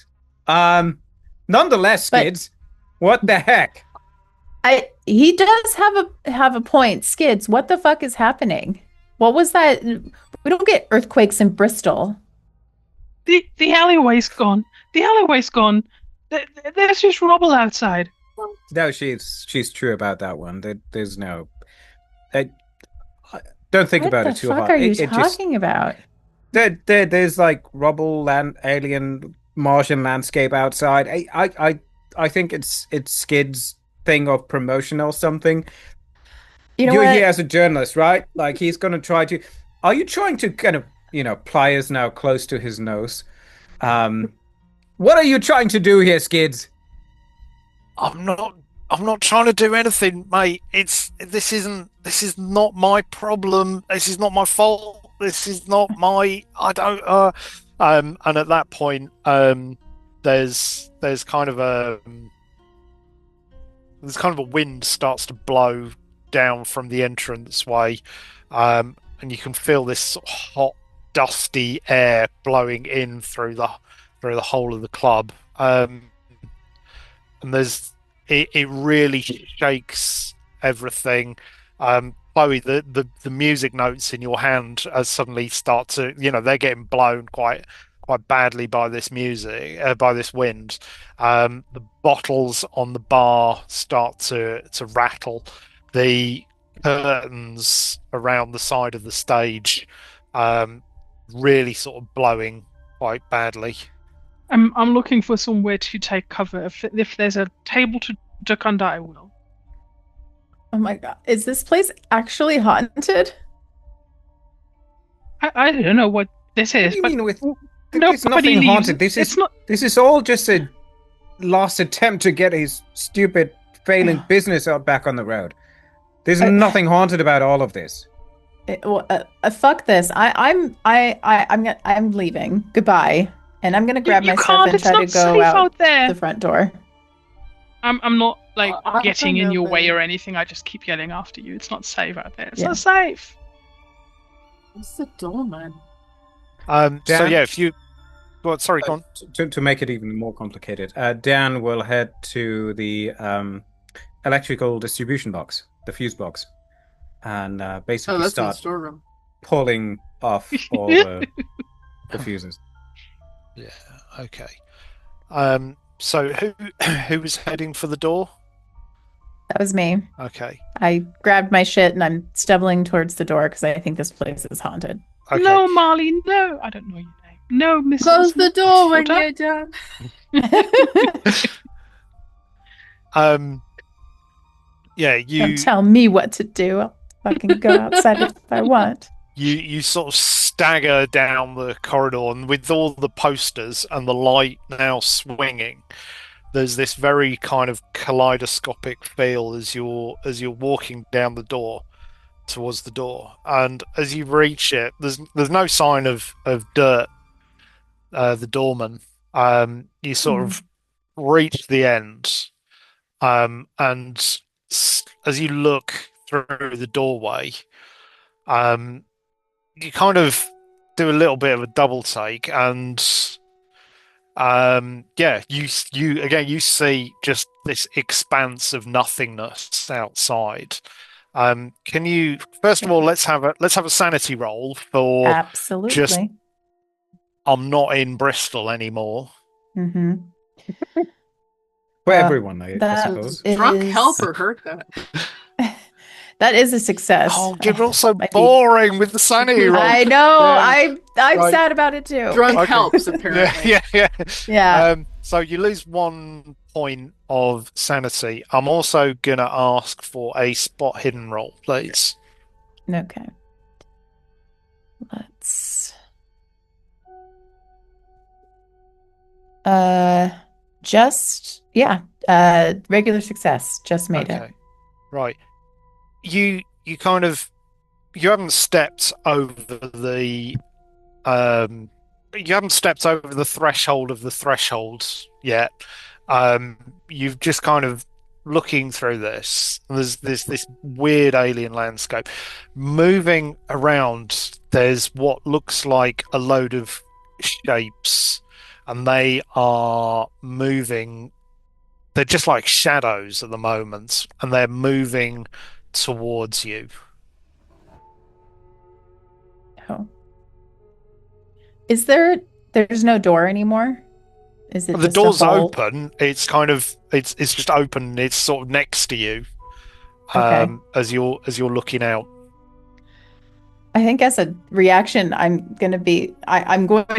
Nonetheless, Skidz, what the heck? He does have a point. Skidz, what the fuck is happening? What was that? We don't get earthquakes in Bristol. the alleyway's gone. The alleyway's gone. There's just rubble outside. No, she's true about that one. There's no. Don't think about it too hard. What the fuck are you talking about? There's like rubble and alien Martian landscape outside. I think it's Skid's thing of promotion or something. You're here as a journalist, right? Like he's gonna try to. Are you trying to kind of pliers now close to his nose? What are you trying to do here, Skidz? I'm not trying to do anything, mate. This is not my problem. This is not my fault. This is not my. I don't. And at that point, there's kind of a wind starts to blow down from the entranceway, and you can feel this sort of hot, dusty air blowing in through the whole of the club. And it really shakes everything. Chloe, the music notes in your hand suddenly start to, they're getting blown quite badly by this music, by this wind. The bottles on the bar start to rattle. The curtains around the side of the stage really sort of blowing quite badly. I'm looking for somewhere to take cover. If there's a table to duck under, I will. Oh my god. Is this place actually haunted? I don't know what this is. What do you mean with Nobody there's nothing leaves. haunted? This is all just a last attempt to get his stupid failing business out back on the road. There's nothing haunted about all of this. Fuck this. I'm leaving. Goodbye. And I'm gonna grab my stuff and try to go out the front door. I'm not I getting don't in know, your way but- or anything. I just keep yelling after you. It's not safe out there. It's not safe. What's the door, man? So Dan? yeah, if you, well, sorry, go on. To make it even more complicated, Dan will head to the electrical distribution box, the fuse box, and basically That's in the start storeroom. pulling off all the fuses. Yeah. Okay. So who was heading for the door? That was me. Okay. I grabbed my shit and I'm stumbling towards the door because I think this place is haunted. Okay. No, Marley, no. I don't know your name. No, Mrs. Close the door when Potter. you're done. Yeah, Don't tell me what to do. I'll fucking go outside if I want. you sort of stagger down the corridor, and with all the posters and the light now swinging, there's this very kind of kaleidoscopic feel as you're walking down the door towards the door, and as you reach it, there's no sign of dirt. The doorman. You sort of reach the end, and as you look through the doorway, you kind of do a little bit of a double take, and you see just this expanse of nothingness outside. Can you first of all let's have a sanity roll for Absolutely. just I'm not in Bristol anymore. Mm-hmm. For everyone, I that suppose. Drunk is- helper heard that. That is a success. Oh, you're also might be- boring with the sanity roll. I know. Yeah. I'm Right. sad about it too. Drunk Okay. helps, apparently. Yeah. Yeah. So you lose 1 point of sanity. I'm also gonna ask for a spot hidden roll, please. Okay. Let's. Regular success. Just made it. Right. You kind of you haven't stepped over the threshold of the threshold yet. You've just kind of looking through this. There's this weird alien landscape. Moving around, there's what looks like a load of shapes, and they are moving. They're just like shadows at the moment, and they're moving towards you. Oh. There's no door anymore? Is it The just a door's hole? open. It's kind of it's just open. It's sort of next to you, Okay. as you're looking out. I think as a reaction, I'm going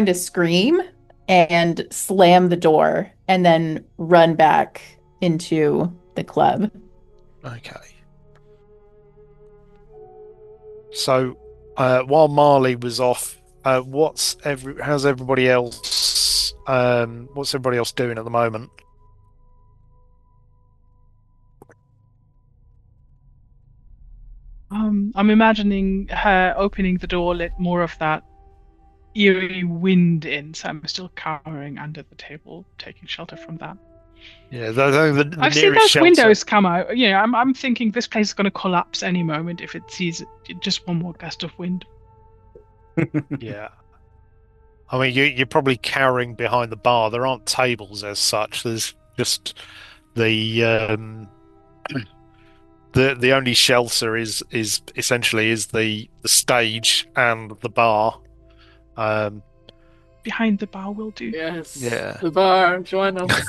to scream and slam the door and then run back into the club. Okay. So, while Marley was off, how's everybody else? What's everybody else doing at the moment? I'm imagining her opening the door, let more of that eerie wind in, so I'm still cowering under the table, taking shelter from that. Yeah, the I've seen nearest those shelter. windows come out. I'm thinking this place is going to collapse any moment if it sees just one more gust of wind. Yeah. I mean, you're probably cowering behind the bar. There aren't tables as such. There's just the only shelter is essentially the stage and the bar. Behind the bar will do. Yes. Yeah. The bar, join us.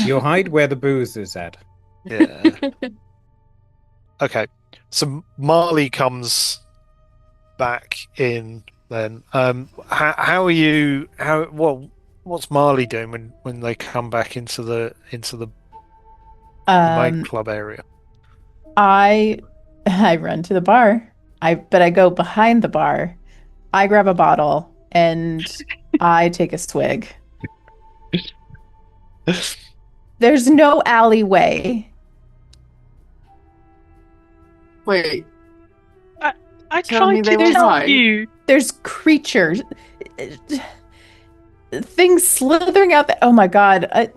You'll hide where the booze is at. Yeah. Okay. So Marley comes back in then. How are you? What's Marley doing when they come back into the main club area? I run to the bar. But I go behind the bar. I grab a bottle and I take a swig. There's no alleyway. Wait. I Tell me tried they to will tell hide. you. There's creatures. Things slithering out there. Oh my god.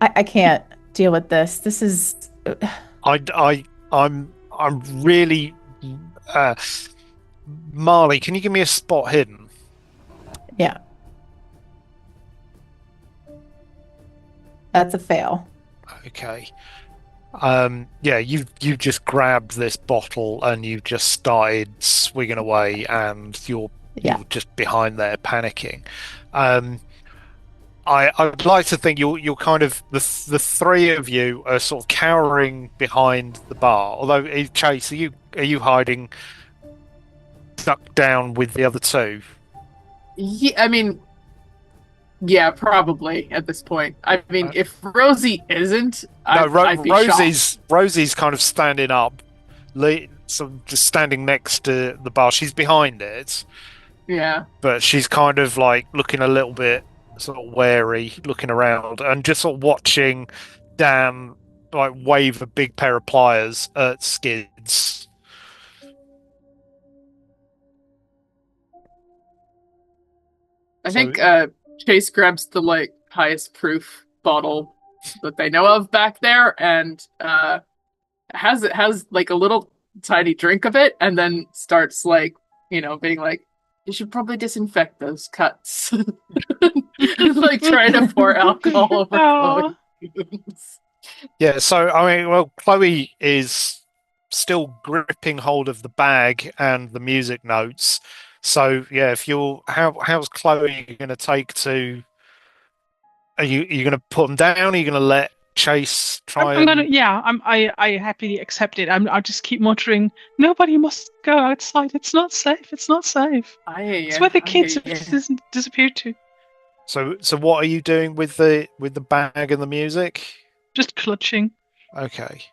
I can't deal with this. This is I'm really Marley, can you give me a spot hidden? yeah. That's a fail. Okay. Yeah, you've just grabbed this bottle and you've just started swigging away, and you're just behind there panicking. I'd like to think you're kind of the three of you are sort of cowering behind the bar. Although Chase, are you hiding, ducked down with the other two? Yeah, I mean, yeah, probably at this point. I mean, if Rosie isn't, I'd be shocked. Rosie's kind of standing up, so just standing next to the bar. She's behind it. Yeah, but she's kind of like looking a little bit sort of wary, looking around, and just sort of watching Dan like wave a big pair of pliers at Skidz. I think Chase grabs the highest proof bottle that they know of back there, and has like a little tiny drink of it, and then starts being like, you should probably disinfect those cuts. Like trying to pour alcohol over Chloe. Yeah, so I mean, well, Chloe is still gripping hold of the bag and the music notes. So yeah, if you're how's Chloe going to take to? Are you going to put them down? Are you going to let Chase try? I happily accept it. I'll just keep muttering. Nobody must go outside. It's not safe. It's not safe. It's where the kids have disappeared to. So what are you doing with the bag and the music? Just clutching. Okay.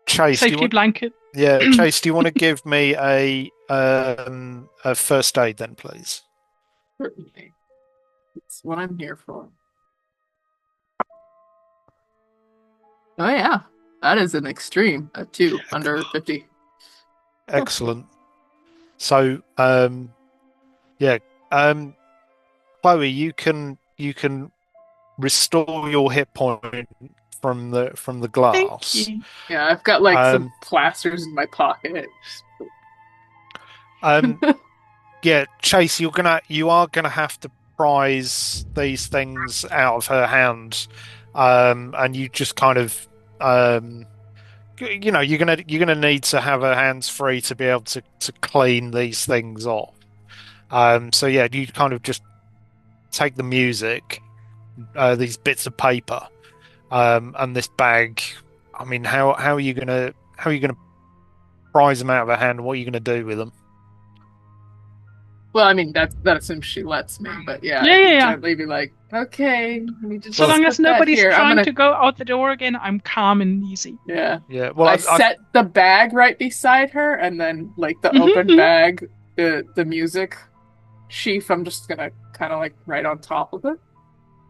Chase, safety blanket. Yeah, Chase, do you want to give me a first aid then, please? Certainly. It's what I'm here for. Oh yeah, that is an extreme. A 2 under 50. Excellent. So, Chloe, you can restore your hit point from the glass. Thank you. Yeah, I've got some plasters in my pocket. Yeah, Chase, you are gonna have to prise these things out of her hand, and you just kind of, you're gonna need to have her hands free to be able to clean these things off. So yeah, you kind of just take the music, these bits of paper, and this bag. I mean, how are you gonna prise them out of her hand? What are you gonna do with them? Well, I mean that assumes she lets me, but yeah. Gently be like, okay. So long as nobody's trying to go out the door again, I'm calm and easy. Yeah. Yeah. Well, I set the bag right beside her, and then the open bag, the music sheaf, I'm just gonna kind of right on top of it.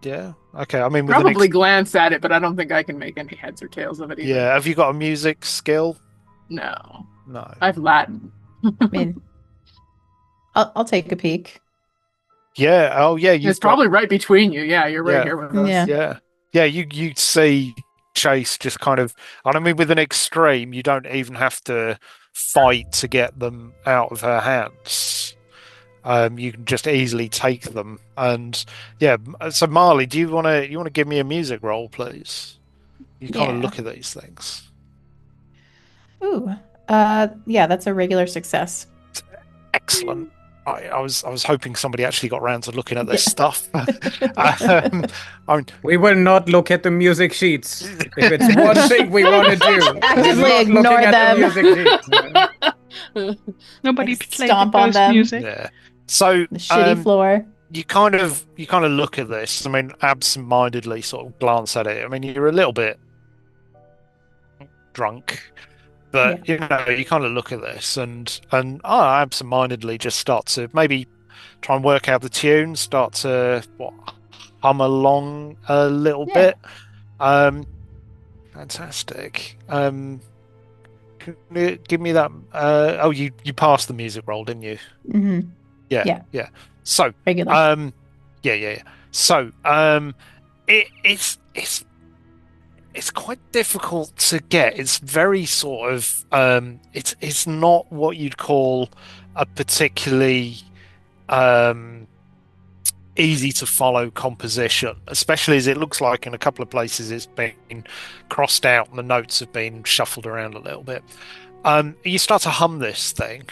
Yeah. Okay. I mean, probably glance at it, but I don't think I can make any heads or tails of it either. Yeah. Have you got a music skill? No. No. I have Latin. I mean, I'll take a peek. Yeah. Oh, yeah. It's probably right between you. Yeah, you're right Yeah. here with us. Yeah. Yeah. Yeah. You see Chase just kind of. And I mean, with an extreme, you don't even have to fight to get them out of her hands. You can just easily take them. And yeah. So Marley, do you want to give me a music roll, please? You kind of Yeah. look at these things. Ooh. Yeah, that's a regular success. Excellent. I was hoping somebody actually got around to looking at this Yeah. stuff. We will not look at the music sheets. If it's one thing we want to do, Actively we're not ignore looking at them. the music sheets. Nobody Like, played stomp the on ghost them. music. Yeah. So The shitty floor. you kind of look at this. I mean, absent-mindedly sort of glance at it. I mean, you're a little bit drunk, but you kind of look at this and absent-mindedly just start to maybe try and work out the tune, start to hum along a little bit. Fantastic. Can you give me that? You passed the music roll, didn't you? Mm-hmm. Yeah. So Regular. yeah. So it's quite difficult to get. It's very sort of it's not what you'd call a particularly easy to follow composition, especially as it looks like in a couple of places it's been crossed out and the notes have been shuffled around a little bit. You start to hum this thing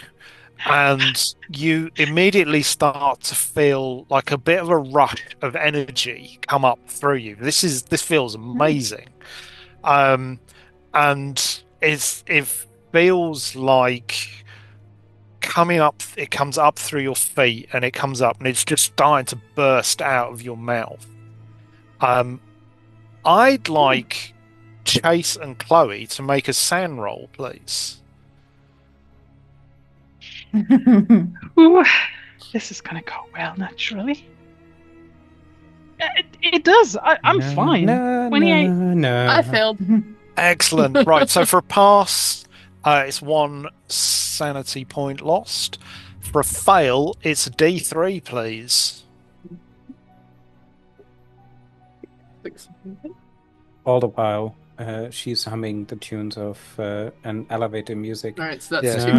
and you immediately start to feel like a bit of a rush of energy come up through you. This feels amazing. And it feels like it comes up through your feet and it comes up and it's just starting to burst out of your mouth. I'd like Chase and Chloe to make a sand roll, please. Ooh, this is gonna go well, naturally. It does. I'm fine. 28. No. I failed. Excellent. Right, so for a pass, it's 1 sanity point lost. For a fail, it's a D3, please. All the while, she's humming the tunes of an elevator music. All right, so that's Yeah.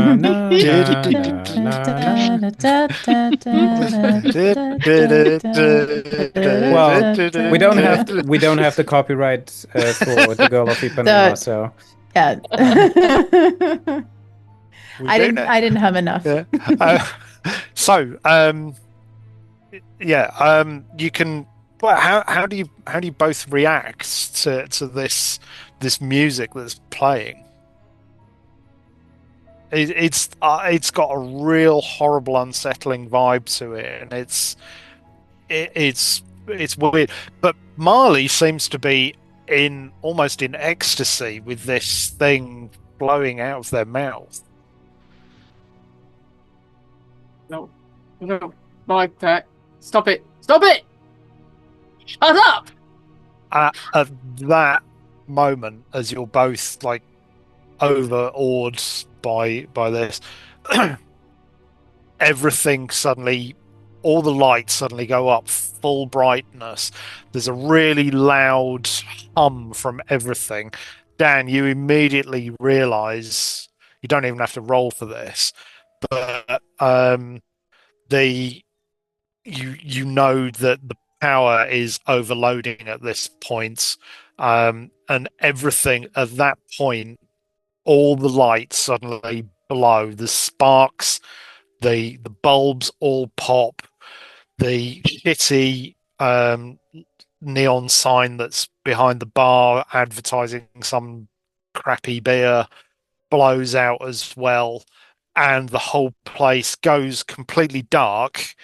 Well, we don't have the copyright for the Girl of Ipanema, so Yeah. I didn't have enough. Yeah. You can. Well, how do you both react to this music that's playing? It's got a real horrible, unsettling vibe to it, and it's weird. But Marley seems to be almost in ecstasy with this thing blowing out of their mouth. No, like that. Stop it! Stop it! Shut up! At that moment, as you're both like overawed by this, everything suddenly, all the lights suddenly go up full brightness. There's a really loud hum from everything. Dan, you immediately realize you don't even have to roll for this, but you know that the power is overloading at this point, and everything at that point, all the lights suddenly blow, the sparks, the bulbs all pop, the shitty neon sign that's behind the bar advertising some crappy beer blows out as well, and the whole place goes completely dark,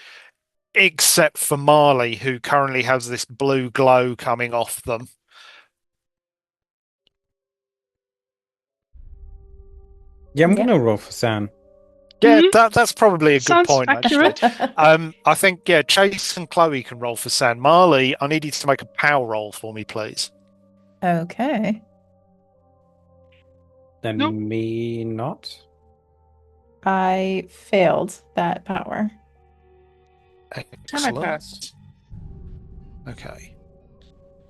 except for Marley, who currently has this blue glow coming off them. yeah, I'm gonna roll for Sam. Yeah, that's probably a good Sounds point, accurate. actually. I think, Chase and Chloe can roll for Sam. Marley, I need you to make a power roll for me, please. Okay. Then Nope. me not. I failed that power. Time I Excellent. passed. Okay.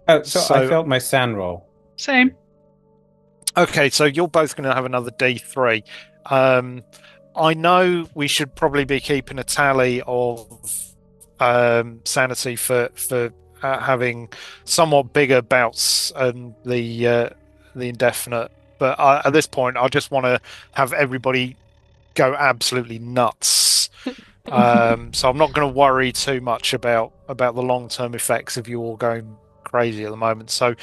Oh, so I So- failed my SAN roll. Same. Okay, so you're both going to have another D3. I know we should probably be keeping a tally of sanity for having somewhat bigger bouts and the indefinite. But at this point, I just want to have everybody go absolutely nuts. So I'm not going to worry too much about the long-term effects of you all going crazy at the moment. So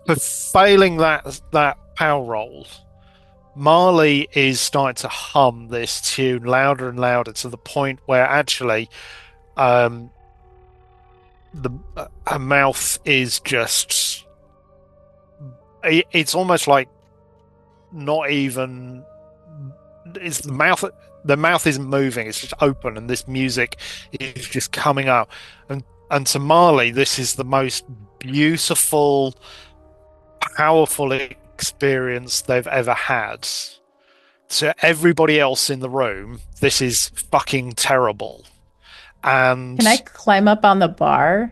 for failing that power roll, Marley is starting to hum this tune louder and louder to the point where actually her mouth is just it's almost like not even it's the mouth isn't moving, it's just open, and this music is just coming up, and to Marley this is the most beautiful, powerful experience they've ever had. To everybody else in the room, this is fucking terrible. And Can I climb up on the bar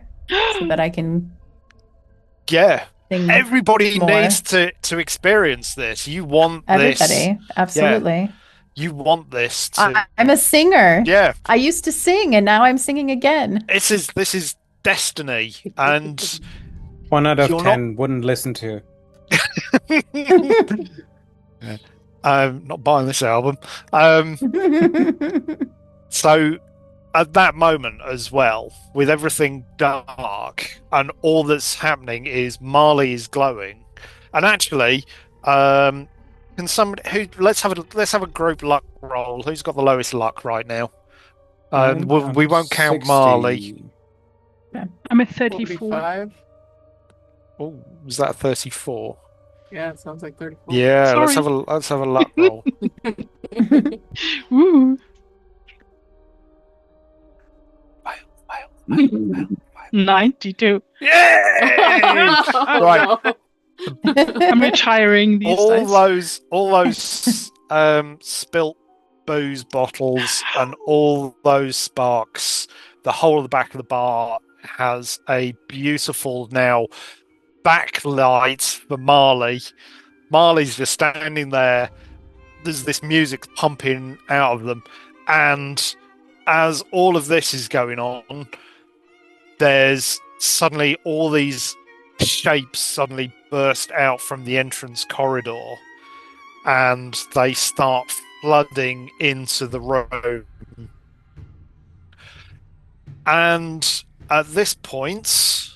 so that I can yeah, sing everybody more? needs to experience this. You want this. Everybody, absolutely. You want this to I'm a singer. yeah. I used to sing and now I'm singing again. This is destiny, and 1 out of You're 10 wouldn't listen to. I'm not buying this album. So at that moment as well, with everything dark and all that's happening is Marley is glowing, and actually, can somebody let's have a group luck roll. Who's got the lowest luck right now? We won't count 60. Marley. I'm at 34. 45. Oh, was that 34? Yeah, it sounds like 34. Yeah, Sorry. let's have a luck roll. Woo. 92. Yay! Oh, Right. no. I'm retiring these days. all those spilt booze bottles and all those sparks, the whole of the back of the bar has a beautiful now backlight for Marley. Marley's just standing there. There's this music pumping out of them, and as all of this is going on, there's suddenly all these shapes suddenly burst out from the entrance corridor, and they start flooding into the room. And at this point,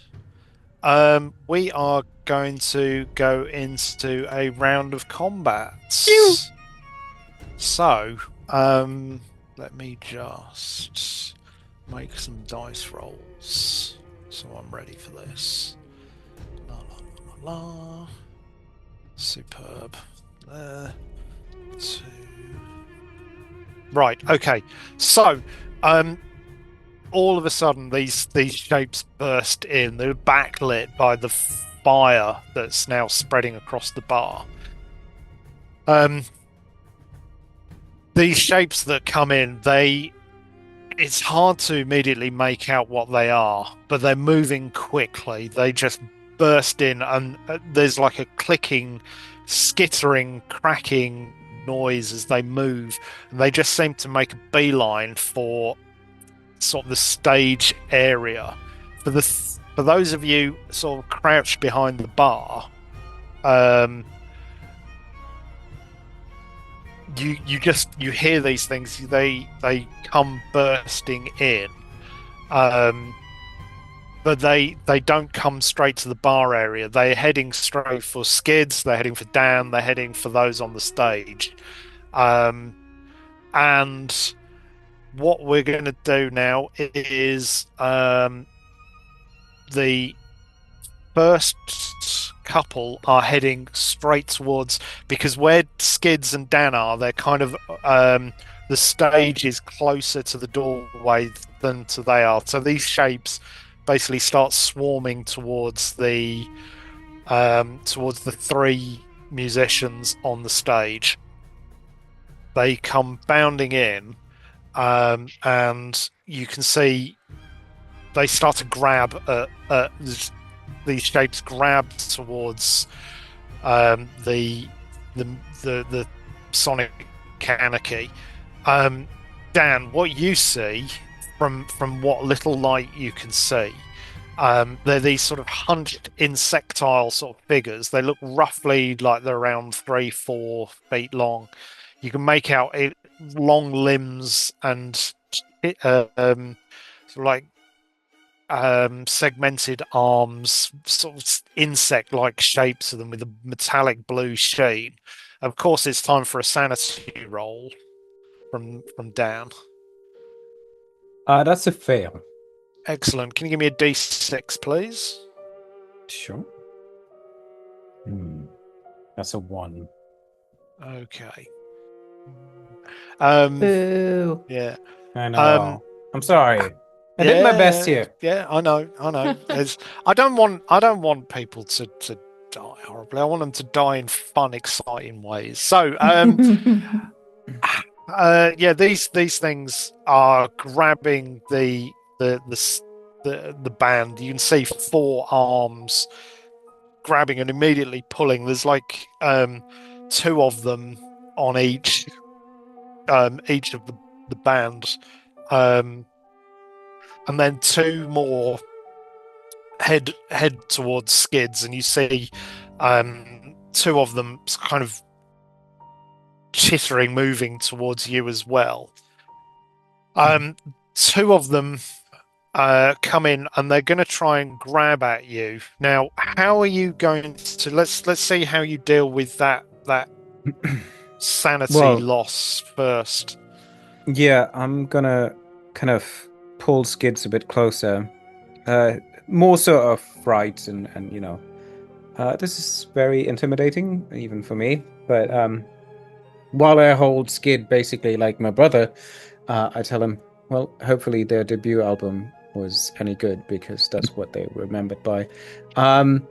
we are going to go into a round of combat. So, let me just make some dice rolls so I'm ready for this. La la la la la. Superb. There. 2. Right. Okay. So, all of a sudden, these shapes burst in. They're backlit by the fire that's now spreading across the bar. These shapes that come in, it's hard to immediately make out what they are, but they're moving quickly. They just burst in, and there's like a clicking, skittering, cracking noise as they move, and they just seem to make a beeline for sort of the stage area. For those of you sort of crouched behind the bar, you hear these things. They come bursting in, but they don't come straight to the bar area. They're heading straight for Skidz. They're heading for Dan. They're heading for those on the stage, and what we're going to do now is the first couple are heading straight towards, because where Skidz and Dan are, they're kind of the stage is closer to the doorway than they are. So these shapes basically start swarming towards the 3 musicians on the stage. They come bounding in, and you can see they start to grab these shapes grab towards the sonic anarchy. Dan, what you see from what little light you can see, they're these sort of hunched insectile sort of figures. They look roughly like they're around 3-4 feet long. You can make out long limbs and sort of like segmented arms, sort of insect-like shapes to them with a metallic blue sheen. Of course, it's time for a sanity roll from Dan. That's a fail. Excellent. Can you give me a D6, please? Sure. That's a 1. Okay. Boo. Yeah. I know. I'm sorry. I did my best here. Yeah, I know. I don't want people to die horribly. I want them to die in fun, exciting ways. So, these things are grabbing the band. You can see 4 arms grabbing and immediately pulling. There's like 2 of them on each of the band, and then 2 more head towards Skidz, and you see 2 of them kind of chittering, moving towards you as well. 2 of them come in, and they're going to try and grab at you. Now, how are you going to? Let's see how you deal with that sanity loss first. Yeah, I'm gonna kind of pull Skidz a bit closer. More sort of fright and this is very intimidating even for me. But while I hold Skid basically like my brother, I tell him, well, hopefully their debut album was any good, because that's what they were remembered by. And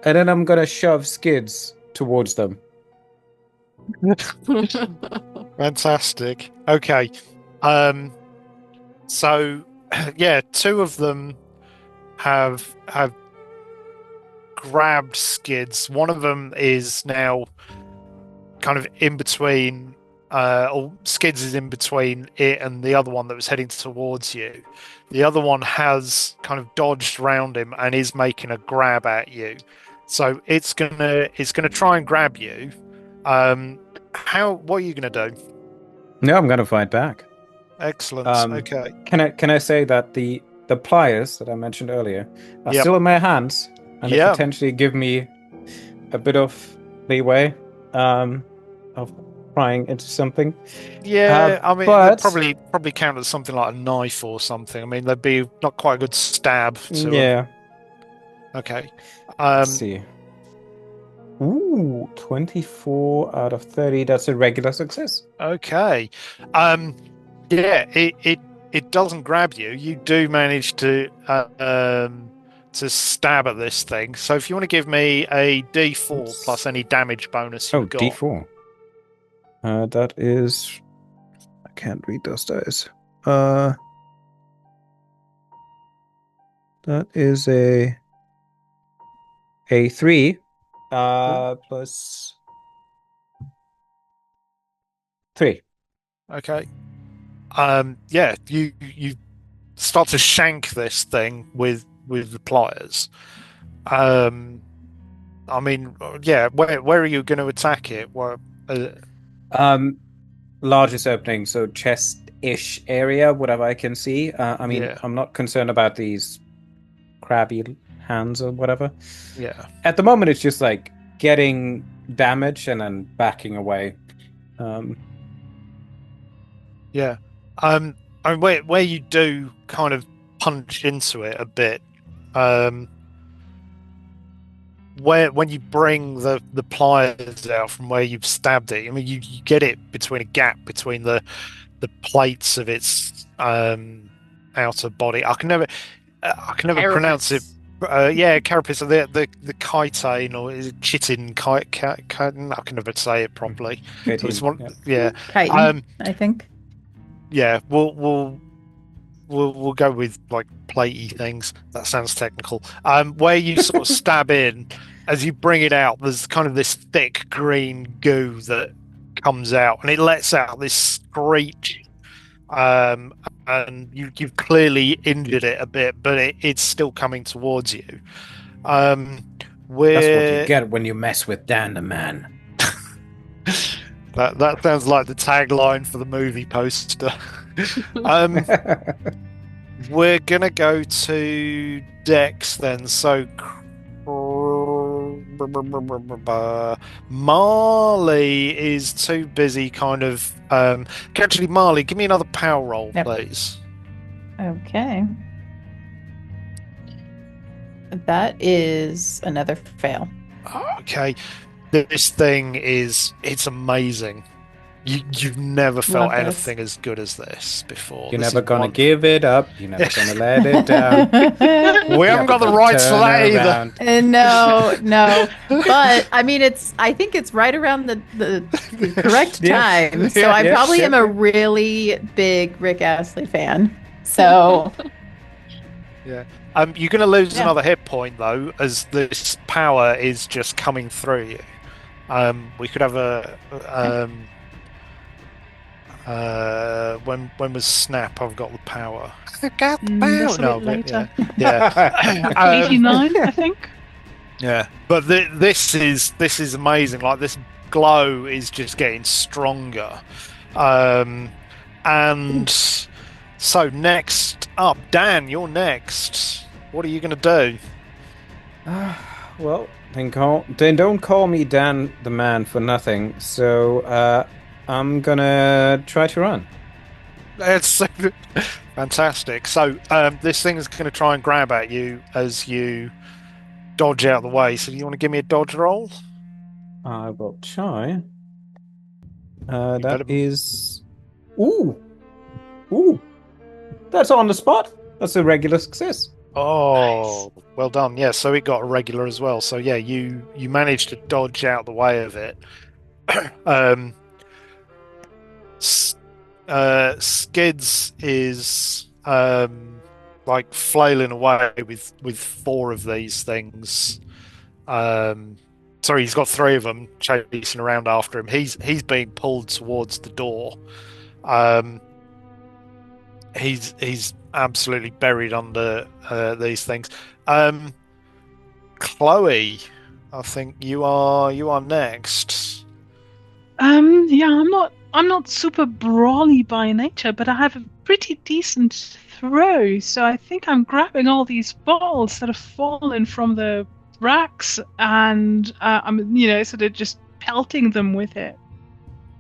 then I'm gonna shove Skidz towards them. Fantastic. Okay. So yeah, 2 of them have grabbed Skidz. One of them is now kind of in between, or Skidz is in between it and the other one that was heading towards you. The other one has kind of dodged around him and is making a grab at you. So it's gonna try and grab you. What are you gonna do? No, I'm gonna fight back. Excellent. Okay. Can I say that the pliers that I mentioned earlier are still in my hands, and they potentially give me a bit of leeway of prying into something. Yeah, I mean, they'd probably count as something like a knife or something. I mean, they'd be not quite a good stab to them. Okay. Let's see. Ooh, 24 out of 30. That's a regular success. Okay. Yeah, it doesn't grab you. You do manage to stab at this thing. So if you want to give me a D4 plus any damage bonus you've got. D4. That is... I can't read those dice. That is a 3 plus 3. Okay. Yeah, you start to shank this thing with the pliers. I mean, yeah, where are you going to attack it? Largest opening, so chest-ish area, whatever I can see. I'm not concerned about these crabby hands or whatever. Yeah. At the moment, it's just like getting damage and then backing away. Yeah. I mean, where you do kind of punch into it a bit, when you bring the pliers out from where you've stabbed it, I mean, you get it between a gap between the plates of its outer body. I can never pronounce it. Yeah, carapace. The chitin, or is it chitin? I can never say it properly. So it's Chitin, one. yeah. Yeah. Chitin, I think. Yeah. We'll go with like platey things. That sounds technical. Where you sort of stab in as you bring it out, there's kind of this thick green goo that comes out, and it lets out this screech. Um, and you've clearly injured it a bit, but it's still coming towards you. That's what you We're get when you mess with Dan the man. that sounds like the tagline for the movie poster. um, we're gonna go to Dex then. So Marley is too busy, kind of. Actually, Marley, give me another power roll, Yep. please. Okay. That is another fail. Okay, this thing it's amazing. You've never felt Love this. anything as good as this before. You're This never is gonna wonderful. give it up. You're never gonna let it down. We haven't got the rights to that either. No. But I mean, I think it's right around the correct Yeah. time. So Yeah, I yeah, probably yeah. am a really big Rick Astley fan. So You're going to lose Yeah. another hit point though, as this power is just coming through you. We could have when was snap? I've got the power. I got the power. That's a No, bit but later. yeah. 89, I think. Yeah, but this is amazing. Like this glow is just getting stronger, and so next up, Dan, you're next. What are you going to do? Well, then don't call me Dan the man for nothing. So I'm gonna try to run. It's fantastic. So this thing is going to try and grab at you as you dodge out of the way. So do you want to give me a dodge roll? I will try. better- That is. Ooh! That's on the spot. That's a regular success. Oh, well done. Yeah, so it got a regular as well. So yeah, you managed to dodge out the way of it. Skidz is like flailing away with four of these things. Sorry, he's got three of them chasing around after him. He's being pulled towards the door. He's absolutely buried under these things. Chloe, I think you are next. Yeah, I'm not super brawly by nature, but I have a pretty decent throw, so I think I'm grabbing all these balls that have fallen from the racks, and I'm sort of just pelting them with it.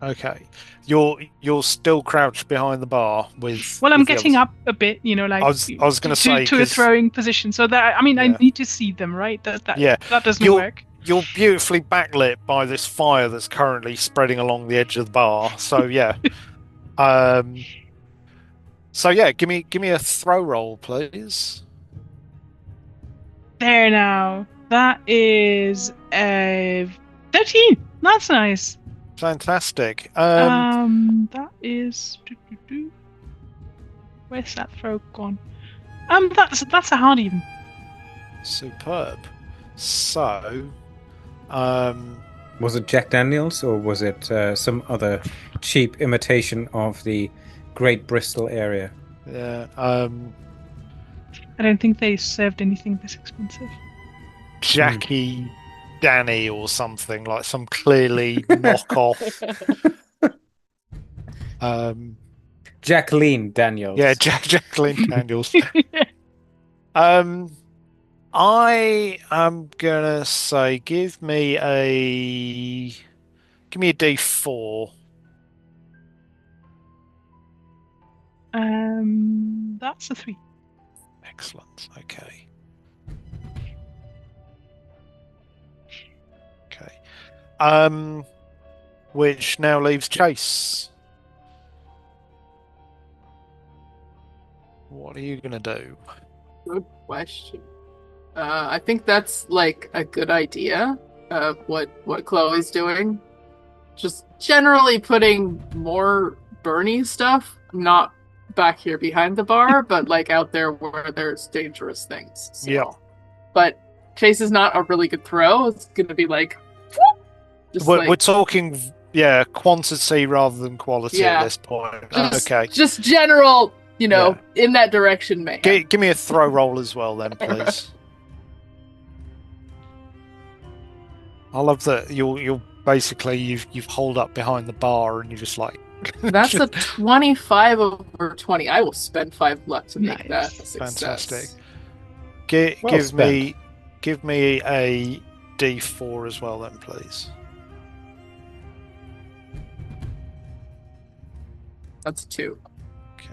Okay, you're still crouched behind the bar with. Well, I'm with the getting others. up a bit, like I was going to say to a 'cause- throwing position, so that I Yeah. need to see them, right? Yeah. That doesn't You're- work. You're beautifully backlit by this fire that's currently spreading along the edge of the bar. So yeah. So yeah, give me a throw roll, please. There now. That is a 13. That's nice. Fantastic. That is. Where's that throw gone? That's a hard even. Superb. So, Was it Jack Daniels or was it some other cheap imitation of the Great Bristol area? yeah, I don't think they served anything this expensive. Jackie Danny or something, like some clearly knockoff. Jacqueline Daniels. Yeah, Jacqueline Daniels. I am gonna say give me a D4. That's a 3. Excellent. Okay. Which now leaves Chase. What are you gonna do? Good question. I think that's like a good idea of what Chloe's doing. Just generally putting more Bernie stuff, not back here behind the bar, but like out there where there's dangerous things. So. Yeah. But Chase is not a really good throw. It's gonna be like, we're talking, quantity rather than quality at this point. Okay. Just general, in that direction, man. Give me a throw roll as well, then, please. I love that you'll basically you've holed up behind the bar and you're just like. That's a 25 over 20. I will spend 5 luck to make that a success. Fantastic. Give me a D4 as well, then, please. That's 2. Okay.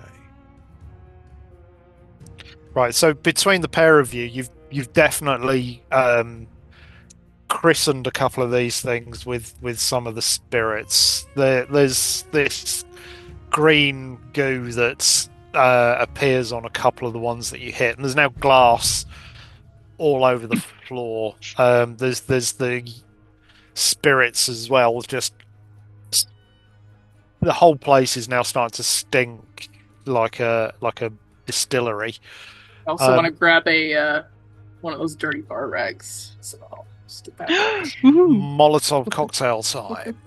Right. So between the pair of you, you've definitely christened a couple of these things with some of the spirits. There's this green goo that appears on a couple of the ones that you hit, and there's now glass all over the floor. There's the spirits as well. Just the whole place is now starting to stink like a distillery. I also want to grab one of those dirty bar rags. So I'll just get that. Molotov cocktail time.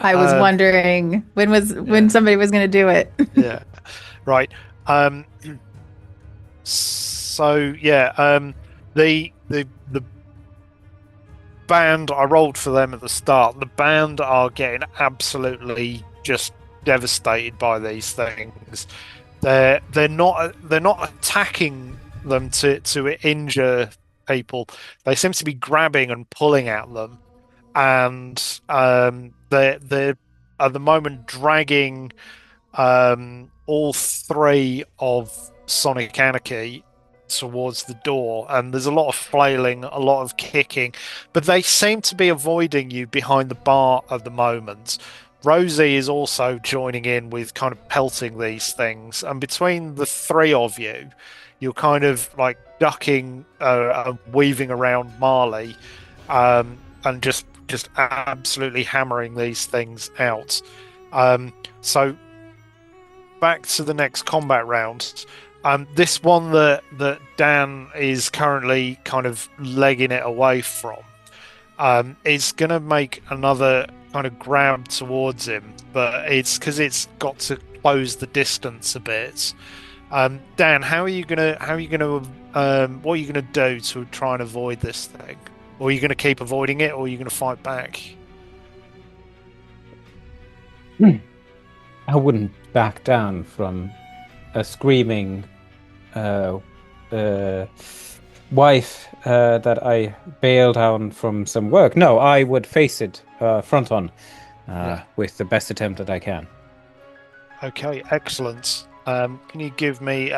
I was wondering when somebody was going to do it. Yeah, right. The band, I rolled for them at the start. The band are getting absolutely just devastated by these things. They're not attacking them to injure people. They seem to be grabbing and pulling at them, and they're at the moment dragging all 3 of Sonic Anarchy towards the door, and there's a lot of flailing, a lot of kicking, but they seem to be avoiding you behind the bar at the moment. Rosie is also joining in with kind of pelting these things, and between the 3 of you, you're kind of like ducking, weaving around Marley, and just absolutely hammering these things out. So back to the next combat round. This one that Dan is currently kind of legging it away from is going to make another kind of grab towards him, but it's because it's got to close the distance a bit. Dan, what are you gonna do to try and avoid this thing? Or are you going to keep avoiding it, or are you going to fight back? I wouldn't back down from a screaming wife that I bailed on from some work. No, I would face it front on with the best attempt that I can. Okay, excellent. Can you give me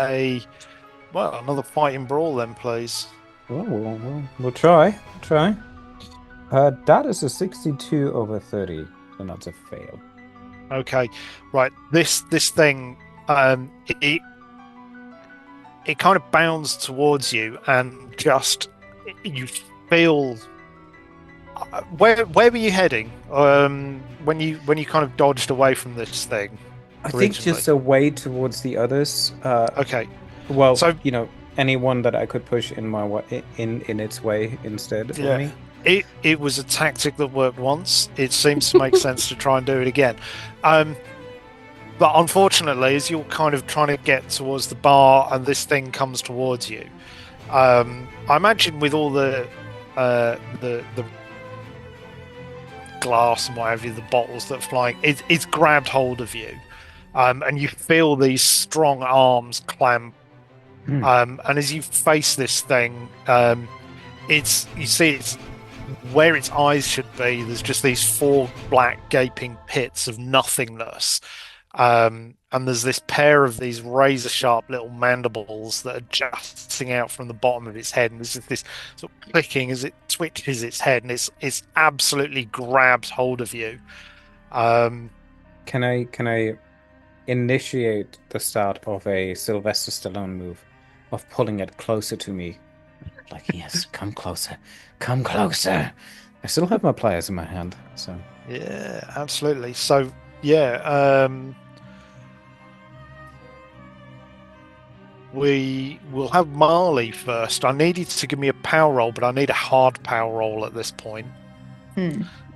another fighting brawl then, please? Oh, we'll try. That is a 62 over 30, so that's a fail. Okay, right. This thing, it kind of bounds towards you, and just you feel. Where were you heading? When you kind of dodged away from this thing? I think just away towards the others. Okay. Well, so anyone that I could push in my way, in its way instead for me. It was a tactic that worked once. It seems to make sense to try and do it again. But unfortunately, as you're kind of trying to get towards the bar and this thing comes towards you, I imagine with all the glass and what have you, the bottles that are flying, it's grabbed hold of you. And you feel these strong arms clamp. And as you face this thing, it's where its eyes should be. There's just these 4 black gaping pits of nothingness. And there's this pair of these razor sharp little mandibles that are jutting out from the bottom of its head, and there's this sort of clicking as it twitches its head, and it's absolutely grabs hold of you. Can I initiate the start of a Sylvester Stallone move of pulling it closer to me? Like, yes, come closer. Come closer. I still have my pliers in my hand, so. Yeah, absolutely. So, yeah, we will have Marley first. I need you to give me a power roll, but I need a hard power roll at this point.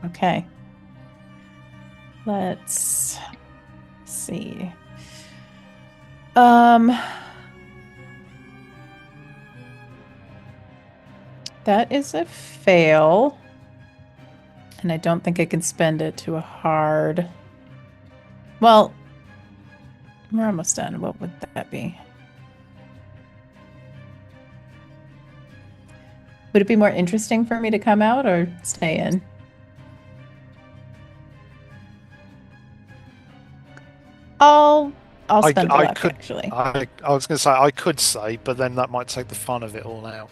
Okay. Let's see. That is a fail. And I don't think I can spend it to a hard. Well, we're almost done. What would that be? Would it be more interesting for me to come out or stay in? I'll spend the luck, actually. I was going to say I could say, but then that might take the fun of it all out.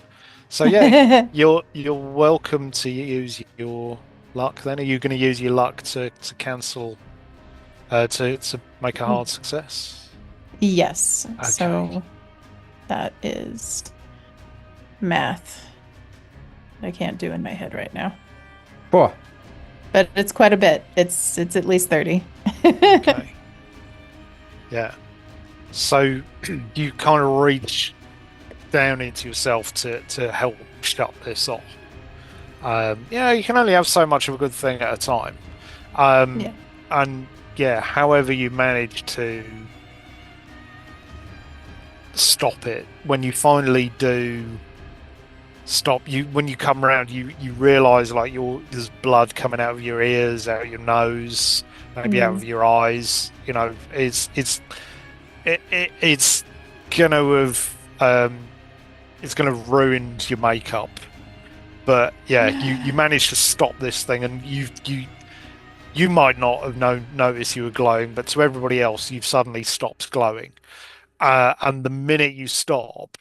So yeah, you're welcome to use your luck. Then are you going to use your luck to cancel to make a hard success? Yes. Okay. So that is math. I can't do in my head right now. Boah. But it's quite a bit. It's at least 30. Okay. Yeah. So you kind of reach down into yourself to help shut this off. Yeah, you can only have so much of a good thing at a time. Yeah. And yeah, however you manage to stop it, when you finally do stop, when you come around, you realize like there's blood coming out of your ears, out of your nose, maybe out of your eyes. You know, it's gonna have it's gonna ruin your makeup. But yeah, you managed to stop this thing, and you might not have noticed you were glowing, but to everybody else, you've suddenly stopped glowing. And the minute you stop,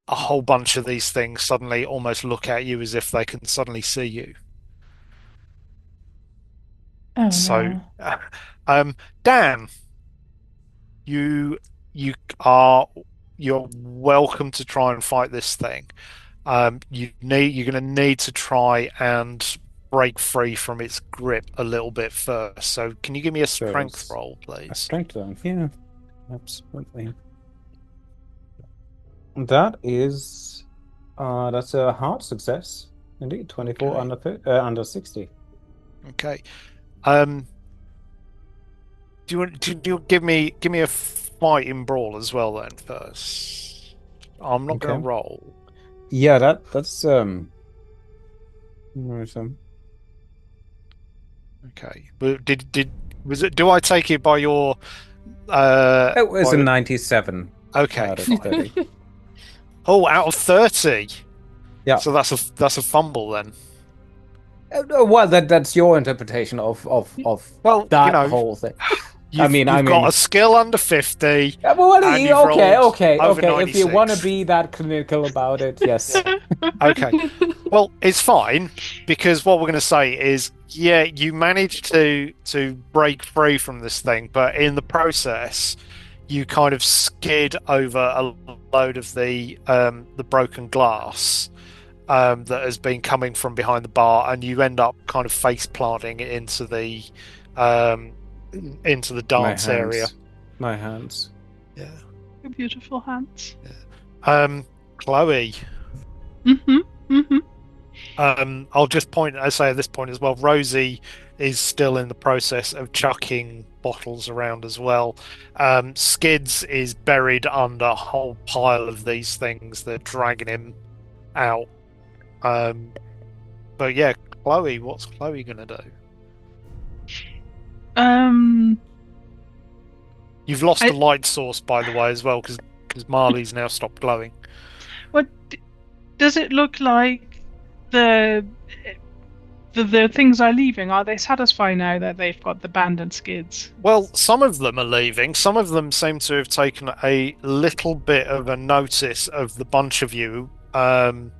a whole bunch of these things suddenly almost look at you as if they can suddenly see you. Oh, So, no. Dan, you're welcome to try and fight this thing. You're going to need to try and break free from its grip a little bit first. So, can you give me a strength roll, please? A strength roll, yeah, absolutely. That's a hard success indeed. 24 under 60. Okay. Do you give me a fighting brawl as well then first? I'm not going to roll. Yeah, that's Okay. But was it? Do I take it by your? It was a 97. Okay. Out of 30. Oh, out of 30. Yeah. So that's a fumble then. Well, that's your interpretation of that whole thing. You've got a skill under 50. Okay. If you 96. want to be that clinical about it, yes. Okay. Well, it's fine, because what we're going to say is, yeah, you managed to break free from this thing, but in the process, you kind of skid over a load of the broken glass that has been coming from behind the bar, and you end up kind of face planting it into the dance area. My hands. Yeah. Your beautiful hands. Yeah. Chloe. I'll just say at this point as well, Rosie is still in the process of chucking bottles around as well. Skidz is buried under a whole pile of these things. They're dragging him out. But yeah, Chloe, what's Chloe gonna do? You've lost the light source, by the way, as well, because Marley's now stopped glowing. What does it look like? The things are leaving. Are they satisfied now that they've got the abandoned skids? Well, some of them are leaving. Some of them seem to have taken a little bit of a notice of the bunch of you. Now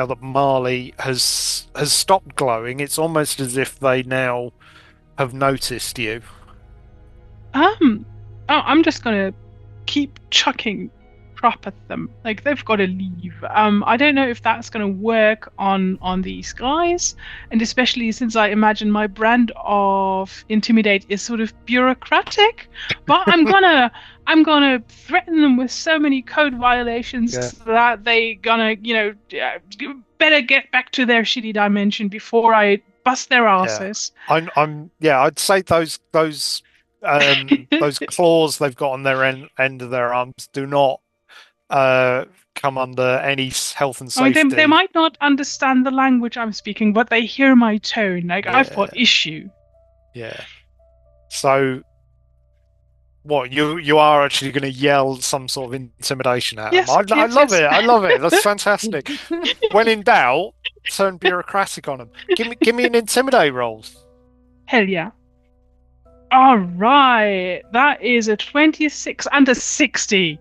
that Marley has stopped glowing, it's almost as if they now have noticed you. I'm just gonna keep chucking crap at them. Like they've got to leave. I don't know if that's going to work on these guys, and especially since I imagine my brand of intimidate is sort of bureaucratic. But I'm gonna threaten them with so many code violations that they gonna better get back to their shitty dimension before I bust their asses. I'd say those those claws they've got on their end of their arms do not come under any health and safety. I mean, they might not understand the language I'm speaking, but they hear my tone. Like I've got issue. Yeah. So, what you are actually going to yell some sort of intimidation at them? I love it. I love it. That's fantastic. When in doubt, turn bureaucratic on them. Give me an intimidate roll. Hell yeah. All right, that is a 26 and a 60.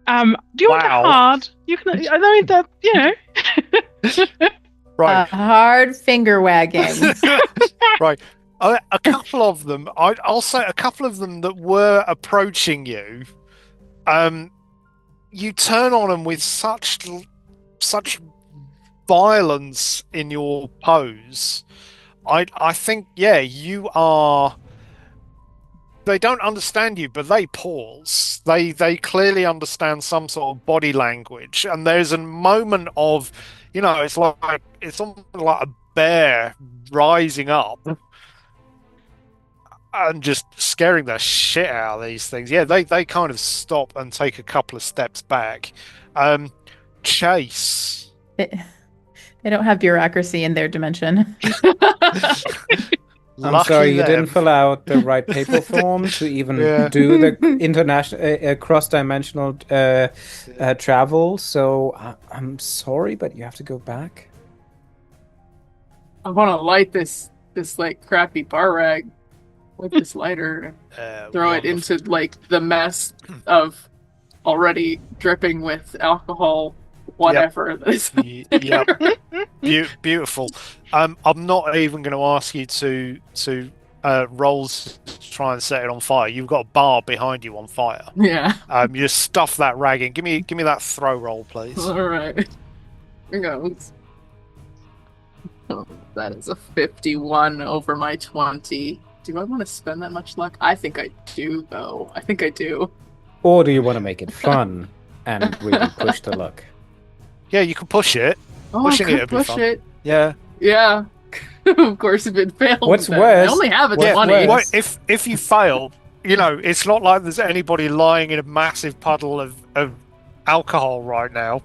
Do you want a hard? You can. I mean that. Right. A hard finger wagging. Right. A couple of them. I'll say a couple of them that were approaching you. You turn on them with such violence in your pose. I think you are. They don't understand you, but they pause. They clearly understand some sort of body language, and there's a moment of, it's almost like a bear rising up and just scaring the shit out of these things. Yeah, they kind of stop and take a couple of steps back. Chase. They don't have bureaucracy in their dimension. I'm sorry, you didn't fill out the right paper form to even do the international cross-dimensional travel. So I'm sorry, but you have to go back. I want to light this like crappy bar rag with this lighter and throw it into like the mess of already dripping with alcohol. Whatever this. Beautiful. I'm not even going to ask you to roll to try and set it on fire. You've got a bar behind you on fire. Yeah. You just stuff that rag in. Give me that throw roll, please. All right. Here goes. Oh, that is a 51 over my 20. Do I want to spend that much luck? I think I do, though. I think I do. Or do you want to make it fun and really push the luck? Yeah, you can push it. Oh, Pushing I could push it. Yeah. Yeah. Of course, if it fails, what's worse? I only have a 20. Well, if you fail, it's not like there's anybody lying in a massive puddle of alcohol right now.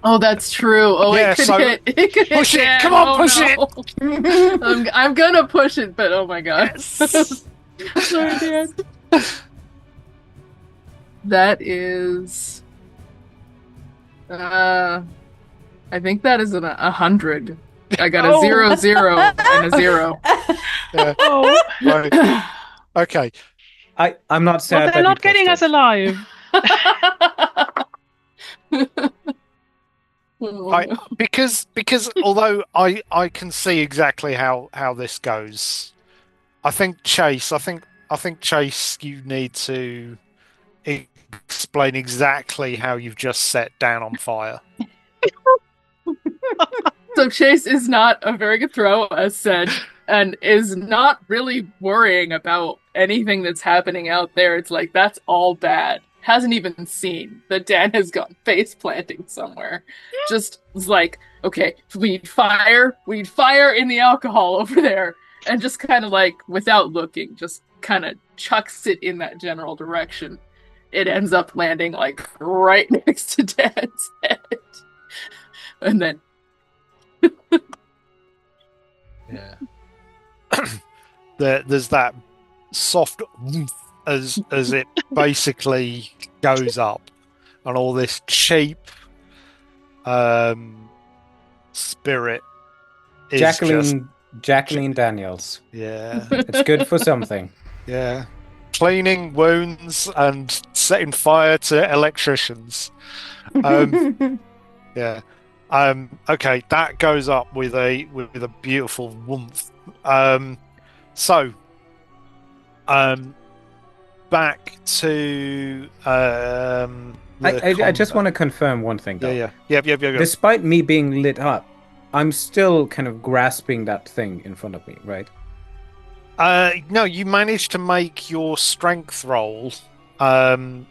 Oh, that's true. Oh, yeah, it could hit. It could push hit. it. Come on, push it. I'm gonna push it, but oh my god. Yes. Sorry, Dan. That is. I think that is 100. I got a 0, 0, and a 0. Yeah. Oh. Right. Okay. I'm not sad. Well, they're not getting us alive. Because although I can see exactly how this goes, I think Chase, you need to explain exactly how you've just set Dan on fire. So Chase is not a very good throw, as said, and is not really worrying about anything that's happening out there. It's like, that's all bad. Hasn't even seen that Dan has gone face planting somewhere. Just was like, okay, we'd fire in the alcohol over there, and just kind of like, without looking, just kind of chucks it in that general direction. It ends up landing like right next to Dan's head. And then yeah. There's that soft as it basically goes up, and all this cheap spirit is Jacqueline Daniels. Yeah. It's good for something. Yeah. Cleaning wounds and setting fire to electricians. Yeah. Okay, that goes up with a beautiful warmth. back to I just want to confirm one thing, though. Yeah. Yep. Despite me being lit up, I'm still kind of grasping that thing in front of me, right? No, you managed to make your strength roll, and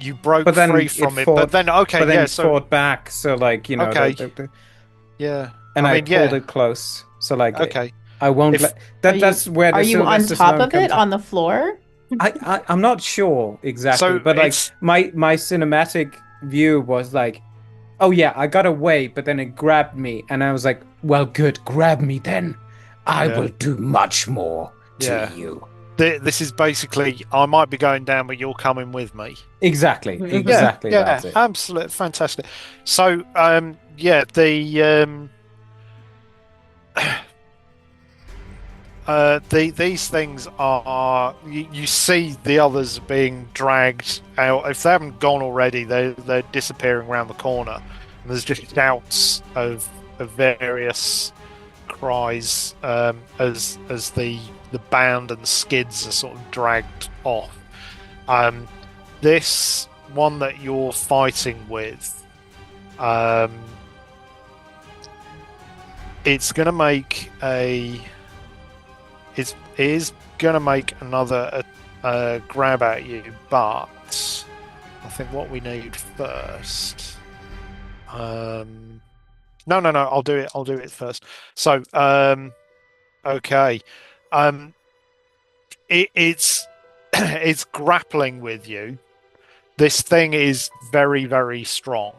you broke But then free it from it. fought- But then, okay, But then yeah. it So, fought back, so like, you know, okay. Yeah. and I mean, pulled yeah. it close, so like, Okay. I won't If- let that's where the Are you on Sylvester top Stallone of it comes on the floor? I'm not sure exactly, So but like it's- my cinematic view was like, oh yeah, I got away, but then it grabbed me, and I was like, well, good, grab me then. I Yeah. will do much more to Yeah. you. This is basically, I might be going down, but you're coming with me. Exactly, Mhm. exactly. Yeah, That's it. absolutely fantastic. So, yeah, these things are you see the others being dragged out. If they haven't gone already, they're disappearing around the corner. And there's just shouts of various cries as the band and the Skidz are sort of dragged off. This one that you're fighting with, it's gonna make it is gonna make another grab at you, but I think what we need first. No. I'll do it first. So, okay. It's it's grappling with you. This thing is very, very strong.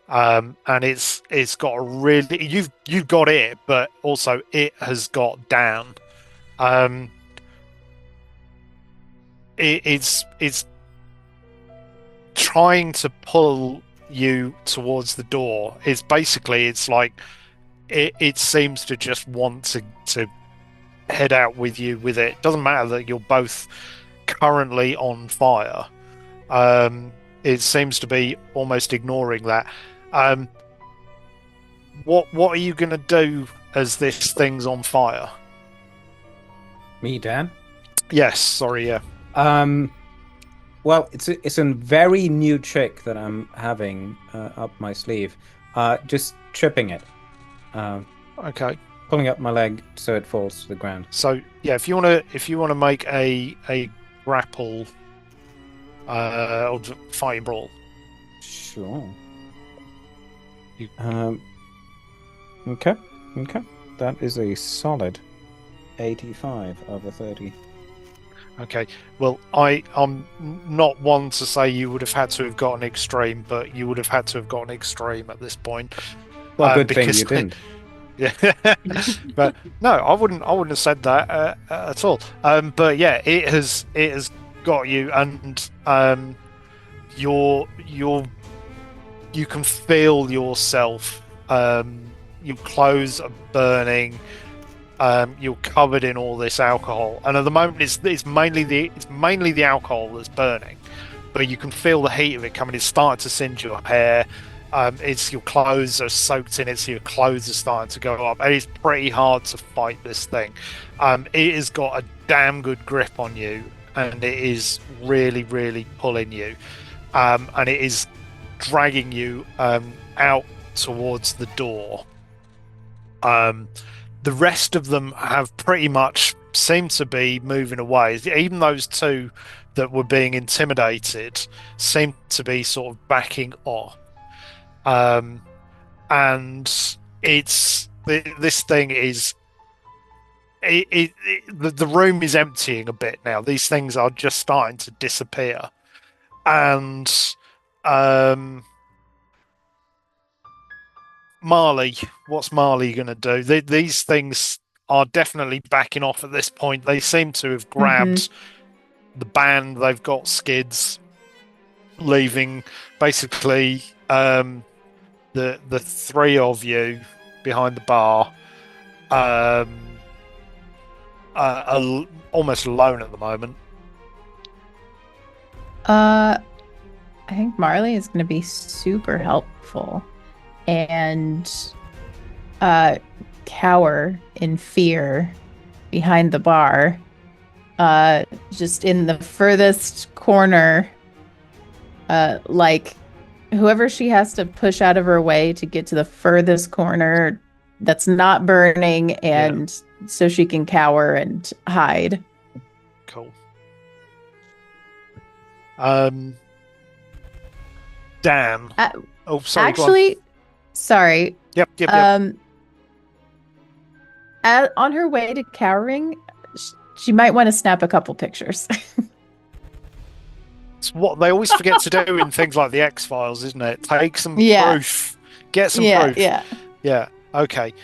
And it's got a really you've got it, but also it has got Dan. It's trying to pull you towards the door. It's like it seems to just want to head out with you with it. Doesn't matter that you're both currently on fire. It seems to be almost ignoring that. What are you gonna do as this thing's on fire? Me, Dan. Yes, sorry, yeah. Well, it's a very new trick that I'm having up my sleeve. Just tripping it. Okay. Pulling up my leg so it falls to the ground. So yeah, if you wanna make a grapple or fighting brawl. Sure. You- Okay. That is a solid 85 over 30. Okay. Well, I'm not one to say you would have had to have got an extreme, but you would have had to have got an extreme at this point. Well, good thing because you didn't. Yeah, but no, I wouldn't have said that at all. But yeah, it has got you, and you can feel yourself. Your clothes are burning. You're covered in all this alcohol, and at the moment it's mainly the alcohol that's burning, but you can feel the heat of it coming. It's starting to singe your hair. It's your clothes are soaked in it, so your clothes are starting to go up. And it's pretty hard to fight this thing. It has got a damn good grip on you, and it is really, really pulling you, and it is dragging you out towards the door. The rest of them have pretty much seemed to be moving away. Even those two that were being intimidated seem to be sort of backing off. And it's this thing is the room is emptying a bit now. These things are just starting to disappear, and Marley, what's Marley going to do? These things are definitely backing off at this point. They seem to have grabbed the band. They've got Skidz, leaving basically the three of you behind the bar, almost alone at the moment. I think Marley is going to be super helpful and cower in fear behind the bar just in the furthest corner, like whoever she has to push out of her way to get to the furthest corner that's not burning, and so she can cower and hide. Cool. Dan. Oh, sorry. Actually, sorry. Yep. On her way to cowering, she might want to snap a couple pictures. It's what they always forget to do in things like the X-Files, isn't it? Take some proof. Get some proof. Yeah. Okay.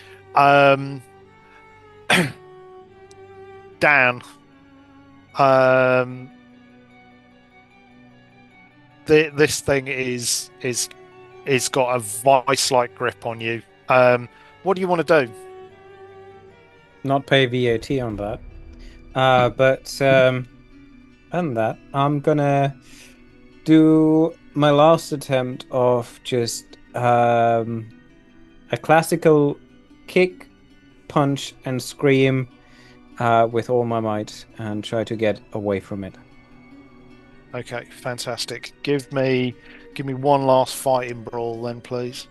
Dan. This thing is got a vice-like grip on you. What do you want to do? Not pay VAT on that. But other than that, I'm gonna do my last attempt of just a classical kick, punch, and scream with all my might, and try to get away from it. Okay, fantastic. Give me one last fighting brawl then, please.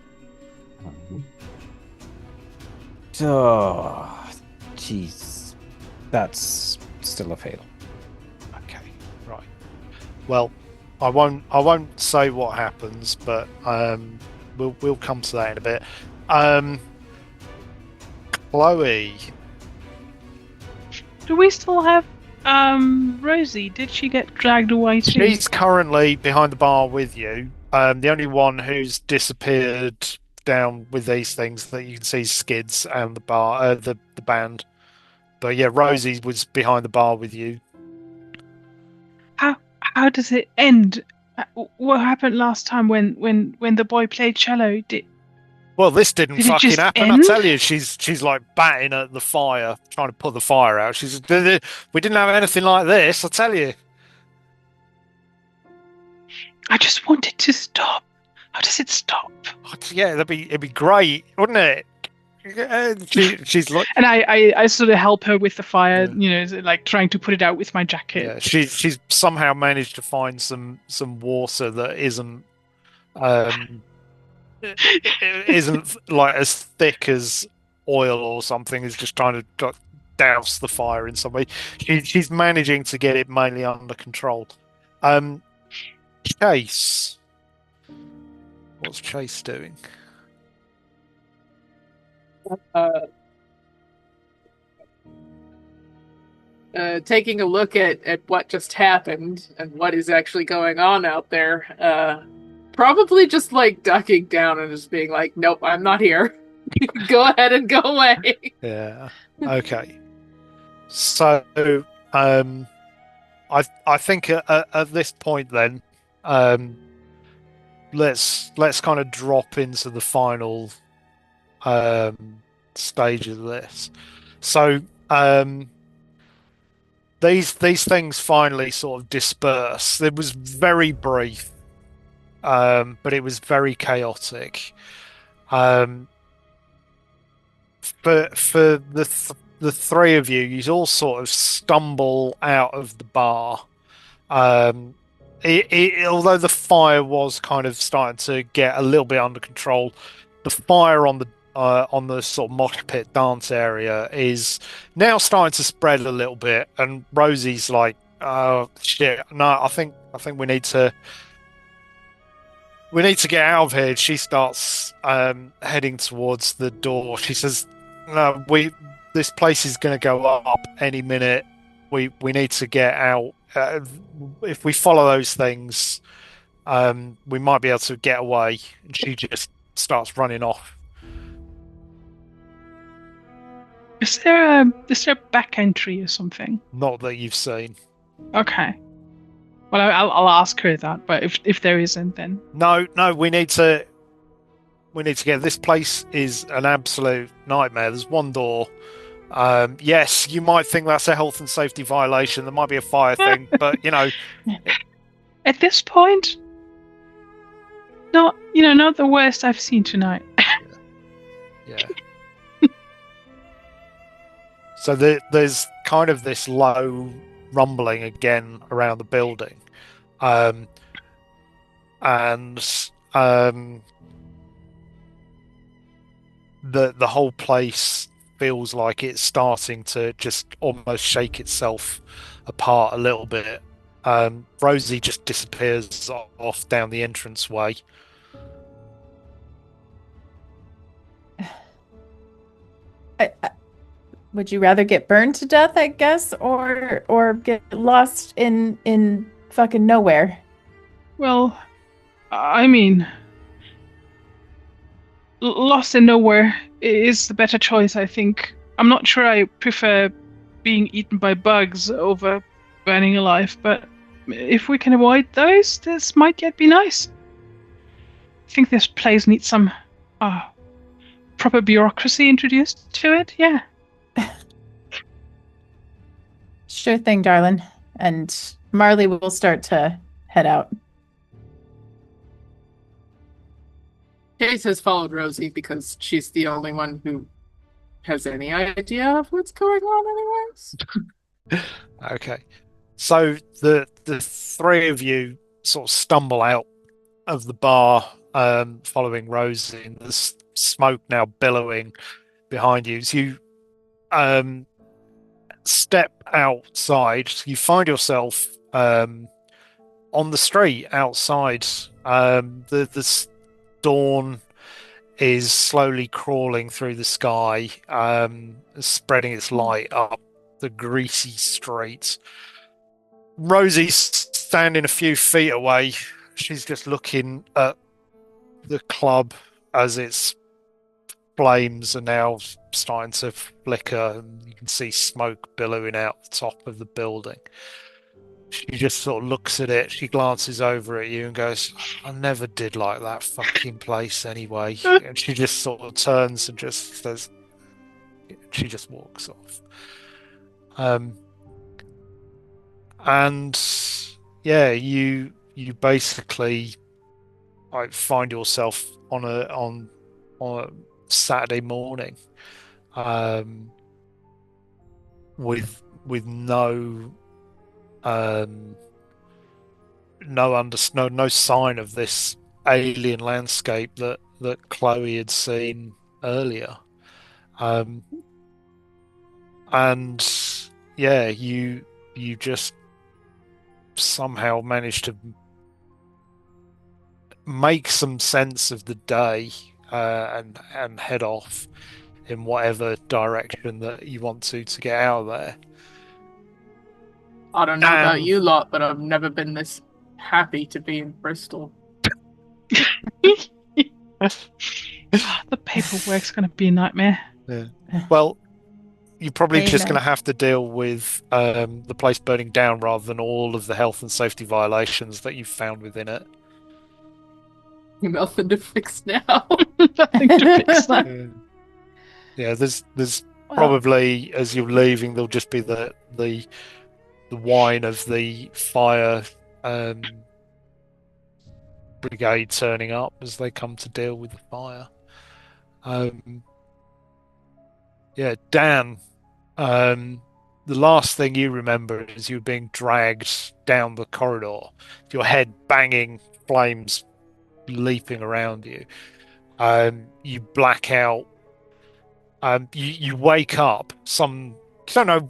Oh, jeez, that's still a fail. Okay, right. Well, I won't say what happens, but we'll come to that in a bit. Chloe, Do we still have Rosie? Did she get dragged away too? she's currently behind the bar with you. The only one who's disappeared down with these things that you can see is Skidz and the bar, the band. But yeah, Rosie was behind the bar with you. How does it end? What happened last time when the boy played cello? Well, this didn't Did it fucking just happen. end? I tell you, she's like batting at the fire, trying to put the fire out. We didn't have anything like this. I tell you. I just wanted to stop. How does it stop? Yeah, it'd be great, wouldn't it? She's like, And I sort of help her with the fire, like trying to put it out with my jacket. yeah, she's somehow managed to find some water that isn't isn't like as thick as oil or something. Is just trying to douse the fire in some way. She's managing to get it mainly under control. Chase, what's Chase doing? Taking a look at what just happened and what is actually going on out there. Probably just like ducking down and just being like, nope, I'm not here. Go ahead and go away. Yeah. Okay. So, I think at this point then, let's kind of drop into the final stage of this. So, these things finally sort of disperse. It was very brief, but it was very chaotic. For the three of you all sort of stumble out of the bar. Although the fire was kind of starting to get a little bit under control, the fire on the sort of mosh pit dance area is now starting to spread a little bit, and Rosie's like, "Oh shit! No, I think we need to get out of here." She starts heading towards the door. She says, "No, this place is going to go up any minute. We need to get out. If we follow those things, we might be able to get away." And she just starts running off. Is there a back entry or something? Not that you've seen. Okay. Well, I'll ask her that. But if there isn't, then No. We need to get. This place is an absolute nightmare. There's one door. Yes, you might think that's a health and safety violation. There might be a fire thing, but at this point, not the worst I've seen tonight. Yeah. So there's kind of this low rumbling again around the building. The whole place feels like it's starting to just almost shake itself apart a little bit. Rosie just disappears off down the entranceway. Would you rather get burned to death, I guess, or get lost in fucking nowhere? Well, I mean, lost in nowhere is the better choice, I think. I'm not sure I prefer being eaten by bugs over burning alive, but if we can avoid those, this might yet be nice. I think this place needs some proper bureaucracy introduced to it, yeah. Sure thing, darling. And Marley will start to head out. Case has followed Rosie because she's the only one who has any idea of what's going on anyways. Okay. So the three of you sort of stumble out of the bar following Rosie, and there's smoke now billowing behind you. As you step outside, you find yourself on the street outside. The dawn is slowly crawling through the sky, spreading its light up the greasy streets. Rosie's standing a few feet away. She's just looking at the club as its flames are now starting to flicker, and you can see smoke billowing out the top of the building. She just sort of looks at it, she glances over at you and goes, I never did like that fucking place anyway. And she just sort of turns and just says, she just walks off. And yeah, you basically like find yourself on a Saturday morning, with no sign of this alien landscape that Chloe had seen earlier. And yeah, you just somehow managed to make some sense of the day, and head off in whatever direction that you want to get out of there. I don't know about you lot, but I've never been this happy to be in Bristol. The paperwork's going to be a nightmare. Yeah. Well, you're probably Amen. just going to have to deal with the place burning down rather than all of the health and safety violations that you've found within it. Nothing to fix now. Nothing to fix that. Yeah, there's probably, as you're leaving, there'll just be the whine of the fire brigade turning up as they come to deal with the fire. Yeah, Dan, the last thing you remember is you being dragged down the corridor, your head banging, flames leaping around you. You black out. You wake up. You don't know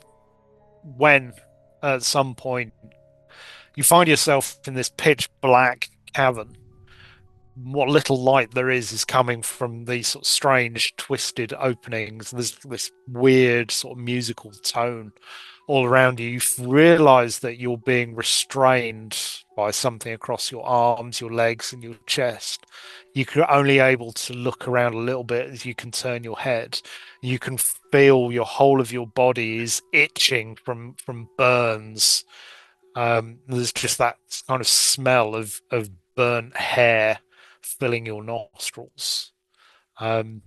when. At some point, you find yourself in this pitch black cavern. What little light there is coming from these sort of strange, twisted openings. There's this weird sort of musical tone all around you. You realise that you're being restrained by something across your arms, your legs, and your chest. You're only able to look around a little bit as you can turn your head. You can feel your whole of your body is itching from burns. There's just that kind of smell of burnt hair filling your nostrils. And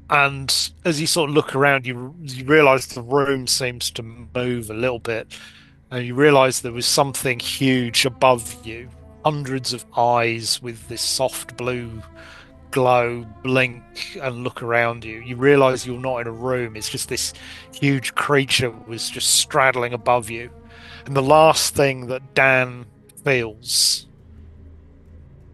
as you sort of look around, you realise the room seems to move a little bit, and you realise there was something huge above you, hundreds of eyes with this soft blue glow, blink, and look around you. You realize you're not in a room. It's just this huge creature was just straddling above you. And the last thing that Dan feels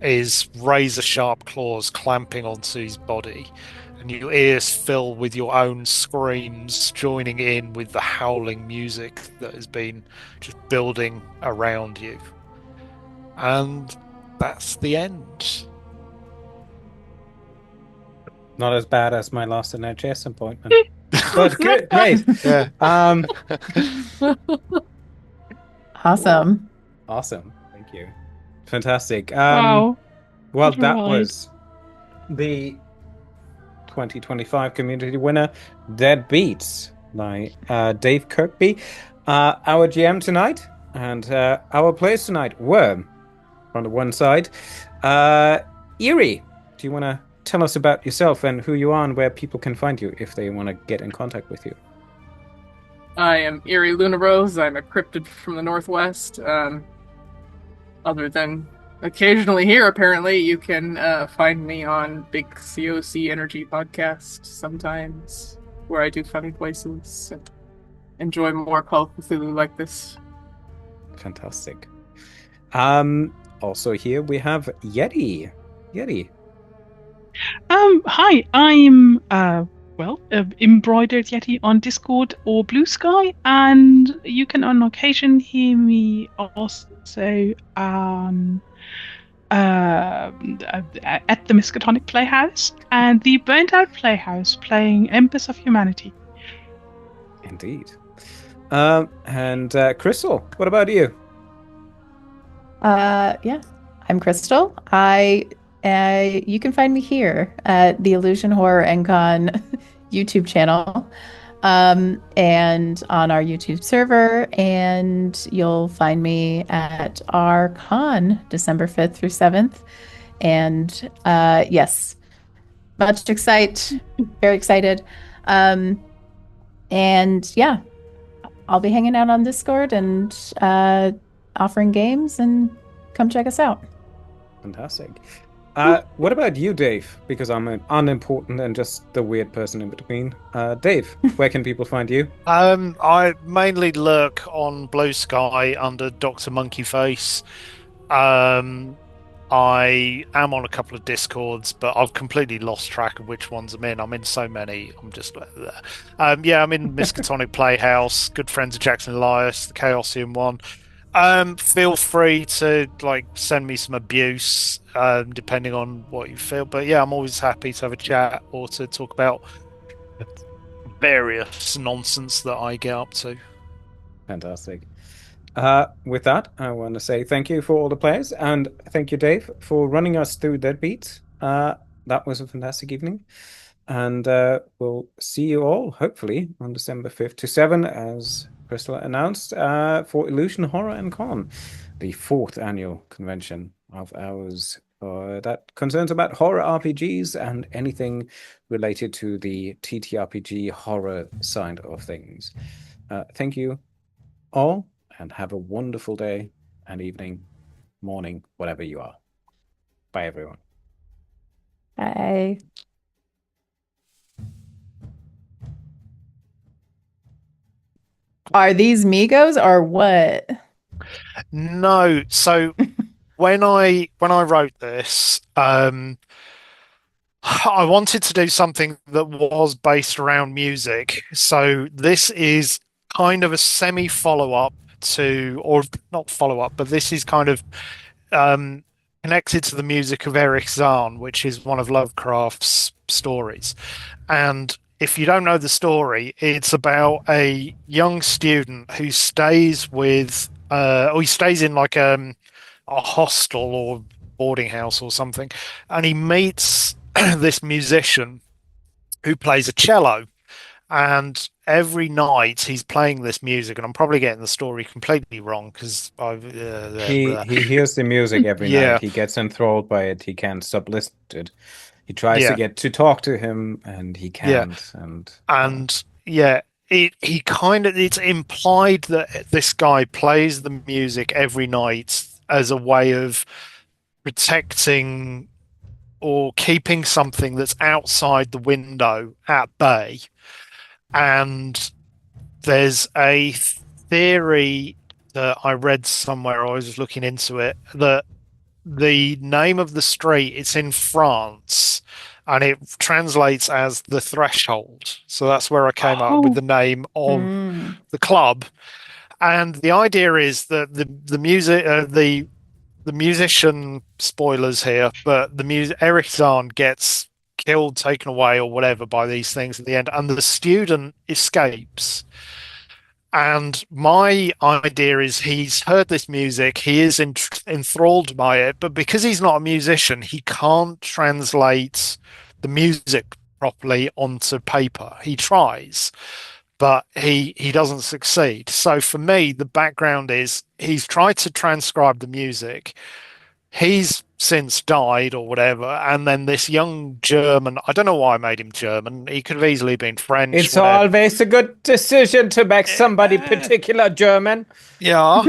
is razor-sharp claws clamping onto his body. And your ears fill with your own screams, joining in with the howling music that has been just building around you. And that's the end. Not as bad as my last NHS appointment. But good, great. Yeah. Awesome. Awesome. Thank you. Fantastic. Wow. Well, What a that ride. was the 2025 community winner, Dead Beats, by Dave Kirkby. Our GM tonight and our players tonight were, on the one side, Eerie. Do you want to tell us about yourself and who you are and where people can find you if they want to get in contact with you? I am Eerie Lunarose. I'm a cryptid from the Northwest. Other than occasionally here, apparently, you can find me on Big COC Energy Podcast sometimes, where I do funny voices and enjoy more Call of Cthulhu like this. Fantastic. Also here we have Yeti. Yeti. Hi, I'm embroidered Yeti on Discord or Blue Sky, and you can on occasion hear me also at the Miskatonic Playhouse and the Burnt Out Playhouse playing Embers of Humanity. Indeed. And Crystal, what about you? Yeah, I'm Crystal. You can find me here at the Illusion Horror NCon YouTube channel, and on our YouTube server, and you'll find me at our con December 5th through 7th. And yes, very excited. And yeah, I'll be hanging out on Discord and offering games, and come check us out. Fantastic. What about you, Dave? Because I'm unimportant and just the weird person in between. Dave, where can people find you? I mainly lurk on Blue Sky under Dr. Monkey Face. I am on a couple of Discords, but I've completely lost track of which ones I'm in. I'm in so many. I'm just there. Yeah, I'm in Miskatonic Playhouse, good friends of Jackson Elias, the Chaosium one. Feel free to send me some abuse, depending on what you feel. But yeah, I'm always happy to have a chat or to talk about various nonsense that I get up to. Fantastic. With that, I want to say thank you for all the players, and thank you, Dave, for running us through Deadbeat. That was a fantastic evening, and we'll see you all, hopefully, on December 5th to 7th, as Crystal announced, for Illusion Horror and Con, the 4th annual convention of ours that concerns about horror RPGs and anything related to the TTRPG horror side of things. Thank you all, and have a wonderful day and evening, morning, whatever you are. Bye, everyone. Bye. Are these Migos or what? No. So when I wrote this, I wanted to do something that was based around music. So this is kind of a semi follow-up to, or not follow-up, but this is kind of connected to the music of Eric Zahn, which is one of Lovecraft's stories. And if you don't know the story, it's about a young student who stays with, or he stays in a hostel or boarding house or something, and he meets this musician who plays a cello. And every night he's playing this music, and I'm probably getting the story completely wrong because he hears the music every Yeah. night. He gets enthralled by it. He can't stop listening to it. He tries to get to talk to him, and he can't. It's implied that this guy plays the music every night as a way of protecting or keeping something that's outside the window at bay. And there's a theory that I read somewhere, I was looking into it, that the name of the street, it's in France, and it translates as the threshold. So that's where I came up with Oh, the name of Mm. the club. And the idea is that the musician, spoilers here, but Eric Zahn gets killed, taken away, or whatever by these things at the end, and the student escapes. And my idea is he's heard this music, he is enthralled by it, but because he's not a musician, he can't translate the music properly onto paper. He tries, but he doesn't succeed. So for me, the background is he's tried to transcribe the music. He's since died or whatever, and then this young German, I don't know why I made him German. He could have easily been French. It's whatever. always a good decision to make somebody particular German. Yeah.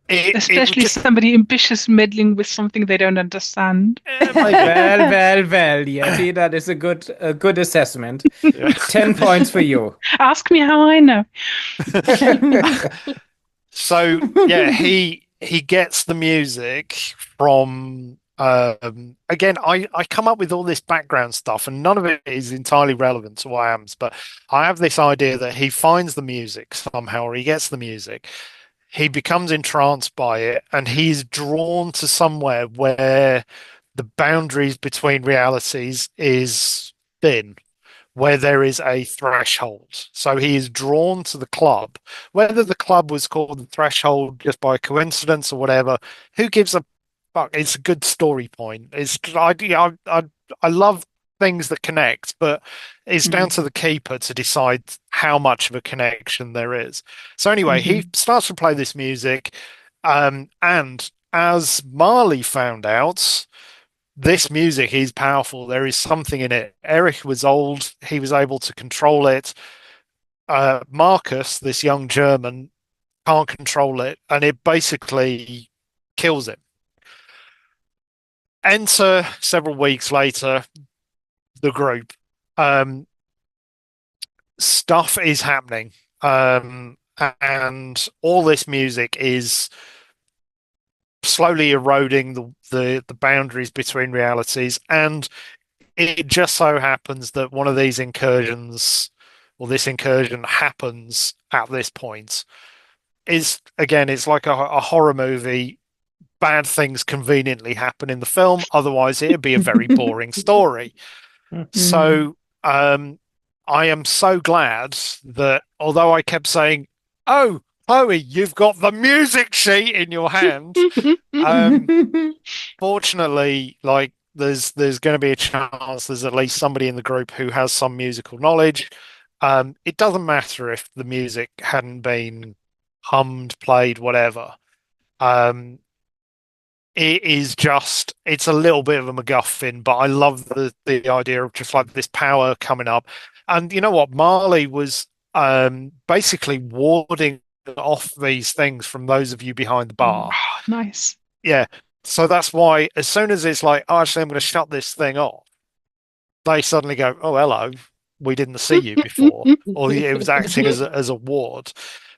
especially somebody ambitious meddling with something they don't understand. Well, Yeti, that is a good assessment. Yeah. 10 points for you. Ask me how I know. So yeah, he gets the music from again, I come up with all this background stuff and none of it is entirely relevant to what I am, but I have this idea that he finds the music somehow, or he gets the music, he becomes entranced by it, and he's drawn to somewhere where the boundaries between realities is thin, where there is a threshold. So he is drawn to the club. Whether the club was called the Threshold just by coincidence or whatever, who gives a fuck? It's a good story point. I love things that connect, but it's down to the keeper to decide how much of a connection there is. So anyway, he starts to play this music, and as Marley found out, this music is powerful. There is something in it. Eric was old. He was able to control it. Marcus, this young German, can't control it, and it basically kills him. Enter, several weeks later, the group. Stuff is happening. And all this music is slowly eroding the boundaries between realities, and it just so happens that one of these incursions, or this incursion, happens at this point. Is again, it's like a horror movie. Bad things conveniently happen in the film, otherwise it'd be a very boring story. So I am so glad that, although I kept saying, "Oh, Chloe, you've got the music sheet in your hand," fortunately, like there's going to be a chance there's at least somebody in the group who has some musical knowledge. It doesn't matter if the music hadn't been hummed, played, whatever. It is just, it's a little bit of a MacGuffin, but I love the idea of just like this power coming up. And you know what? Marley was basically warding off these things from those of you behind the bar. Oh, nice. Yeah. So that's why as soon as it's like, oh, actually, I'm going to shut this thing off, they suddenly go, oh, hello, we didn't see you before. Or it was acting as a ward.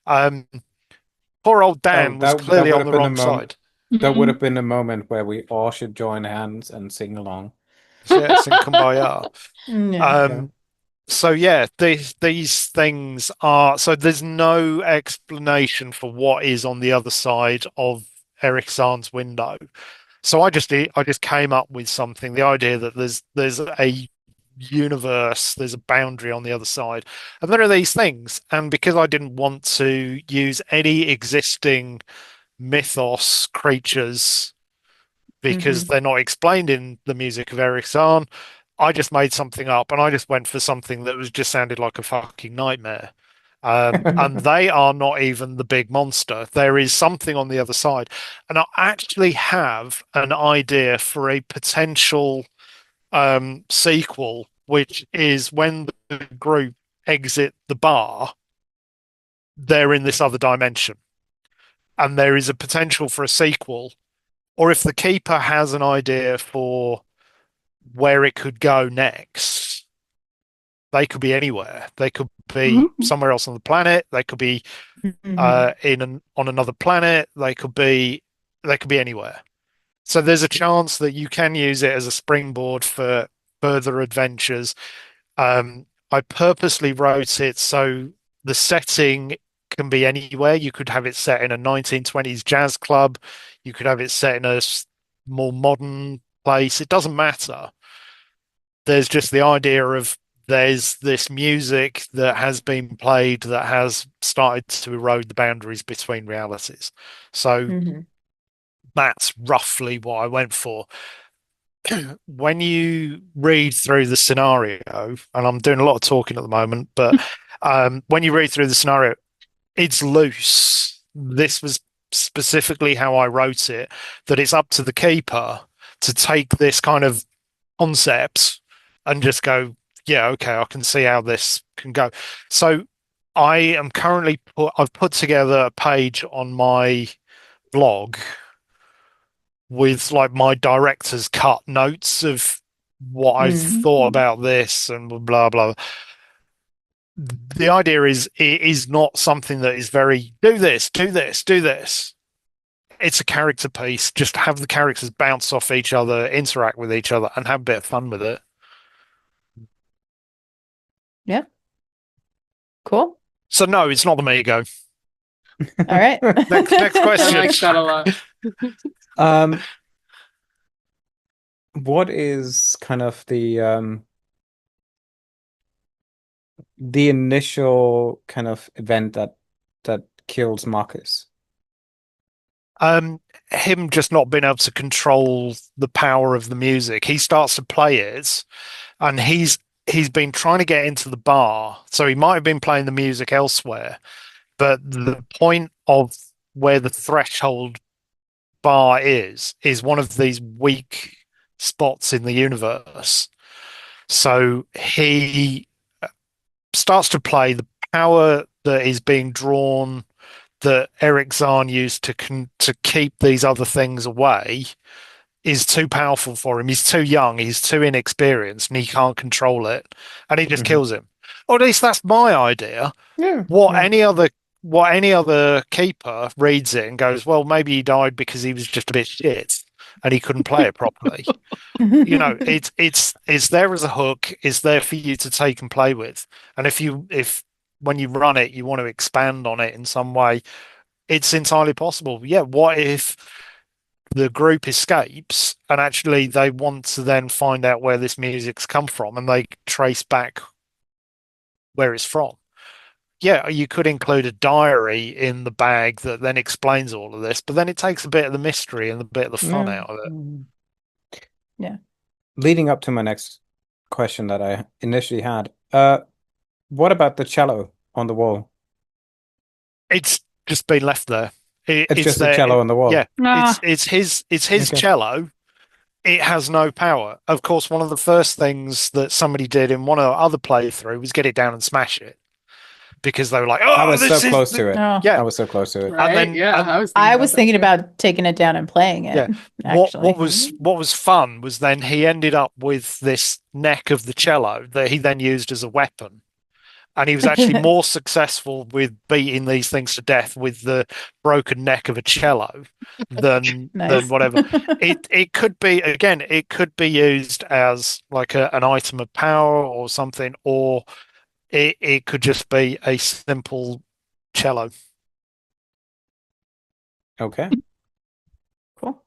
Poor old Dan was clearly on the wrong side. That would have been a moment where we all should join hands and sing along. Yeah, sing Kumbaya. Yeah. So yeah, these things are, so there's no explanation for what is on the other side of Eric Zahn's window. So I just came up with something, the idea that there's a universe, there's a boundary on the other side, and there are these things. And because I didn't want to use any existing mythos creatures because they're not explained in the music of Eric Zahn, I just made something up, and I just went for something that was just sounded like a fucking nightmare. And they are not even the big monster. There is something on the other side. And I actually have an idea for a potential sequel, which is when the group exit the bar, they're in this other dimension. And there is a potential for a sequel or if the keeper has an idea for where it could go next, they could be anywhere. They could be somewhere else on the planet. They could be on another planet. They could be anywhere. So there's a chance that you can use it as a springboard for further adventures. I purposely wrote it so the setting can be anywhere. You could have it set in a 1920s jazz club. You could have it set in a more modern place. It doesn't matter. There's just the idea of there's this music that has been played that has started to erode the boundaries between realities. So that's roughly what I went for. When you read through the scenario, and I'm doing a lot of talking at the moment, but when you read through the scenario, it's loose. This was specifically how I wrote it, that it's up to the keeper to take this kind of concept and just go, yeah, okay, I can see how this can go. So I am currently I've put together a page on my blog with like my director's cut notes of what I've thought about this and blah blah. The idea is it is not something that is very do this. It's a character piece. Just have the characters bounce off each other, interact with each other, and have a bit of fun with it. Yeah. Cool. So no, it's not the Mego. All right. Next I question. like that a lot. What is kind of the initial kind of event that kills Marcus? Him just not being able to control the power of the music. He starts to play it, and he's been trying to get into the bar, so he might have been playing the music elsewhere. But the point of where the threshold bar is one of these weak spots in the universe. So he starts to play the power that is being drawn, that Eric Zahn used to keep these other things away, is too powerful for him. He's too young, he's too inexperienced, and he can't control it, and he just kills him. Or at least that's my idea. Yeah. Any other keeper reads it and goes, well, maybe he died because he was just a bit shit and he couldn't play it properly. You know, it's there as a hook. It's there for you to take and play with. And if when you run it, you want to expand on it in some way, it's entirely possible. Yeah, what if the group escapes and actually they want to then find out where this music's come from and they trace back where it's from? Yeah, you could include a diary in the bag that then explains all of this, but then it takes a bit of the mystery and a bit of the fun out of it. Yeah. Leading up to my next question that I initially had, what about the cello on the wall? It's just been left there. It's just a cello on the wall. Yeah, it's his cello. It has no power. Of course, one of the first things that somebody did in one of the other playthrough was get it down and smash it. Because they were like, "Oh, I was so close to it." Oh. Yeah, I was so close to it. Right? And then, I was thinking about taking it down and playing it. Yeah. What was fun was then he ended up with this neck of the cello that he then used as a weapon, and he was actually more successful with beating these things to death with the broken neck of a cello than whatever. It could be, again, it could be used as like an item of power or something, or it could just be a simple cello. Okay. Cool.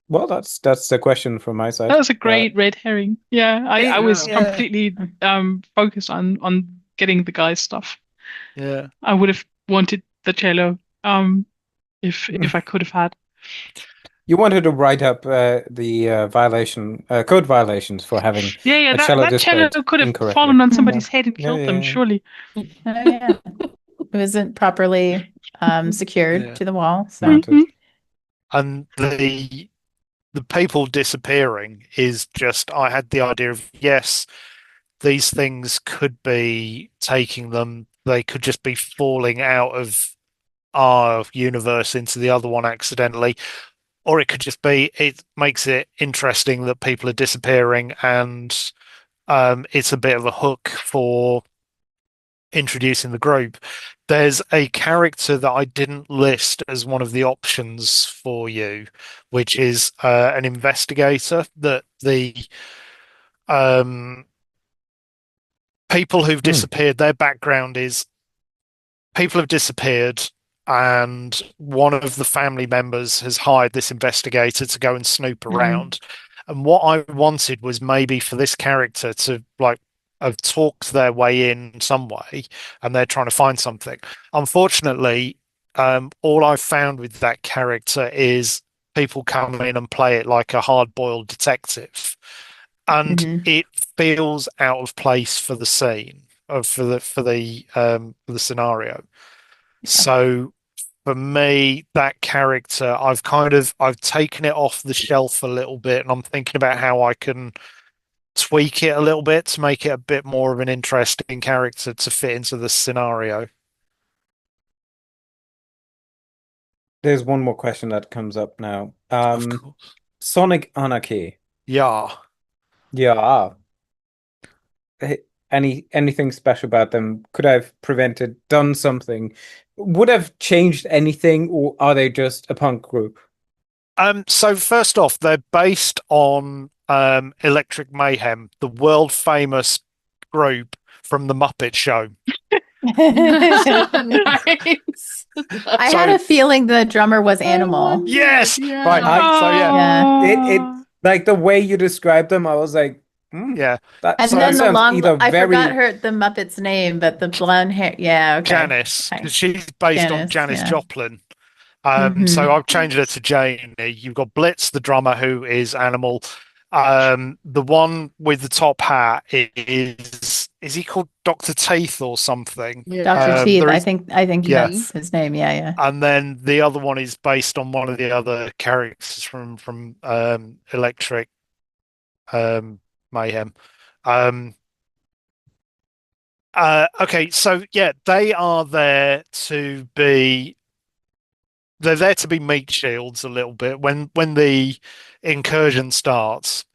Well, that's the question from my side. That was a great red herring. Yeah, I was completely focused on getting the guy's stuff. Yeah. I would have wanted the cello if I could have had. You wanted to write up the code violations for having a cello that cello displayed could have incorrectly. fallen on somebody's head and Yeah, killed them, yeah. surely. Yeah. It wasn't properly secured to the wall. So Mounted. And the people disappearing is just, I had the idea of, yes, these things could be taking them, they could just be falling out of our universe into the other one accidentally, or it could just be it makes it interesting that people are disappearing, and it's a bit of a hook for introducing the group. There's a character that I didn't list as one of the options for you, which is an investigator that the um, people who've disappeared, their background is people have disappeared, and one of the family members has hired this investigator to go and snoop around. And what I wanted was maybe for this character to like have talked their way in some way, and they're trying to find something. Unfortunately, all I've found with that character is people come in and play it like a hard-boiled detective, and it feels out of place for the scene, or for the scenario. So for me, that character, I've taken it off the shelf a little bit, and I'm thinking about how I can tweak it a little bit to make it a bit more of an interesting character to fit into the scenario. There's one more question that comes up now. Of course. Sonic Anarchy. Yeah. Yeah. Anything special about them? Could I have prevented, done something? Would have changed anything, or are they just a punk group? So first off, they're based on Electric Mayhem, the world famous group from the Muppet Show. Nice. I had a feeling the drummer was Animal. Yes. Yeah. Right. So Yeah. It like the way you described them, I was like, yeah. And So then it the sounds long, either I very forgot the Muppet's name, but the blonde hair. Yeah, okay. Janice, Okay. 'cause she's based on Janice, Janis yeah. Joplin. Mhm. So I've changed her to Janie. You've got Blitz, the drummer, who is Animal. The one with the top hat is he called Dr. Teeth or something? Yeah. Dr. Teeth. there I is- think Yeah. that's his name. Yeah, yeah. And then the other one is based on one of the other characters from Electric Mayhem. Okay, so yeah, they're there to be meat shields a little bit. When the incursion starts,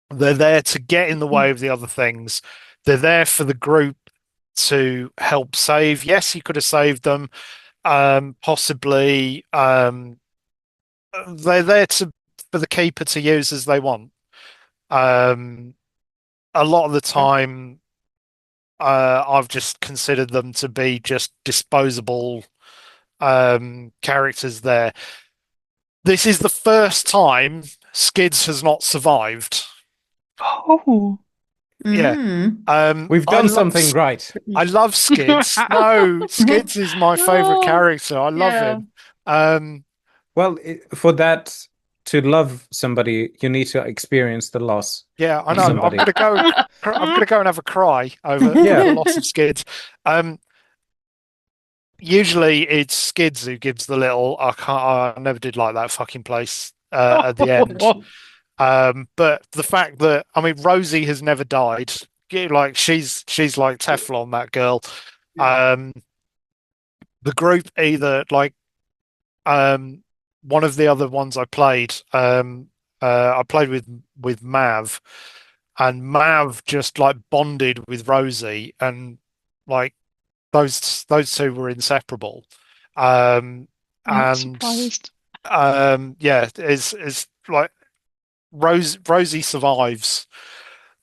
they're there to get in the way of the other things. They're there for the group to help save. Yes, you could have saved them. Possibly, they're there for the keeper to use as they want. A lot of the time, I've just considered them to be just disposable characters there. This is the first time Skidz has not survived. Oh, Yeah. We've done something right. I love Skidz. No, Skidz is my favorite character. I love him. Well, for that to love somebody, you need to experience the loss. Yeah, I of know. somebody. I'm gonna go and have a cry over the loss of Skidz. Usually it's Skidz who gives the little I never did like that fucking place at the end. But the fact that Rosie has never died. Like she's like Teflon, that girl. The group either like one of the other ones I played with Mav, and Mav just like bonded with Rosie, and like those two were inseparable. I'm not And surprised. yeah, is like Rosie survives.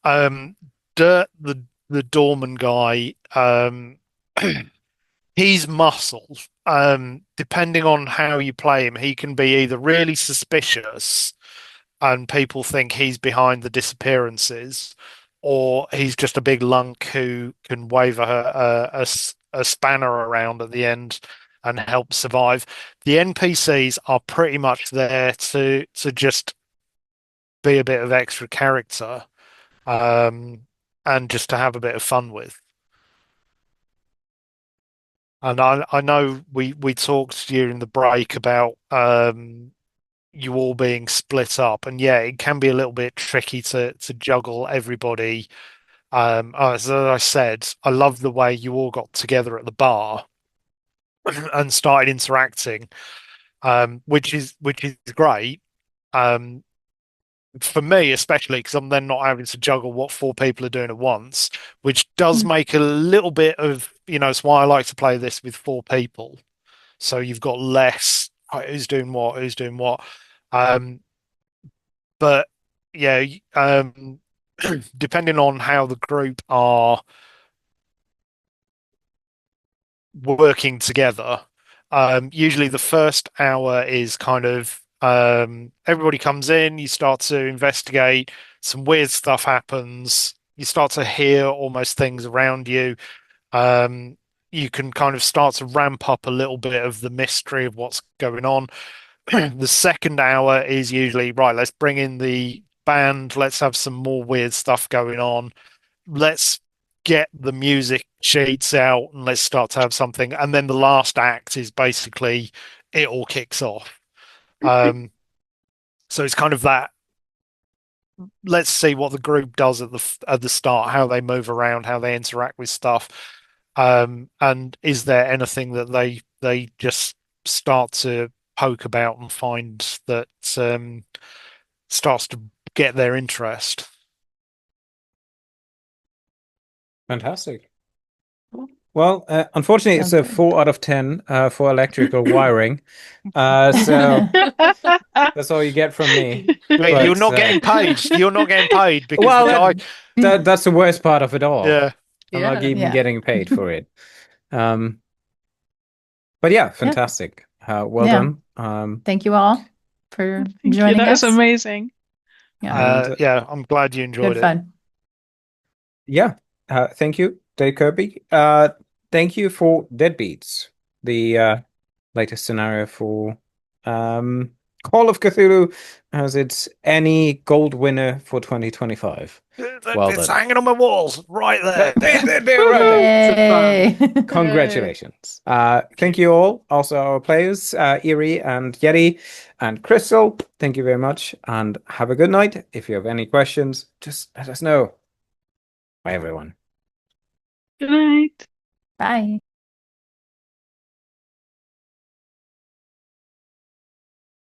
Dirt, the doorman guy, he's muscle. Depending on how you play him, he can be either really suspicious and people think he's behind the disappearances, or he's just a big lunk who can wave a spanner around at the end and help survive. The NPCs are pretty much there to just be a bit of extra character, and just to have a bit of fun with. And I know we talked during the break about you all being split up, and yeah, it can be a little bit tricky to juggle everybody. As I said, I love the way you all got together at the bar and started interacting. which is great. For me, especially because I'm then not having to juggle what 4 people are doing at once, which does make a little bit of, it's why I like to play this with 4 people. So you've got less who's doing what. But yeah, depending on how the group are working together, usually the first hour is kind of everybody comes in, you start to investigate, some weird stuff happens, you start to hear almost things around you. You can kind of start to ramp up a little bit of the mystery of what's going on. The second hour is usually, right, let's bring in the band, let's have some more weird stuff going on. Let's get the music sheets out and let's start to have something. And then the last act is basically it all kicks off. So it's kind of that. Let's see what the group does at the start, how they move around, how they interact with stuff, and is there anything that they just start to poke about and find that starts to get their interest. Fantastic. Well, unfortunately, it's a 4 out of 10 for electrical wiring. So that's all you get from me. Wait, you're not getting paid. You're not getting paid because well, that's the worst part of it all. Yeah, I'm not even getting paid for it. But yeah, fantastic. Well done. Thank you all for joining us. That was amazing. Yeah, I'm glad you enjoyed Good fun. Yeah. Thank you, Dave Kirkby. Thank you for Deadbeats, the latest scenario for Call of Cthulhu, as its ENNIE gold winner for 2025. Well it's done. hanging on my walls right there. Right there. Congratulations. Thank you all. Also our players, Eerie and Yeti and Crystal. Thank you very much and have a good night. If you have any questions, just let us know. Bye, everyone. Good night. Bye.